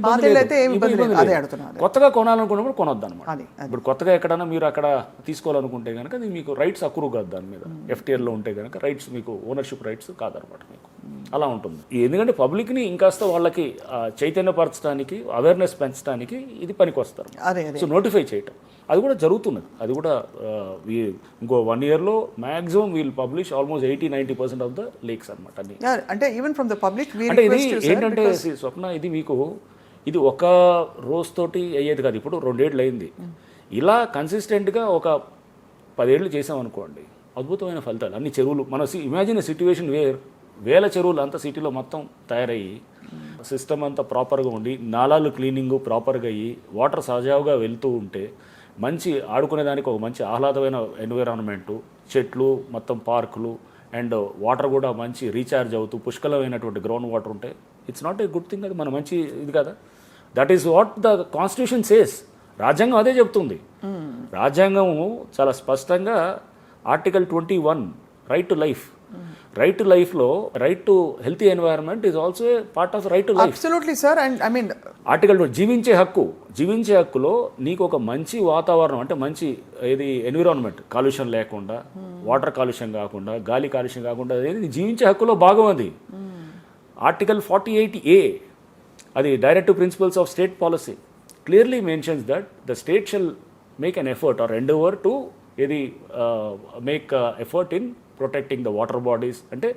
కొత్తగా కొనాలనుకున్నప్పుడు కొనొద్దు అనమాట. ఇప్పుడు కొత్తగా ఎక్కడైనా మీరు అక్కడ తీసుకోవాలనుకుంటే కనుక అది మీకు రైట్స్ అక్రూ కాదు, దాని మీద ఎఫ్టీఎల్లో ఉంటే కనుక రైట్స్ మీకు ఓనర్షిప్ రైట్స్ కాదనమాట మీకు. అలా ఉంటుంది. ఎందుకంటే పబ్లిక్ని ఇంకాస్త వాళ్ళకి చైతన్యపరచడానికి, అవేర్నెస్ పెంచడానికి ఇది పనికి వస్తారు. సో నోటిఫై చేయటం అది కూడా జరుగుతున్నది. అది కూడా ఇంకో 1 yearలో maximum we'll publish almost 80-90% of the lakes అనమాట. అంటే ఈవెన్ ఫ్రమ్ ద పబ్లిక్. అంటే ఇది ఏంటంటే స్వప్న, ఇది మీకు ఇది ఒక రోజుతోటి అయ్యేది కాదు. ఇప్పుడు 2 ఏళ్ళు అయింది. ఇలా కన్సిస్టెంట్గా ఒక 10 ఏళ్ళు చేసామనుకోండి, అద్భుతమైన ఫలితాలు. అన్ని చెరువులు మన ఇమాజిన్ సిచ్యువేషన్ వేల చెరువులు అంతా సిటీలో మొత్తం తయారయ్యి, సిస్టమ్ అంతా ప్రాపర్గా ఉండి, నాలాలు క్లీనింగ్ ప్రాపర్గా అయ్యి, వాటర్ సజావుగా వెళ్తూ ఉంటే, మంచి ఆడుకునేదానికి ఒక మంచి ఆహ్లాదమైన ఎన్విరాన్మెంటు, చెట్లు, మొత్తం పార్కులు, అండ్ వాటర్ కూడా మంచి రీఛార్జ్ అవుతూ పుష్కలమైనటువంటి గ్రౌండ్ వాటర్ ఉంటే it's not a good thing. అది మన మంచి ఇది కదా. That is what the constitution says. రాజ్యాంగం అదే చెప్తుంది. రాజ్యాంగము చాలా స్పష్టంగా article 21 right to life right to లైఫ్లో right to healthy environment is also a part of right to life. Absolutely sir. And I mean article జీవించే హక్కులో నీకు ఒక మంచి వాతావరణం అంటే మంచి ఏది ఎన్విరాన్మెంట్ కాలుష్యం లేకుండా, వాటర్ కాలుష్యం కాకుండా, గాలి కాలుష్యం కాకుండా అనేది జీవించే హక్కులో భాగం అది. ఆర్టికల్ 48A అది directive principles of state policy clearly mentions that the state shall make an effort or endeavour to ఏది make effort in protecting the water bodies అంటే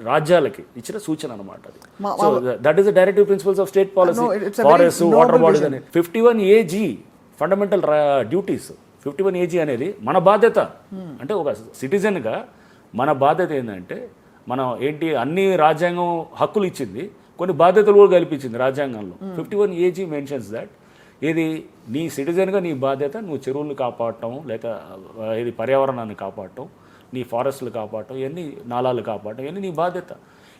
రాజ్యాలకి ఇచ్చిన సూచన అనమాట అది. So that is the directive principles of state policy, forest, water bodies అని. 51AG fundamental duties. 51AG అనేది మన బాధ్యత. అంటే ఒక సిటిజన్గా మన బాధ్యత ఏంటంటే మనం ఏంటి అన్ని రాజ్యాంగం హక్కులు ఇచ్చింది, కొన్ని బాధ్యతలు కూడా కల్పించింది రాజ్యాంగంలో. 51AG మెన్షన్స్ దట్ ఇది నీ సిటిజన్గా నీ బాధ్యత నువ్వు చెరువులు కాపాడటం, లేక ఇది పర్యావరణాన్ని కాపాడటం, నీ ఫారెస్ట్లు కాపాడటం, ఇవన్నీ నాలాలు కాపాడటం, ఇవన్నీ నీ బాధ్యత.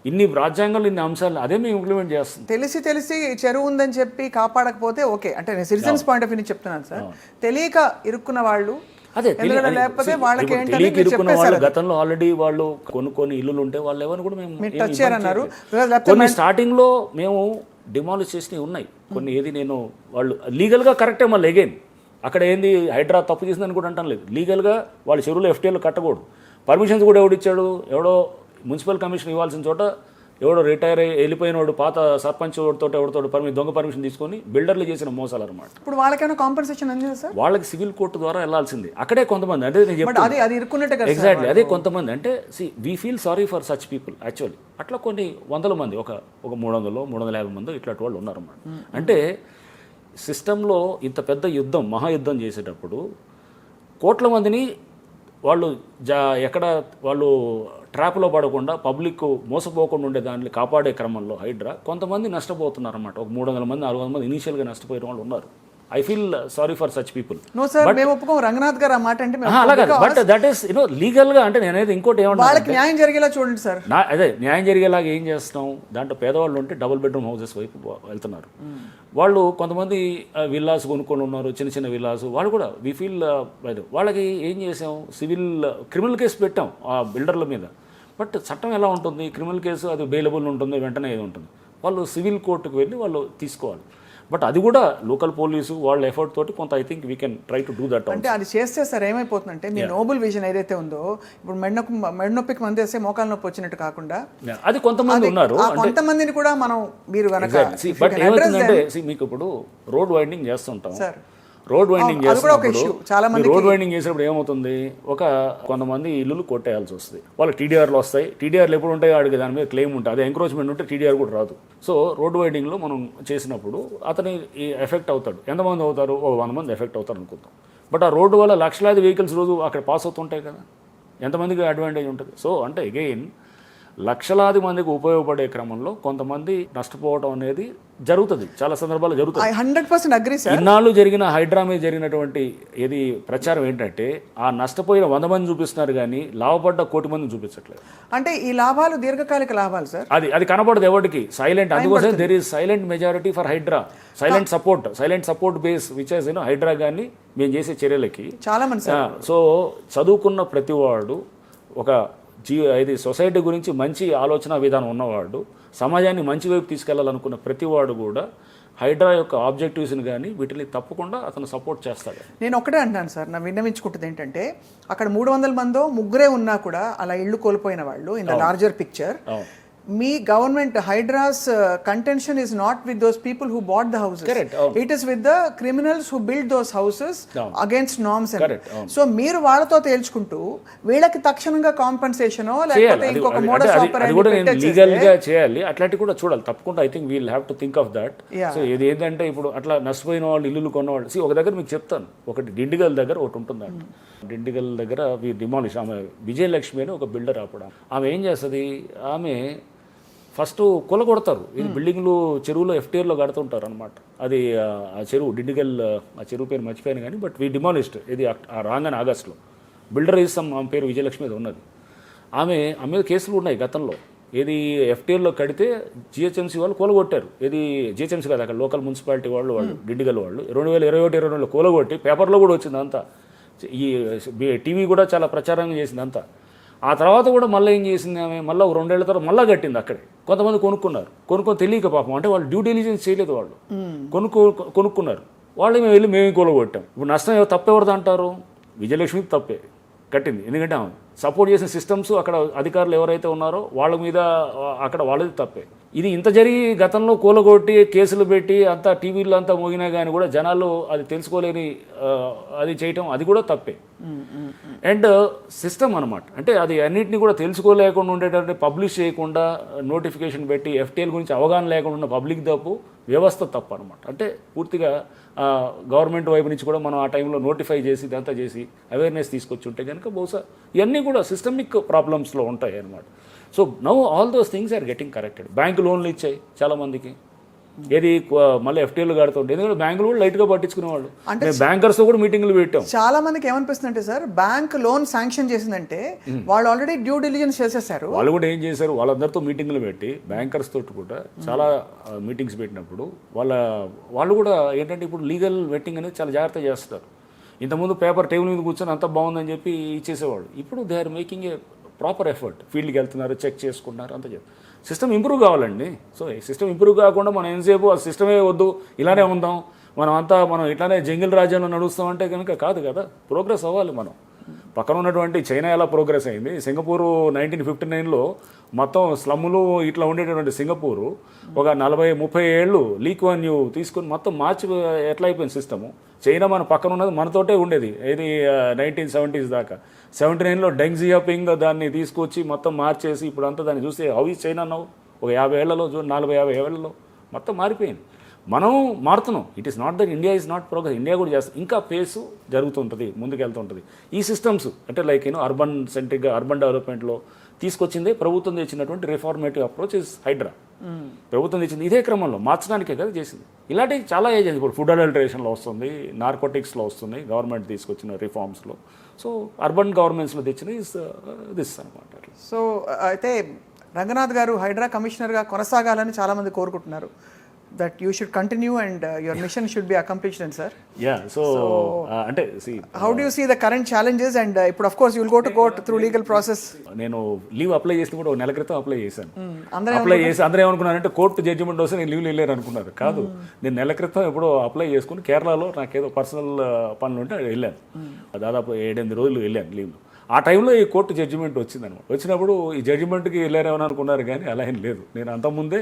ఇన్ని రాజ్యాంగాలు ఇన్ని అంశాలు అదే మేము ఇంప్లిమెంట్ చేస్తాం. తెలిసి చెరువు ఉందని చెప్పి కాపాడకపోతే ఓకే అంటే నేను సిటిజన్స్ పాయింట్ ఆఫ్ వ్యూ నుంచి చెప్తున్నాను సార్. తెలియక ఇరుక్కున్న వాళ్ళు అదే లేకపోతే వాళ్ళకి తెలియక ఇరుక్కున్న వాళ్ళు గతంలో ఆల్రెడీ వాళ్ళు కొన్ని ఇల్లులు ఉంటే వాళ్ళు ఎవరు కూడా మేము టచ్ చేయరన్నారు. కొన్ని స్టార్టింగ్లో మేము డిమాలిష్ చేసినవి ఉన్నాయి కొన్ని. ఏది నేను వాళ్ళు లీగల్గా కరెక్టే, మళ్ళీ అగైన్ అక్కడ ఏంది హైడ్రా తప్పు చేసిందని కూడా అంటాను లేదు. లీగల్గా వాళ్ళు చెరువులో FTAలు కట్టకూడదు. పర్మిషన్స్ కూడా ఎవడిచ్చాడు? ఎవడో మున్సిపల్ కమిషన్ ఇవ్వాల్సిన చోట ఎవడో రిటైర్ అయ్యి వెళ్ళిపోయినోడు పాత సర్పంచ్ ఎవరితో దొంగ పర్మిషన్ తీసుకొని బిల్డర్లు చేసిన మోసాలు అనమాట. ఇప్పుడు వాళ్ళకైనా కాంపెన్సేషన్ అందింది సార్? వాళ్ళకి సివిల్ కోర్టు ద్వారా వెళ్ళాల్సింది. అక్కడే కొంతమంది అంటే నేను చెప్తాను ఎగ్జాక్ట్లీ అదే కొంతమంది అంటే we feel sorry for such people actually. అట్లా కొన్ని వందల మంది ఒక 300 350 మంది ఇట్లాంటి వాళ్ళు ఉన్నారన్నమాట. అంటే సిస్టంలో ఇంత పెద్ద యుద్ధం మహాయుద్ధం చేసేటప్పుడు కోట్ల మందిని వాళ్ళు ఎక్కడ వాళ్ళు ట్రాప్లో పడకుండా పబ్లిక్ మోసపోకుండా ఉండే దాన్ని కాపాడే క్రమంలో హైడ్రా కొంతమంది నష్టపోతున్నారు అన్నమాట. ఒక 300 మంది 400 మంది ఇనీషియల్గా నష్టపోయిన వాళ్ళు ఉన్నారు. I feel sorry for such people. No sir, మేము ఒప్పుకోం రంగనాథ్ గారు ఆ మాట అంటే. అలాగే బట్ దట్ ఈస్ లీగల్గా అంటే నేనైతే ఇంకోటి ఏమన్నా వాళ్ళకి న్యాయం జరిగేలా చూడండి సార్. అదే న్యాయం జరిగేలాగా ఏం చేస్తాం, దాంట్లో పేదవాళ్ళు ఉంటే డబుల్ బెడ్రూమ్ హౌసెస్ వైపు వెళ్తున్నారు. వాళ్ళు కొంతమంది విల్లాస్ కొనుక్కొని ఉన్నారు, చిన్న చిన్న విల్లాస్. వాళ్ళు కూడా వీ ఫీల్ వాళ్ళకి ఏం చేసాం, క్రిమినల్ కేసు పెట్టాం ఆ బిల్డర్ల మీద. బట్ చట్టం ఎలా ఉంటుంది, క్రిమినల్ కేసు అది బెయిలబుల్ ఉంటుంది, వెంటనే ఏది ఉంటుంది. వాళ్ళు సివిల్ కోర్టుకు వెళ్ళి వాళ్ళు తీసుకోవాలి. బట్ అది కూడా లోకల్ పోలీసు వాళ్ళ ఎఫర్ట్ తోటి కొంత I think we can try to do that. అంటే అది చేస్తే సార్ ఏమైపోతుందంటే మీ నోబుల్ విజన్ ఏదైతే ఉందో, ఇప్పుడు మెడనొప్పికి మంది వేస్తే మోకాలు నొప్పి వచ్చినట్టు కాకుండా అది కొంతమంది ఉన్నారు. కొంతమందిని కూడా మనం మీరు కనుక బట్ ఏమవుతుందంటే మీకు ఇప్పుడు రోడ్ వైండింగ్ చేస్తుంటాం. రోడ్ వైండింగ్ చేసినప్పుడు ఏమవుతుంది, కొంతమంది ఇల్లులు కొట్టేయాల్సి వస్తుంది. వాళ్ళకి TDRలు వస్తాయి. TDRలు ఎప్పుడు ఉంటాయి వాడికి దాని మీద క్లెయిమ్ ఉంటుంది. అదే ఎంక్రోచ్మెంట్ ఉంటే TDR కూడా రాదు. సో రోడ్ వైండింగ్లో మనం చేసినప్పుడు అతని ఎఫెక్ట్ అవుతాడు. ఎంతమంది అవుతారు? 100 మంది ఎఫెక్ట్ అవుతారు అనుకుందాం. బట్ ఆ రోడ్డు వల్ల లక్షలాది వెహికల్స్ రోజు అక్కడ పాస్ అవుతుంటాయి కదా, ఎంతమందికి అడ్వాంటేజ్ ఉంటుంది. సో అంటే అగైన్ లక్షలాది మందికి ఉపయోగపడే క్రమంలో కొంతమంది నష్టపోవడం అనేది జరుగుతుంది, చాలా సందర్భాలు జరుగుతుంది. 100% అగ్రీ సార్. ఇన్నాళ్ళు జరిగిన హైడ్రా మీద జరిగినటువంటి ఏది ప్రచారం ఏంటంటే ఆ నష్టపోయిన 100 మంది చూపిస్తున్నారు కానీ లాభపడ్డ 1 కోటి మందిని చూపించట్లేదు. అంటే ఈ లాభాలు దీర్ఘకాలిక లాభాలు సార్. అది కనపడదు ఎవరికి, సైలెంట్. అందుకోసం there is silent majority for HYDRAA, silent support base which is HYDRAA కానీ మేము చేసే చర్యలకి చాలా మంది. సో చదువుకున్న ప్రతివాడు ఒక ఇది సొసైటీ గురించి మంచి ఆలోచన విధానం ఉన్నవాడు, సమాజాన్ని మంచి వైపు తీసుకెళ్లాలనుకున్న ప్రతివాడు కూడా హైడ్రా యొక్క ఆబ్జెక్టివ్స్ని కానీ వీటిని తప్పకుండా అతను సపోర్ట్ చేస్తాడు. నేను ఒకటే అంటాను సార్, నా విన్నవించుకుంటుంది ఏంటంటే అక్కడ 300 మందో ముగ్గురే ఉన్నా కూడా అలా ఇళ్ళు కోల్పోయిన వాళ్ళు in the larger picture. Me government హైడ్రాస్ contention is not with those people who bought the houses. Correct. It is with the criminals who built those houses against norms. So మీరు వాళ్ళతో తేల్చుకుంటూ వీళ్ళకి తక్షణంగా కాంపెన్సేషన్ లేకపోతే ఇంకొక మోడస్ ఆపరేండి లీగల్ గా చేయాలి. అట్లాంటి కూడా చూడాలి తప్పకుండా. I think we'll have to think of that. So ఇది ఏంటంటే ఇప్పుడు అట్లా నష్టపోయిన వాళ్ళు ఇల్లు కొన్నవాళ్ళు ఒక దగ్గర మీకు చెప్తాను, ఒకటి డిండిగల్ దగ్గర ఒకటి ఉంటుందంట. డిండిగల్ దగ్గర డిమాలిష్ ఆమె విజయలక్ష్మి అని ఒక బిల్డర్ అప్పుడు ఆమె ఏం చేస్తుంది, ఆమె ఫస్ట్ కొడతారు. ఇది బిల్డింగ్లు చెరువులో FTAలో కడుతుంటారు అనమాట. అది ఆ చెరువు డిండిగల్, ఆ చెరువు పేరు మర్చిపోయాను కానీ బట్ వీ డిమాలిష్డ్. ఇది రాగానే ఆగస్టులో బిల్డర్ ఆమె పేరు విజయలక్ష్మి మీద ఉన్నది. ఆమె మీద కేసులు ఉన్నాయి గతంలో. ఏది FTAలో కడితే GHMC వాళ్ళు కూలగొట్టారు. ఏది GHMC కాదు, అక్కడ లోకల్ మున్సిపాలిటీ వాళ్ళు డిండిగల్ వాళ్ళు 2021-22 కూలగొట్టి పేపర్లో కూడా వచ్చింది అంతా. ఈ టీవీ కూడా చాలా ప్రచారంగా చేసింది అంతా. ఆ తర్వాత కూడా మళ్ళీ ఏం చేసింది ఆమె, మళ్ళీ ఒక 2 ఏళ్ల తర్వాత మళ్ళీ కట్టింది అక్కడే. కొంతమంది కొనుక్కొని తెలియక పాపం, అంటే వాళ్ళు డ్యూ డెలిజెన్స్ చేయలేదు, వాళ్ళు కొనుక్కున్నారు. వాళ్ళు మేము వెళ్ళి మేము కూలగొట్టాం. ఇప్పుడు నష్టం తప్పెవరిది అంటారు? విజయలక్ష్మికి తప్పే కట్టింది, ఎందుకంటే ఆమె సపోర్ట్ చేసిన సిస్టమ్స్ అక్కడ అధికారులు ఎవరైతే ఉన్నారో వాళ్ళ మీద అక్కడ వాళ్ళది తప్పే. ఇది ఇంత జరిగి గతంలో కూలగొట్టి కేసులు పెట్టి అంతా టీవీలో అంతా మోగినా కానీ కూడా జనాలు అది తెలుసుకోలేని అది చేయటం, అది కూడా తప్పే. అండ్ సిస్టమ్ అనమాట, అంటే అది అన్నింటినీ కూడా తెలుసుకోలేకుండా ఉండేటటువంటి, పబ్లిష్ చేయకుండా నోటిఫికేషన్ పెట్టి ఎఫ్టీఎల్ గురించి అవగాహన లేకుండా ఉన్న పబ్లిక్ తప్పు, వ్యవస్థ తప్పు అనమాట. అంటే పూర్తిగా గవర్నమెంట్ వైపు నుంచి కూడా మనం ఆ టైంలో నోటిఫై చేసి ఇదంతా చేసి అవేర్నెస్ తీసుకొచ్చి ఉంటే కనుక బహుశా ఇవన్నీ కూడా సిస్టమిక్ ప్రాబ్లమ్స్లో ఉంటాయి అన్నమాట. So now all those things are getting corrected. Bank లోన్లు ఇచ్చాయి చాలామందికి, ఏది మళ్ళీ ఎఫ్టీఎల్ కడుతుంటే, ఎందుకంటే బ్యాంకులు కూడా లైట్గా పట్టించుకునేవాళ్ళు. అంటే బ్యాంకర్స్తో కూడా మీటింగ్లు పెట్టాం. చాలా మందికి ఏమనిపిస్తుంది అంటే సార్, బ్యాంక్ లోన్ శాంక్షన్ చేసిందంటే వాళ్ళు ఆల్రెడీ డ్యూ డిలిజెన్స్ చేసేసారు. వాళ్ళు కూడా ఏం చేశారు, వాళ్ళందరితో మీటింగ్లు పెట్టి బ్యాంకర్స్ తోటి కూడా చాలా మీటింగ్స్ పెట్టినప్పుడు వాళ్ళు కూడా ఏంటంటే ఇప్పుడు లీగల్ వెట్టింగ్ అనేది చాలా జాగ్రత్త చేస్తారు. ఇంతకుముందు పేపర్ టేబుల్ మీద కూర్చొని అంతా బాగుందని చెప్పి ఇచ్చేసేవాళ్ళు. ఇప్పుడు they are making a proper effort, ఫీల్డ్కి వెళ్తున్నారు, చెక్ చేసుకుంటున్నారు, అంతా చేస్తారు. సిస్టమ్ ఇంప్రూవ్ కావాలండి. సో ఈ సిస్టమ్ ఇంప్రూవ్ కాకుండా మనం ఎంతసేపు ఆ సిస్టమే వద్దు, ఇలానే ఉందాం, మనం ఇట్లానే జంగిల్ రాజ్యంలో నడుస్తామంటే కనుక కాదు కదా. ప్రోగ్రెస్ అవ్వాలి. మనం పక్కన ఉన్నటువంటి చైనా ఎలా ప్రోగ్రెస్ అయింది, సింగపూరు 1959లో మొత్తం స్లమ్ములు ఇట్లా ఉండేటటువంటి సింగపూరు ఒక 40-30 ఏళ్ళు లీ కువాన్ యూ తీసుకుని మొత్తం మార్చి ఎట్లా అయిపోయింది సిస్టము. చైనా మన పక్కన ఉన్నది మనతోటే ఉండేది, ఇది 1970s దాకా. 79లో డెంగ్ జియాపింగ్ దాన్ని తీసుకొచ్చి మొత్తం మార్చేసి ఇప్పుడు అంతా దాన్ని చూస్తే హౌ ఈజ్ చైనా నవ్వు, ఒక 50 ఏళ్లలో 40-50 ఏళ్లలో మొత్తం మారిపోయింది. మనం మారుతున్నాం. It is not that India is not progress, India కూడా చేస్తుంది, ఇంకా పేసు జరుగుతుంటుంది, ముందుకెళ్తుంటుంది. ఈ సిస్టమ్స్ అంటే లైక్ అర్బన్ సెంట్రిక్గా అర్బన్ డెవలప్మెంట్లో తీసుకొచ్చిందే ప్రభుత్వం తెచ్చినటువంటి రిఫార్మేటివ్ అప్రోచ్ ఇస్ హైడ్రా. ప్రభుత్వం తెచ్చింది ఇదే క్రమంలో మార్చడానికే కదా చేసింది. ఇలాంటివి చాలా ఏజెన్సీ ఇప్పుడు ఫుడ్ అడల్టరేషన్లో వస్తుంది, నార్కోటిక్స్లో వస్తుంది, గవర్నమెంట్ తీసుకొచ్చిన రిఫార్మ్స్లో. సో అర్బన్ గవర్నమెంట్స్లో తెచ్చిన ఇస్ దిస్ అనమాట. సో అయితే రంగనాథ్ గారు హైడ్రా కమిషనర్గా కొనసాగాలని చాలామంది కోరుకుంటున్నారు. that you should continue and your mission should be accomplished, and sir. Yeah, so ante see, how do you see the current challenges, and if of course you will go to court through legal process? నేను leave apply చేసినప్పుడు ఒక నెల క్రితం apply చేశాను. Apply చేసి అందరూ ఏమనుకున్నారంటే court judgement వస్తే నేను లీవ్ వెళ్ళారు అనుకున్నారు. కాదు, నేను నెల క్రితం ఎప్పుడో అప్లై చేసుకుని కేరళలో నాకేదో పర్సనల్ పనులు ఉంటే వెళ్ళాను. దాదాపు 7-8 రోజులు వెళ్ళాను లీవ్లో. ఆ టైంలో ఈ కోర్టు జడ్జిమెంట్ వచ్చిందనమాట. వచ్చినప్పుడు ఈ జడ్జిమెంట్కి వెళ్ళారేమని అనుకున్నారు, కానీ అలా ఏం లేదు. నేను అంతకుముందే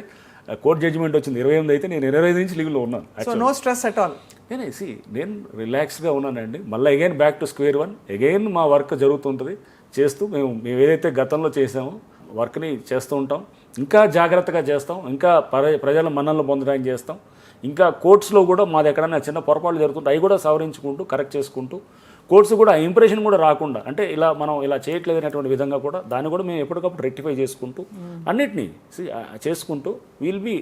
కోర్ట్ జడ్జిమెంట్ వచ్చింది 28 అయితే నేను 25 నుంచి లీవ్లో ఉన్నాను. So no stress at all. నేను రిలాక్స్గా ఉన్నానండి. మళ్ళీ again back to square one, again మా వర్క్ జరుగుతుంటుంది. చేస్తూ మేము ఏదైతే గతంలో చేసామో వర్క్ని చేస్తూ ఉంటాం, ఇంకా జాగ్రత్తగా చేస్తాం, ఇంకా ప్రజల మన్ననలు పొందడానికి చేస్తాం. ఇంకా కోర్ట్స్లో కూడా మాది ఎక్కడైనా చిన్న పొరపాట్లు జరుగుతుంటే అవి కూడా సవరించుకుంటూ కరెక్ట్ చేసుకుంటూ, కోర్ట్స్ కూడా ఆ ఇంప్రెషన్ కూడా రాకుండా, అంటే మనం ఇలా చేయట్లేదు అనేటువంటి విధంగా కూడా దాన్ని కూడా మేము ఎప్పటికప్పుడు రెక్టిఫై చేసుకుంటూ అన్నిటినీ చేసుకుంటూ విల్ బి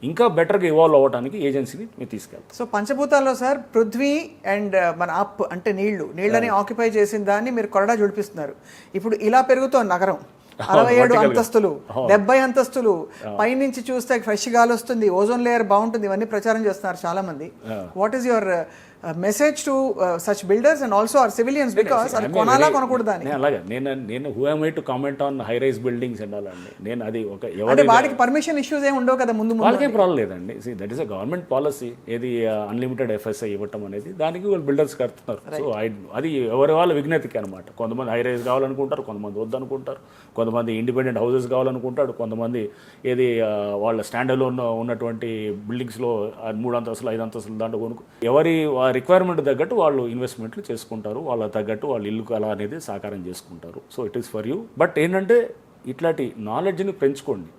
ఇంకా బెటర్గా ఇవాల్వ్ అవ్వడానికి ఏజెన్సీని మేము తీసుకెళ్తాం. సో పంచభూతాల్లో సార్ పృథ్వీ అండ్ మన అప్ అంటే నీళ్ళని ఆక్యుపై చేసిన దాన్ని మీరు కొరడా జుడిపిస్తున్నారు. ఇప్పుడు ఇలా పెరుగుతోంది నగరం, 67 అంతస్తులు, 70 అంతస్తులు, పైనుంచి చూస్తే ఫ్రెష్ గాలి వస్తుంది, ఓజోన్ లేయర్ బాగుంటుంది, ఇవన్నీ ప్రచారం చేస్తున్నారు చాలా మంది. What is your message to such builders and also our civilians, because అది కొనాలా కొనకూడదు అని. అలాగే నేను who am I to comment on high rise buildings and అలాంటి, నేను అది ఒక అంటే వాటికి పర్మిషన్ ఇష్యూస్ ఏమి ఉండవు కదా ముందు వాళ్ళకేం ప్రాబ్లం లేదండి. That is a government policy, ఏది అన్లిమిటెడ్ ఎఫ్ఎస్ఐ ఇవ్వటం అనేది, దానికి వాళ్ళు బిల్డర్స్ కడుతున్నారు. సో అది ఎవరి వాళ్ళ విజ్ఞతకి అనమాట. కొంతమంది హై రైజ్ కావాలనుకుంటారు, కొంతమంది వద్దనుకుంటారు, కొంతమంది ఇండిపెండెంట్ హౌసెస్ కావాలనుకుంటాడు, కొంతమంది ఏది వాళ్ళ స్టాండ్ అలోన్ ఉన్నటువంటి బిల్డింగ్స్లో 3 అంతస్తులు 5 అంతస్తులు దాంట్లో కొనుక్కు ఎవరి రిక్వైర్మెంట్ తగ్గట్టు వాళ్ళు ఇన్వెస్ట్మెంట్లు చేసుకుంటారు, వాళ్ళ తగ్గట్టు వాళ్ళు ఇల్లు కళ అనేది సాకారం చేసుకుంటారు. So it is for you. But ఏంటంటే ఇట్లాంటి నాలెడ్జ్ని పెంచుకోండి,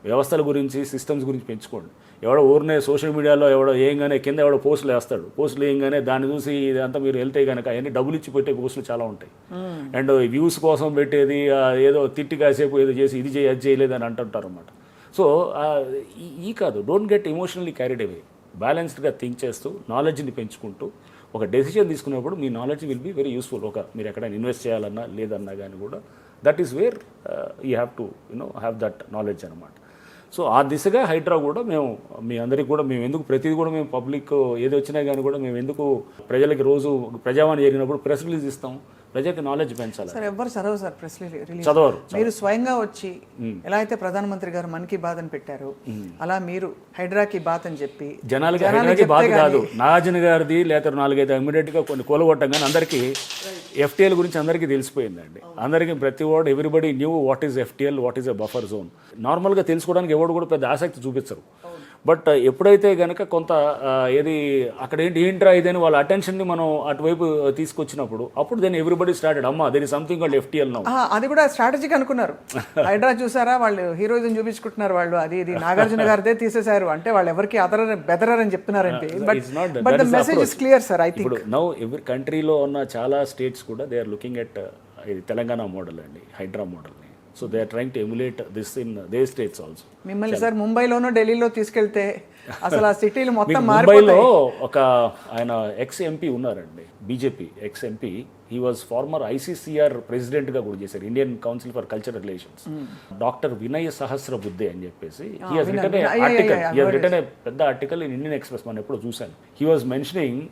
వ్యవస్థల గురించి సిస్టమ్స్ గురించి పెంచుకోండి. ఎవడో ఊరినే సోషల్ మీడియాలో ఎవడో ఏంగానే కింద ఎవడో పోస్టులు వేస్తాడు, పోస్టులు ఏంగానే దాన్ని చూసి ఇదంతా మీరు వెళ్తే కనుక అవన్నీ డబ్బులు ఇచ్చి పెట్టే పోస్టులు చాలా ఉంటాయి. అండ్ వ్యూస్ కోసం పెట్టేది ఏదో తిట్టి కాసేపు ఏదో చేసి ఇది చేయి అది చేయలేదు అని అంటుంటారు అన్నమాట. సో ఈ కాదు, don't get emotionally carried away. బ్యాలెన్స్డ్గా థింక్ చేస్తూ నాలెడ్జ్ని పెంచుకుంటూ ఒక డెసిషన్ తీసుకునేప్పుడు మీ knowledge will be very useful. మీరు ఎక్కడైనా ఇన్వెస్ట్ చేయాలన్నా లేదన్నా కానీ కూడా that is where you have to have that knowledge అనమాట. సో ఆ దిశగా హైడ్రా కూడా మేము మీ అందరికీ కూడా మేము ఎందుకు ప్రతిదీ కూడా మేము పబ్లిక్ ఏది వచ్చినా కానీ కూడా మేము ఎందుకు ప్రజలకి రోజు ప్రజావాణి జరిగినప్పుడు ప్రెస్ రిలీజ్ ఇస్తాం, ప్రజలకు నాలెడ్జ్ పెంచాలి. సార్ ఎవ్వరు చదవరు సార్ ప్రెస్ రిలీజ్. చదవరు. మీరు స్వయంగా వచ్చి ఎలా అయితే ప్రధానమంత్రి గారు మన్ కీ బాత్ అని పెట్టారు, అలా మీరు హైడ్రాకి బాత్ అని చెప్పి జనాలకి హైడ్రాకి బాధ కాదు, నాగార్జున గారిది లేదా 4-5 ఇమీడియట్గా కొన్ని కూలగొట్టంగానే అందరికీ ఎఫ్టీఎల్ గురించి అందరికీ తెలిసిపోయిందండి. అందరికీ ప్రతి వాడు everybody knew what is FTL, what is a buffer zone. నార్మల్గా తెలుసుకోవడానికి ఎవడు కూడా పెద్ద ఆసక్తి చూపించరు. బట్ ఎప్పుడైతే కనుక కొంత ఏది అక్కడ ఏంట్రా ఇదని వాళ్ళ అటెన్షన్ని మనం అటువైపు తీసుకొచ్చినప్పుడు అప్పుడు దెన్ ఎవ్రీబడి స్టార్టెడ్ అమ్మా there is something called FTL now. అది కూడా స్ట్రాటజిక్ అనుకున్నారు. హైడ్రా చూసారా, వాళ్ళు హీరోయిజం చూపించుకుంటున్నారు, వాళ్ళు అది ఇది నాగార్జున గారిదే తీసేశారు అంటే వాళ్ళు ఎవరికి బెదరని చెప్తున్నారంటే. But the message is clear sir. I think ఇప్పుడు నౌ ఎవరి కంట్రీలో ఉన్న చాలా స్టేట్స్ కూడా దే ఆర్ లుకింగ్ ఎట్ ఇది తెలంగాణ మోడల్ అండి, HYDRAA model. So they are trying to emulate this in the states also. మిమ్మల్ని సార్ ముంబైలోనో ఢిల్లీలో తీసుకెళ్తే అసలు ఆ సిటీలు మొత్తం ముంబైలో ఒక ఆయన ఎక్స్ ఎంపీ ఉన్నారండి, BJP ex MP. He was former ICCR ప్రెసిడెంట్గా కూడా చేశారు, Indian council for cultural relations. Doctor Vinay Sahasrabuddhe అని చెప్పేసి he has written a article, he has written a పెద్ద ఆర్టికల్ ఇన్ ఇండియన్ ఎక్స్ప్రెస్, మనం ఎప్పుడు చూశాను. హీ వాజ్ మెన్షనింగ్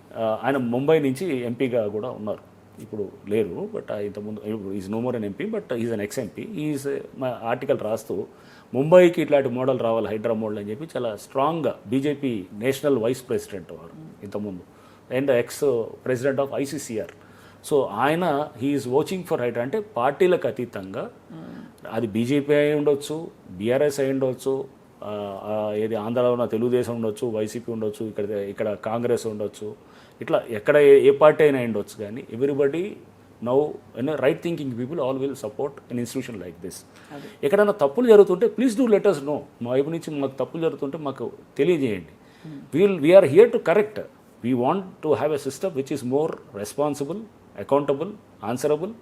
ఆయన ముంబై నుంచి ఎంపీగా కూడా ఉన్నారు, ఇప్పుడు లేరు. బట్ ఇంతకుముందు is no more an MP, but is an ex MP. Is article రాస్తూ ముంబైకి ఇట్లాంటి మోడల్ రావాలి, హైడ్రా మోడల్ అని చెప్పి చాలా స్ట్రాంగ్గా బీజేపీ నేషనల్ వైస్ ప్రెసిడెంట్ వారు ఇంతకుముందు and ex president of ICCR. So ఆయన హీఈస్ వాచింగ్ ఫర్ హైడ్రా అంటే పార్టీలకు అతీతంగా, అది బీజేపీ అయి ఉండొచ్చు, బీఆర్ఎస్ అయి ఉండొచ్చు, ఏది ఆంధ్రాలో ఉన్న తెలుగుదేశం ఉండొచ్చు, వైసీపీ ఉండొచ్చు, ఇక్కడ కాంగ్రెస్ ఉండొచ్చు, ఇట్లా ఎక్కడ ఏ పార్టీ అయినా ఉండొచ్చు. కానీ everybody now right thinking people all will support an institution like this. ఎక్కడైనా తప్పులు జరుగుతుంటే please do let us know. మా వైపు నుంచి మాకు తప్పులు జరుగుతుంటే మాకు తెలియజేయండి. We're here to correct. We want to have a system which is more responsible, accountable, answerable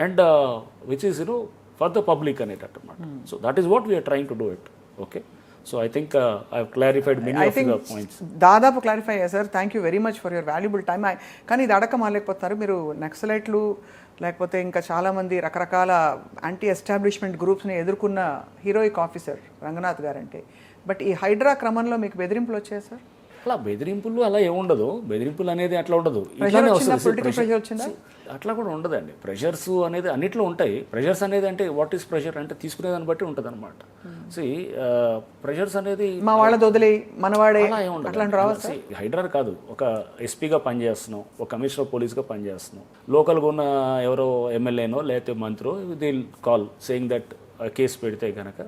and which is for the public అనేటట్టు అనమాట. So that is what we're trying to do it. Okay, so I think I have clarified many of the points. దాదాపు clarify అయ్యా sir. Thank you very much for your valuable time. కానీ ఇది అడక్క మాలేకపోతున్నారు మీరు. నక్సలైట్లు లేకపోతే ఇంకా చాలామంది రకరకాల యాంటీ ఎస్టాబ్లిష్మెంట్ గ్రూప్స్ని ఎదుర్కొన్న హీరోయిక్ ఆఫీసర్ రంగనాథ్ గారు అంటే, బట్ ఈ హైడ్రా క్రమంలో మీకు బెదిరింపులు వచ్చాయి సార్? అలా బెదిరింపులు అలా ఏముండదు. బెదిరింపులు అనేది అట్లా ఉండదు, అట్లా కూడా ఉండదండి. ప్రెషర్స్ అనేది అన్నిట్లో ఉంటాయి. ప్రెషర్స్ అనేది అంటే వాట్ ఈస్ ప్రెషర్ అంటే తీసుకునేదాన్ని బట్టి ఉంటుంది అనమాట. ప్రెషర్స్ అనేది మా వాళ్ళది వదిలే మనవాడే అలా ఏముండదు. హైడ్రా కాదు, ఒక ఎస్పీగా పనిచేస్తున్నాం, ఒక కమిషనర్ పోలీస్గా పనిచేస్తున్నాం, లోకల్గా ఉన్న ఎవరో ఎమ్మెల్యేనో లేకపోతే మంత్రో they call saying that case పెడితే కనుక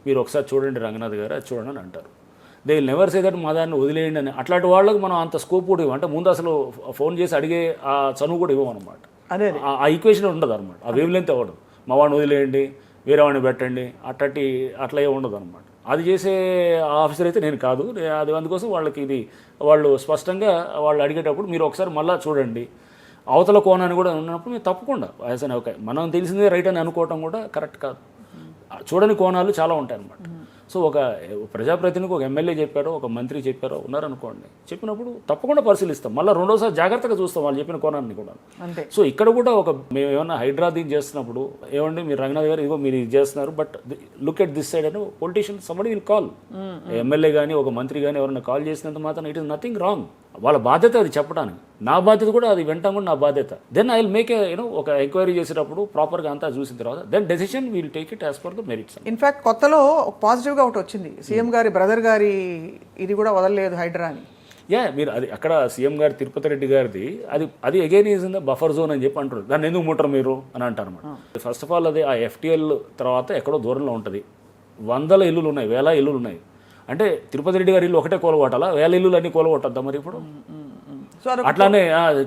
మీరు ఒకసారి చూడండి రంగనాథ్ గారు, అది చూడండి అని అంటారు. They will never say that మా దాన్ని వదిలేయండి అని. అట్లాంటి వాళ్ళకి మనం అంత స్కోప్ కూడా ఇవ్వం. అంటే ముందు అసలు ఫోన్ చేసి అడిగే ఆ చనువు కూడా ఇవ్వమన్నమాట. అదే ఆ ఈక్వేషన్ ఉండదు అనమాట. ఆ వేవ్ లెంత్ అవ్వదు. మా వాడిని వదిలేయండి, వేరే వాడిని పెట్టండి, అట్లా ఏ ఉండదు అనమాట. అది చేసే ఆఫీసర్ అయితే నేను కాదు. అది అందుకోసం వాళ్ళకి ఇది వాళ్ళు స్పష్టంగా వాళ్ళు అడిగేటప్పుడు మీరు ఒకసారి మళ్ళీ చూడండి, అవతల కోణాన్ని కూడా ఉన్నప్పుడు మీరు తప్పకుండా ఓకే మనం తెలిసిందే రైట్ అని అనుకోవటం కూడా కరెక్ట్ కాదు. చూడని కోణాలు చాలా ఉంటాయి అన్నమాట. సో ఒక ప్రజాప్రతినిధికి ఒక ఎమ్మెల్యే చెప్పారో, ఒక మంత్రి చెప్పారో ఉన్నారనుకోండి, చెప్పినప్పుడు తప్పకుండా పరిశీలిస్తాం, మళ్ళీ రెండోసారి జాగ్రత్తగా చూస్తాం వాళ్ళు చెప్పిన కోణాన్ని కూడా. సో ఇక్కడ కూడా మేము ఏమన్నా హైడ్రా దీన్ని చేస్తున్నప్పుడు ఏమండి మీరు రంగనాథ్ గారు ఇదిగో మీరు ఇది చేస్తున్నారు, but look at this side అని politician somebody will call. MLA కానీ ఒక మంత్రి కానీ ఎవరైనా కాల్ చేసినంత మాత్రం ఇట్ ఈస్ నథింగ్ రాంగ్. వాళ్ళ బాధ్యత అది చెప్పడానికి, నా బాధ్యత కూడా అది వింటాం కూడా నా బాధ్యత. దెన్ ఐ విల్ మేక్ ఒక ఎంక్వైరీ చేసేటప్పుడు ప్రాపర్గా అంతా చూసిన తర్వాత then decision will take it as per the merits. In fact కొత్తలో పాజిటివ్గా ఒకటి వచ్చింది, సీఎం గారి బ్రదర్ గారి ఇది కూడా వదలలేదు హైడ్రా అని. మీరు అది అక్కడ సీఎం గారు తిరుపతి రెడ్డి గారిది అది again is in the buffer zone అని చెప్పి అంటారు. దాన్ని ఎందుకు ముట్టరు మీరు అని అంటారు అనమాట. ఫస్ట్ ఆఫ్ ఆల్ అది ఆ ఎఫ్టీఎల్ తర్వాత ఎక్కడో దూరంలో ఉంటుంది. 100 ఇల్లులు ఉన్నాయి, 1000 ఇల్లులు ఉన్నాయి. అంటే తిరుపతి రెడ్డి గారి ఇల్లు ఒకటే కూలగొట్టాలా? 1000 ఇల్లులు అన్ని కూలగొట్టద్దా మరి ఇప్పుడు? అట్లానే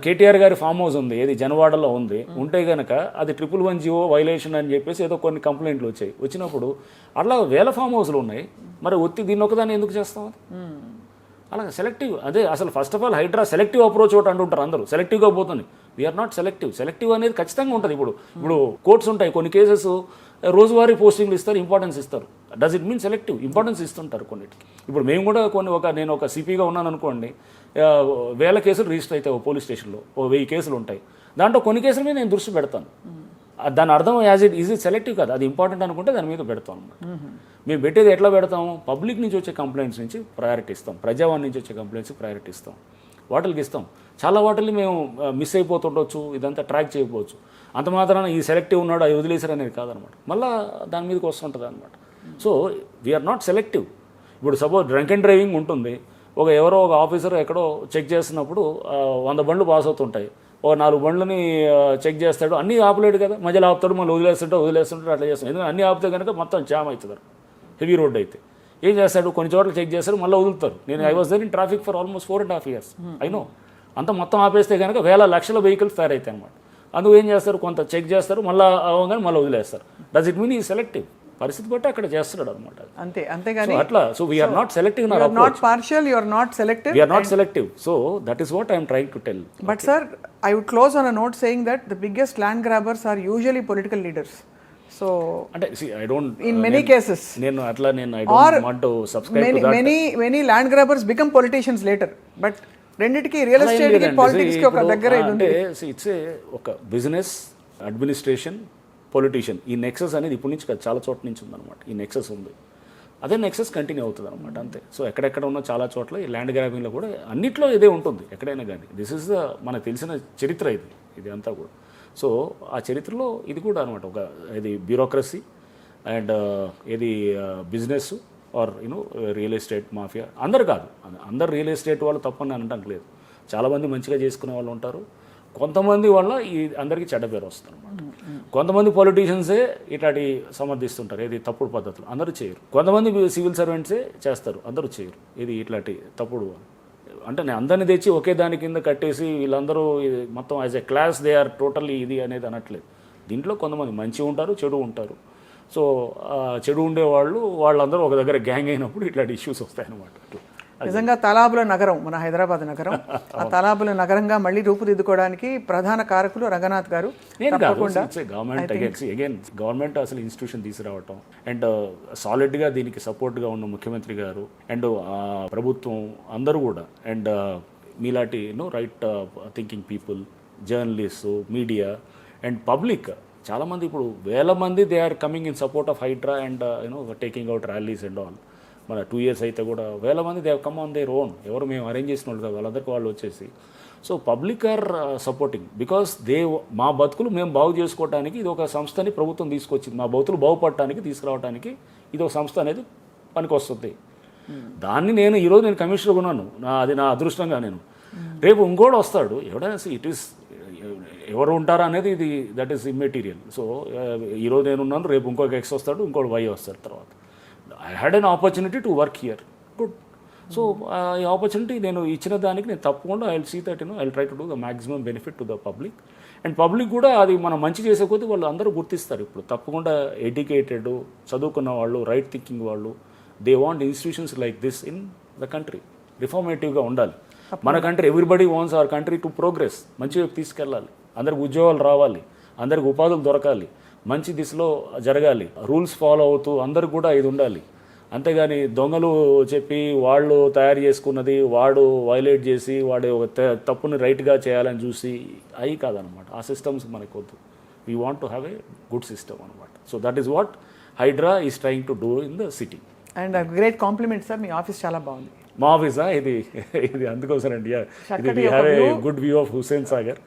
కేటీఆర్ గారి ఫామ్ హౌస్ ఉంది, ఏది జనవాడలో ఉంది, ఉంటే కనుక అది 111 వైలేషన్ అని చెప్పేసి ఏదో కొన్ని కంప్లైంట్లు వచ్చినప్పుడు అట్లా 1000 ఫామ్ హౌస్లు ఉన్నాయి. మరి దీన్ని ఒకదాన్ని ఎందుకు చేస్తాం? అలాగే సెలెక్టివ్ అదే అసలు first of all HYDRAA selective approach ఒకటి అంటుంటారు అందరూ, సెలెక్టివ్గా పోతుంది. వీఆర్ నాట్ సెలెక్టివ్ అనేది ఖచ్చితంగా ఉంటుంది. ఇప్పుడు కోర్ట్స్ ఉంటాయి, కొన్ని కేసెస్ రోజువారీ పోస్టింగ్లు ఇస్తారు, ఇంపార్టెన్స్ ఇస్తారు. Does it mean selective? Importance ఇస్తుంటారు కొన్నిటికి. ఇప్పుడు మేము కూడా నేను ఒక సిపిగా ఉన్నాను అనుకోండి, 1000 కేసులు రిజిస్టర్ అవుతాయి ఓ పోలీస్ స్టేషన్లో, 1000 కేసులు ఉంటాయి. దాంట్లో కొన్ని కేసుల మీద నేను దృష్టి పెడతాను. దాని అర్థం ఈజ్ ఇట్ సెలెక్టివ్ కాదు, అది ఇంపార్టెంట్ అనుకుంటే దాని మీద పెడతాం అనమాట. మేము పెట్టేది ఎట్లా పెడతాము? పబ్లిక్ నుంచి వచ్చే కంప్లైంట్స్ నుంచి ప్రయారిటీ ఇస్తాం, ప్రజావాణి నుంచి వచ్చే కంప్లైంట్స్కి ప్రయారిటీ ఇస్తాం, వాటికి ఇస్తాం. చాలా వాటిని మేము మిస్ అయిపోతుండొచ్చు, ఇదంతా ట్రాక్ చేయకపోవచ్చు. అంత మాత్రాన ఈ సెలెక్టివ్ ఉన్నాడు అవి వదిలేశారు అనేది కాదనమాట, మళ్ళీ దాని మీదకి వస్తుంటుంది అనమాట. So we're not selective. ఇప్పుడు సపోజ్ డ్రంక్ అండ్ డ్రైవింగ్ ఉంటుంది, ఎవరో ఒక ఆఫీసర్ ఎక్కడో చెక్ చేస్తున్నప్పుడు 100 బండ్లు పాస్ అవుతుంటాయి, 4 బండ్లని చెక్ చేస్తాడు, అన్నీ ఆపలేడు కదా, మధ్యలో ఆపుతాడు, మళ్ళీ వదిలేస్తుంటాడు అట్లా చేస్తాడు. ఎందుకంటే అన్నీ ఆపితే కనుక మొత్తం జామ్ అవుతుంది హెవీ రోడ్ అయితే. ఏం చేస్తాడు, కొన్ని చోట్ల చెక్ చేస్తాడు, మళ్ళీ వదులుతారు. నేను I was there in traffic for almost 4.5 years. I know. అంతా మొత్తం ఆపేస్తే కనుక వేల లక్షల వెహికల్స్ తయారైతాయి అనమాట. అందుకు ఏం చేస్తారు, కొంత చెక్ చేస్తారు, మళ్ళీ అవ్వగానే మళ్ళీ వదిలేస్తారు. డస్ ఇట్ మీన్ ఈ సెలెక్టివ్? పరిస్థితి బట్టి అక్కడ చేస్తున్నాడు అనమాట. అంతేగాని అట్లా. So we're not selective, not partial, you are not selective, we're not selective. So that is what I'm trying to tell. But sir, I would close on a note saying that the biggest land grabbers are usually political leaders. So అంటే I don't in many cases నేను I don't want to subscribe to that. many land grabbers become politicians later. But రెండిటికి real estate కి politics కి ఒక దగ్గర ఇది ఉంది. It's ఒక బిజినెస్, అడ్మినిస్ట్రేషన్, పొలిటీషియన్, ఈ నెక్సెస్ అనేది ఇప్పటి నుంచి కాదు, చాలా చోట్ల నుంచి ఉందన్నమాట. ఈ నెక్సెస్ ఉంది, అదే నెక్సెస్ కంటిన్యూ అవుతుంది అనమాట, అంతే. సో ఎక్కడెక్కడ ఉన్న చాలా చోట్ల ఈ ల్యాండ్ గ్రాబింగ్లో కూడా అన్నిట్లో ఇదే ఉంటుంది ఎక్కడైనా కానీ. దిస్ ఇస్ మనకు తెలిసిన చరిత్ర ఇది అంతా కూడా. సో ఆ చరిత్రలో ఇది కూడా అనమాట, ఇది బ్యూరోక్రసీ అండ్ ఇది business are real estate mafia. అందరు కాదు, అందరు రియల్ ఎస్టేట్ వాళ్ళు తప్పని అనడానికి లేదు. చాలామంది మంచిగా చేసుకునే వాళ్ళు ఉంటారు, కొంతమంది వల్ల ఈ అందరికీ చెడ్డ పేరు వస్తుంది అనమాట. కొంతమంది పొలిటీషియన్సే ఇట్లాంటి సమర్థిస్తుంటారు, ఇది తప్పుడు పద్ధతులు, అందరూ చేయరు. కొంతమంది సివిల్ సర్వెంట్సే చేస్తారు, అందరూ చేయరు. ఇది ఇట్లాంటి తప్పుడు అంటే నేను అందరినీ తెచ్చి ఒకే దాని కింద కట్టేసి వీళ్ళందరూ మొత్తం as a class they are totally ఇది అనేది అనట్లేదు. దీంట్లో కొంతమంది మంచి ఉంటారు, చెడు ఉంటారు. సో చెడు ఉండేవాళ్ళు వాళ్ళందరూ ఒక దగ్గర గ్యాంగ్ అయినప్పుడు ఇట్లాంటి ఇష్యూస్ వస్తాయన్నమాట. నిజంగా తలాబుల నగరం మన హైదరాబాద్ నగరం, ఆ తలాబుల నగరంగా మళ్ళీ రూపుదిద్దుకోవడానికి ప్రధాన కారకులు రంగనాథ్ గారు. గవర్నమెంట్ అసలు ఇన్స్టిట్యూషన్ తీసుకురావటం అండ్ సాలిడ్గా దీనికి సపోర్ట్గా ఉన్న ముఖ్యమంత్రి గారు అండ్ ప్రభుత్వం అందరూ కూడా అండ్ మీలాంటి right thinking people, journalist, media and public చాలామంది ఇప్పుడు వేల మంది they are coming in support of HYDRAA and taking out rallies and all. మన 2 years అయితే కూడా వేల మంది they come on their own, ఎవరు మేము అరేంజ్ చేసిన వాళ్ళు కాదు, వాళ్ళందరికీ వాళ్ళు వచ్చేసి. So public are supporting because మా బతుకులు మేము బాగు చేసుకోవడానికి ఇది ఒక సంస్థని ప్రభుత్వం తీసుకొచ్చింది, మా బతుకులు బాగుపడటానికి తీసుకురావడానికి ఇది ఒక సంస్థ అనేది పనికి వస్తుంది. దాన్ని నేను కమిషనర్గా ఉన్నాను, అది నా అదృష్టంగా. రేపు ఇంకోటి వస్తాడు ఎవడైనా, ఇట్ ఈస్ ఎవరు ఉంటారా అనేది ఇది దట్ ఈస్ ఇమ్మెటీరియల్. సో ఈరోజు నేనున్నాను, రేపు ఇంకొక ఎక్స్ వస్తాడు, ఇంకోటి వై వస్తాడు. తర్వాత I had an opportunity to work here, good. So ఈ ఆపర్చునిటీ నేను ఇచ్చిన దానికి నేను తప్పకుండా I will see that I will try to do the maximum benefit to the public. And public కూడా అది మనం మంచి చేసే కొద్దీ వాళ్ళు అందరూ గుర్తిస్తారు. ఇప్పుడు తప్పకుండా ఎడ్యుకేటెడ్, చదువుకున్న వాళ్ళు, రైట్ థింకింగ్ వాళ్ళు, they want institutions like this in the country. రిఫార్మేటివ్గా ఉండాలి మన country. Everybody wants our country to progress, మంచిగా తీసుకెళ్ళాలి, అందరికి ఉద్యోగాలు రావాలి, అందరికి ఉపాధులు దొరకాలి, మంచి దిశలో జరగాలి, రూల్స్ ఫాలో అవుతూ అందరు కూడా ఇది ఉండాలి. అంతేగాని దొంగలు చెప్పి వాళ్ళు తయారు చేసుకున్నది వాడు వైలేట్ చేసి వాడు తప్పుని రైట్గా చేయాలని చూసి అవి కాదనమాట. ఆ సిస్టమ్స్ మనకు వద్దు. We want to have a good system అనమాట. So that is what HYDRAA is trying to do in the city. And great compliment sir, మీ ఆఫీస్ చాలా బాగుంది. మా ఆఫీసా ఇది అందుకోసం అండి, ఇది have a good view of Hussain Sagar.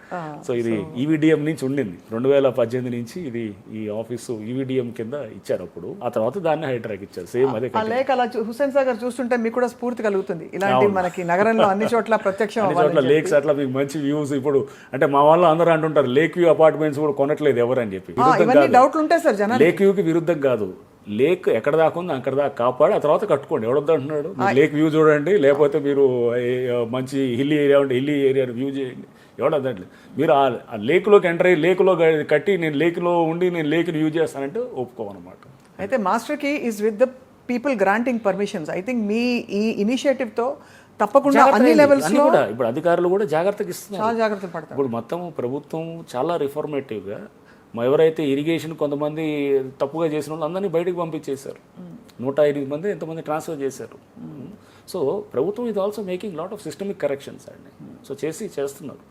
So ఇది ఈవీడిఎం నుంచి ఉండింది 2018 నుంచి. ఇది ఈ ఆఫీసు ఈవీడిఎం కింద ఇచ్చారు అప్పుడు, ఆ తర్వాత దాన్ని హైడ్రాకి ఇచ్చారు. సేమ్ అదే లేక అలా హుస్సేన్ సాగర్ చూస్తుంటే మీకు కూడా స్ఫూర్తి కలుగుతుంది, ఇలాంటి మనకి నగరంలో అన్ని చోట్ల ప్రత్యక్షం చోట్ల లేక్స్ అట్లా మీకు మంచి వ్యూస్. ఇప్పుడు అంటే మా వాళ్ళు అందరూ అంటుంటారు లేక్ వ్యూ అపార్ట్మెంట్స్ కూడా కొనట్లేదు ఎవరని చెప్పి. డౌట్లు ఉంటాయి సార్ జనాలు. లేక్ వ్యూకి విరుద్ధం కాదు, లేక్ ఎక్కడ దాకా ఉంది అక్కడ దాకా కాపాడి ఆ తర్వాత కట్టుకోండి. ఎవడొద్దు అంటున్నాడు? లేక్ వ్యూ చూడండి, లేకపోతే మీరు మంచి హిల్లీ ఏరియా ఉంటే హిల్లీ ఏరియాని వ్యూ చేయండి. ఎవడొద్దంటే మీరు ఆ లేక్లోకి ఎంటర్ అయ్యి లేక్లో కట్టి నేను లేక్లో ఉండి నేను లేక్ని వ్యూ చేస్తానంటే ఒప్పుకోమన్నమాట. అయితే మాస్టర్కి is with the people granting permissions. I think మీ ఈ ఇనిషియేటివ్తో తప్పకుండా అన్ని లెవెల్స్ లో ఇప్పుడు అధికారులు కూడా జాగ్రత్తగా ఇస్తున్నారు, చాలా జాగ్రత్తలు పడతారు. ఇప్పుడు మొత్తం ప్రభుత్వం చాలా రిఫార్మేటివ్గా ఎవరైతే ఇరిగేషన్ కొంతమంది తప్పుగా చేసిన వాళ్ళు అందరినీ బయటకు పంపించేశారు. 108 మంది ఎంతమంది ట్రాన్స్ఫర్ చేశారు. సో ప్రభుత్వం ఇది also making lot of systemic corrections అండి. సో చేస్తున్నారు.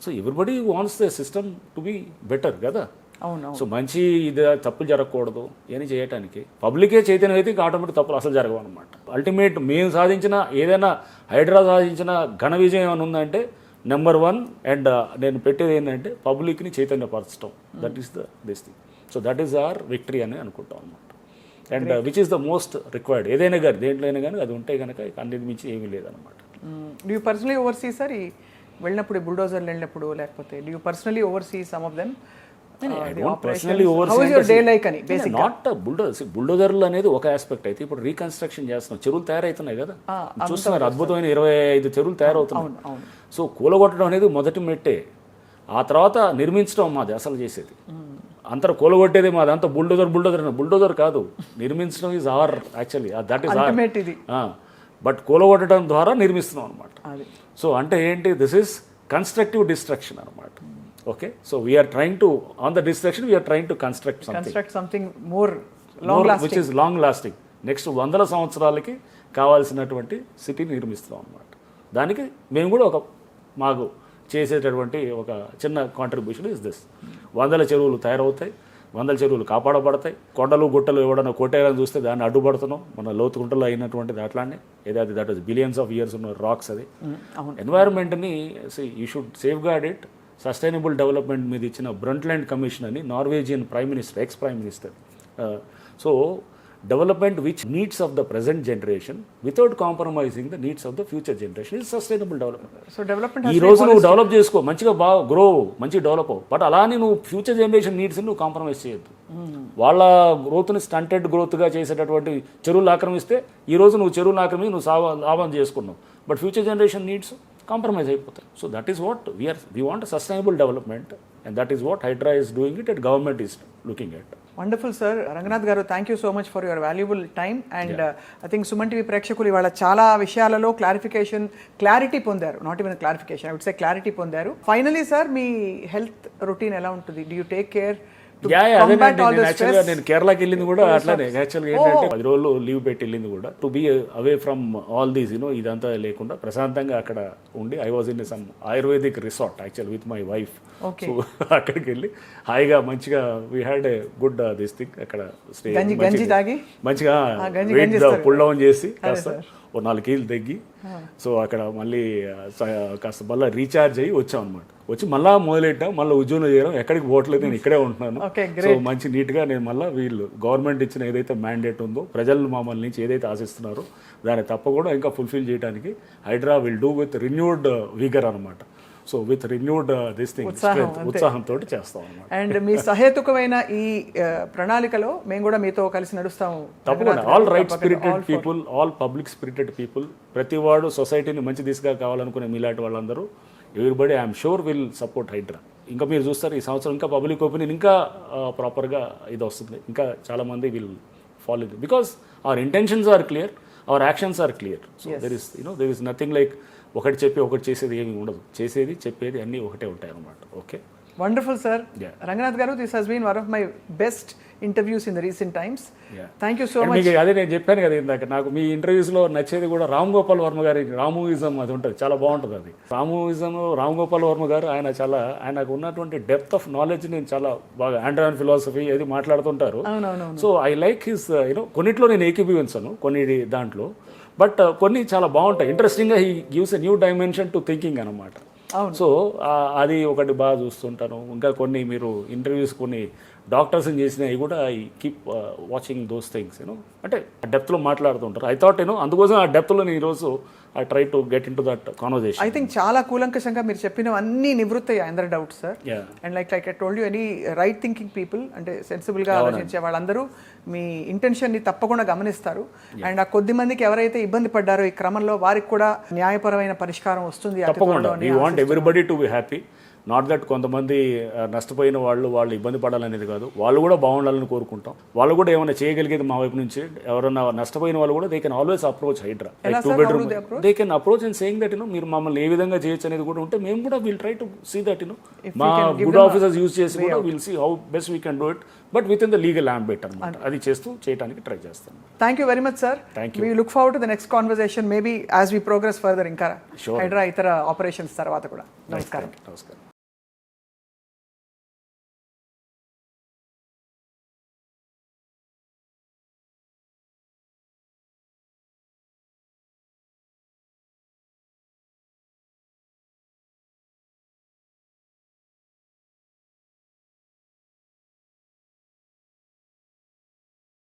So everybody wants the system to be better కదా. అవును. సో మంచి ఇది తప్పులు జరగకూడదు అని చేయడానికి పబ్లికే చైతన్యం అయితే ఆటోమేటిక్ తప్పులు అసలు జరగవు అనమాట. అల్టిమేట్ మేము సాధించిన ఏదైనా హైడ్రా సాధించిన ఘన విజయం ఏమైనా ఉందంటే నెంబర్ వన్ అండ్ నేను పెట్టేది ఏంటంటే పబ్లిక్ని చైతన్యపరచడం, that is this thing. So that is our victory అని అనుకుంటాం అనమాట. And which is the most required, ఏదైనా కానీ దేంట్లో అయినా కానీ అది ఉంటే కనుక అన్నిటి మించి ఏమీ లేదనమాట. Do you personally overseas sir ఈ వెళ్ళినప్పుడు బుల్డోజర్లు వెళ్ళినప్పుడు, లేకపోతే do you personally overseas some of them? Not బుల్డోజర్లు అనేది ఒక ఆస్పెక్ట్ అయితే, ఇప్పుడు రీకన్స్ట్రక్షన్ చేస్తున్నాం, చెరువులు తయారవుతున్నాయి కదా, చూస్తున్నారు అద్భుతమైన 25 చెరువులు తయారవుతున్నాయి. సో కూలగొట్టడం అనేది మొదటి మెట్టే, ఆ తర్వాత నిర్మించడం మాది అసలు చేసేది. అంతా కూలగొట్టేది మాది, అంత బుల్డోజర్ కాదు, నిర్మించడం is our actually, that is our. But కూలగొట్టడం ద్వారా నిర్మిస్తున్నాం అనమాట. సో అంటే ఏంటి, దిస్ ఈస్ కన్స్ట్రక్టివ్ డిస్ట్రక్షన్ అనమాట. Okay, so we're trying to on the destruction we're trying to construct something more which is long lasting. Next 100 సంవత్సరాలకి కావాల్సినటువంటి సిటీని నిర్మిస్తున్నాం అనమాట. దానికి మేము కూడా మాకు చేసేటటువంటి ఒక చిన్న కాంట్రిబ్యూషన్ ఇస్ దిస్. 100 చెరువులు తయారవుతాయి, 100 చెరువులు కాపాడబడతాయి. కొండలు గుట్టలు ఎవడన్నా కొట్టేయాలని చూస్తే దాన్ని అడ్డుపడుతున్నాం. మన లోతుకుంటలో అయినటువంటిది అట్లానే, ఏదైతే that is billions of years ఉన్న రాక్స్. అది ఎన్వైరన్మెంట్ని you should safeguard it. Sustainable development మీద ఇచ్చిన బ్రంట్లాండ్ కమిషన్ అని Norwegian prime minister, ex prime minister. So development which needs of the present generation without compromising the needs of the future generation is sustainable development. So development ఈ రోజు నువ్వు develop చేసుకో, మంచిగా బాగా grow, మంచిగా develop అవ్వు, but అలానే నువ్వు ఫ్యూచర్ జనరేషన్ నీడ్స్ని నువ్వు కాంప్రమైజ్ చేయొద్దు. వాళ్ళ గ్రోత్ని స్టంటెడ్ గ్రోత్గా చేసేటటువంటి చెరువులు ఆక్రమిస్తే ఈ రోజు నువ్వు చెరువులు ఆక్రమించి నువ్వు లాభం చేసుకున్నావు, but future generation needs compromise అయిపోతాయి. So that is what we want sustainable development, and that is what HYDRAA is doing it, and government is looking at. Wonderful sir. Ranganath garu, thank you so much for your valuable time. And I think Suman TV ప్రేక్షకులు ఇవాళ చాలా విషయాలలో clarity పొందారు. Not even clarification, I would say clarity పొందారు. Finally sir, మీ health routine ఎలా ఉంటుంది? Do you take care? నేను కేరళకి వెళ్ళింది కూడా అట్లానే. యాక్చువల్గా ఏంటంటే 10 రోజులు లీవ్ పెట్టి వెళ్ళింది కూడా to be away from all these ఇదంతా లేకుండా ప్రశాంతంగా అక్కడ ఉండి. I was in some ayurvedic resort actual with my wife. So అక్కడికి వెళ్ళి హాయిగా మంచిగా we had a good this thing. అక్కడ స్టే మంచిగా పుల్ డౌన్ చేసి కాస్త 4 కేజీలు తగ్గి, సో అక్కడ మళ్ళీ కాస్త మళ్ళీ రీఛార్జ్ అయ్యి వచ్చాం అనమాట. వచ్చి మళ్ళీ మొదలెట్టాం, మళ్ళీ ఉద్యోగం చేయడం, ఎక్కడికి పోవట్లేదు, నేను ఇక్కడే ఉంటున్నాను. సో మంచి నీట్గా నేను మళ్ళీ వీళ్ళు గవర్నమెంట్ ఇచ్చిన ఏదైతే మ్యాండేట్ ఉందో, ప్రజలు మమ్మల్ని నుంచి ఏదైతే ఆశిస్తున్నారో దాన్ని తప్పకుండా ఇంకా ఫుల్ఫిల్ చేయడానికి HYDRAA will do with renewed vigour అనమాట. So with renewed this thing ఉత్సాహంతో చేస్తాం అన్నమాట. అండ్ మీ సహేతుకమైన ఈ ప్రణాళికలో మేము కూడా మీతో కలిసి నడుస్తాము తప్పకుండా. All right spirited people, all public spirited people, ప్రతి వాడు సొసైటీని మంచి దిశగా కావాలనుకునే మీలాంటి వాళ్ళందరూ, everybody I'm sure will support HYDRAA. ఇంకా మీరు చూస్తారు ఈ సంవత్సరం ఇంకా పబ్లిక్ ఒపీనియన్ ఇంకా ప్రాపర్గా ఇది వస్తుంది. ఇంకా చాలామంది will follow it because our intentions are clear, our actions are clear. So there is nothing like ఒకటి చెప్పి ఒకటి చేసేది ఏమి ఉండదు. చేసేది చెప్పేది అన్నీ ఒకటే ఉంటాయి అన్నమాట. Okay, wonderful sir. Ranganath garu, this has been one of my best interviews in the recent times. Thank you so much. అదే నేను చెప్పాను కదా ఇందాక, నాకు మీ ఇంటర్వ్యూస్లో నచ్చేది కూడా రామ్ గోపాల్ వర్మ గారి రామూయిజం అది ఉంటుంది, చాలా బాగుంటుంది అది. రామూయిజం, రామ్ గోపాల్ వర్మ గారు ఆయనకు ఉన్నటువంటి డెప్త్ ఆఫ్ నాలెడ్జ్ నేను చాలా బాగా, ఆండ్రాన్ ఫిలాసఫీ అది మాట్లాడుతుంటారు. సో ఐ లైక్ హిస్ కొన్నిట్లో నేను ఏకీభవించను కొన్ని దాంట్లో, బట్ కొన్ని చాలా బాగుంటాయి, ఇంట్రెస్టింగ్గా he gives a new dimension to thinking అనమాట. సో అది ఒకటి బాగా చూస్తుంటాను. ఇంకా కొన్ని మీరు ఇంటర్వ్యూస్ కొన్ని డాక్టర్స్ని చేసినవి కూడా I keep watching those things అంటే డెప్త్లో మాట్లాడుతుంటారు. ఐ థాట్ అందుకోసం ఆ డెప్త్లో నేను ఈరోజు I try to get in to that conversation. I think చాలా కూలంకషంగా మీరు చెప్పిన అన్ని నివృత్తి అందరి doubts sir. And like I told you, any right thinking people, అంటే సెన్సిబుల్గా ఆలోచించే వాళ్ళందరూ మీ ఇంటెన్షన్ని తప్పకుండా గమనిస్తారు. అండ్ ఆ కొద్ది మందికి ఎవరైతే ఇబ్బంది పడ్డారో ఈ క్రమంలో వారికి కూడా న్యాయపరమైన పరిష్కారం వస్తుంది. తప్పకుండా we want everybody to be happy. Not that కొంతమంది నష్టపోయిన వాళ్ళు ఇబ్బంది పడాలనేది కాదు, వాళ్ళు కూడా బాగుండాలని కోరుకుంటాం. వాళ్ళు కూడా ఏమైనా చేయగలిగేది మా వైపు నుంచి, ఎవరైనా నష్టపోయిన వాళ్ళు కూడా they can always approach HYDRAA. 2 bedroom they can approach and saying that మీరు మమ్మల్ని ఏ విధంగా చేయొచ్చు అనేది కూడా ఉంటే మేము కూడా will try to see that మా గుడ్ ఆఫీసర్స్ యూజ్ చేసి కూడా will see how best we can do it, but within the legal ambit అనమాట. అది చేయడానికి ట్రై చేస్తాం. Thank you very much sir. We look forward to the next conversation, maybe as we progress further ఇంకా హైడ్రా ఇతర operations తర్వాత కూడా. నమస్కారం.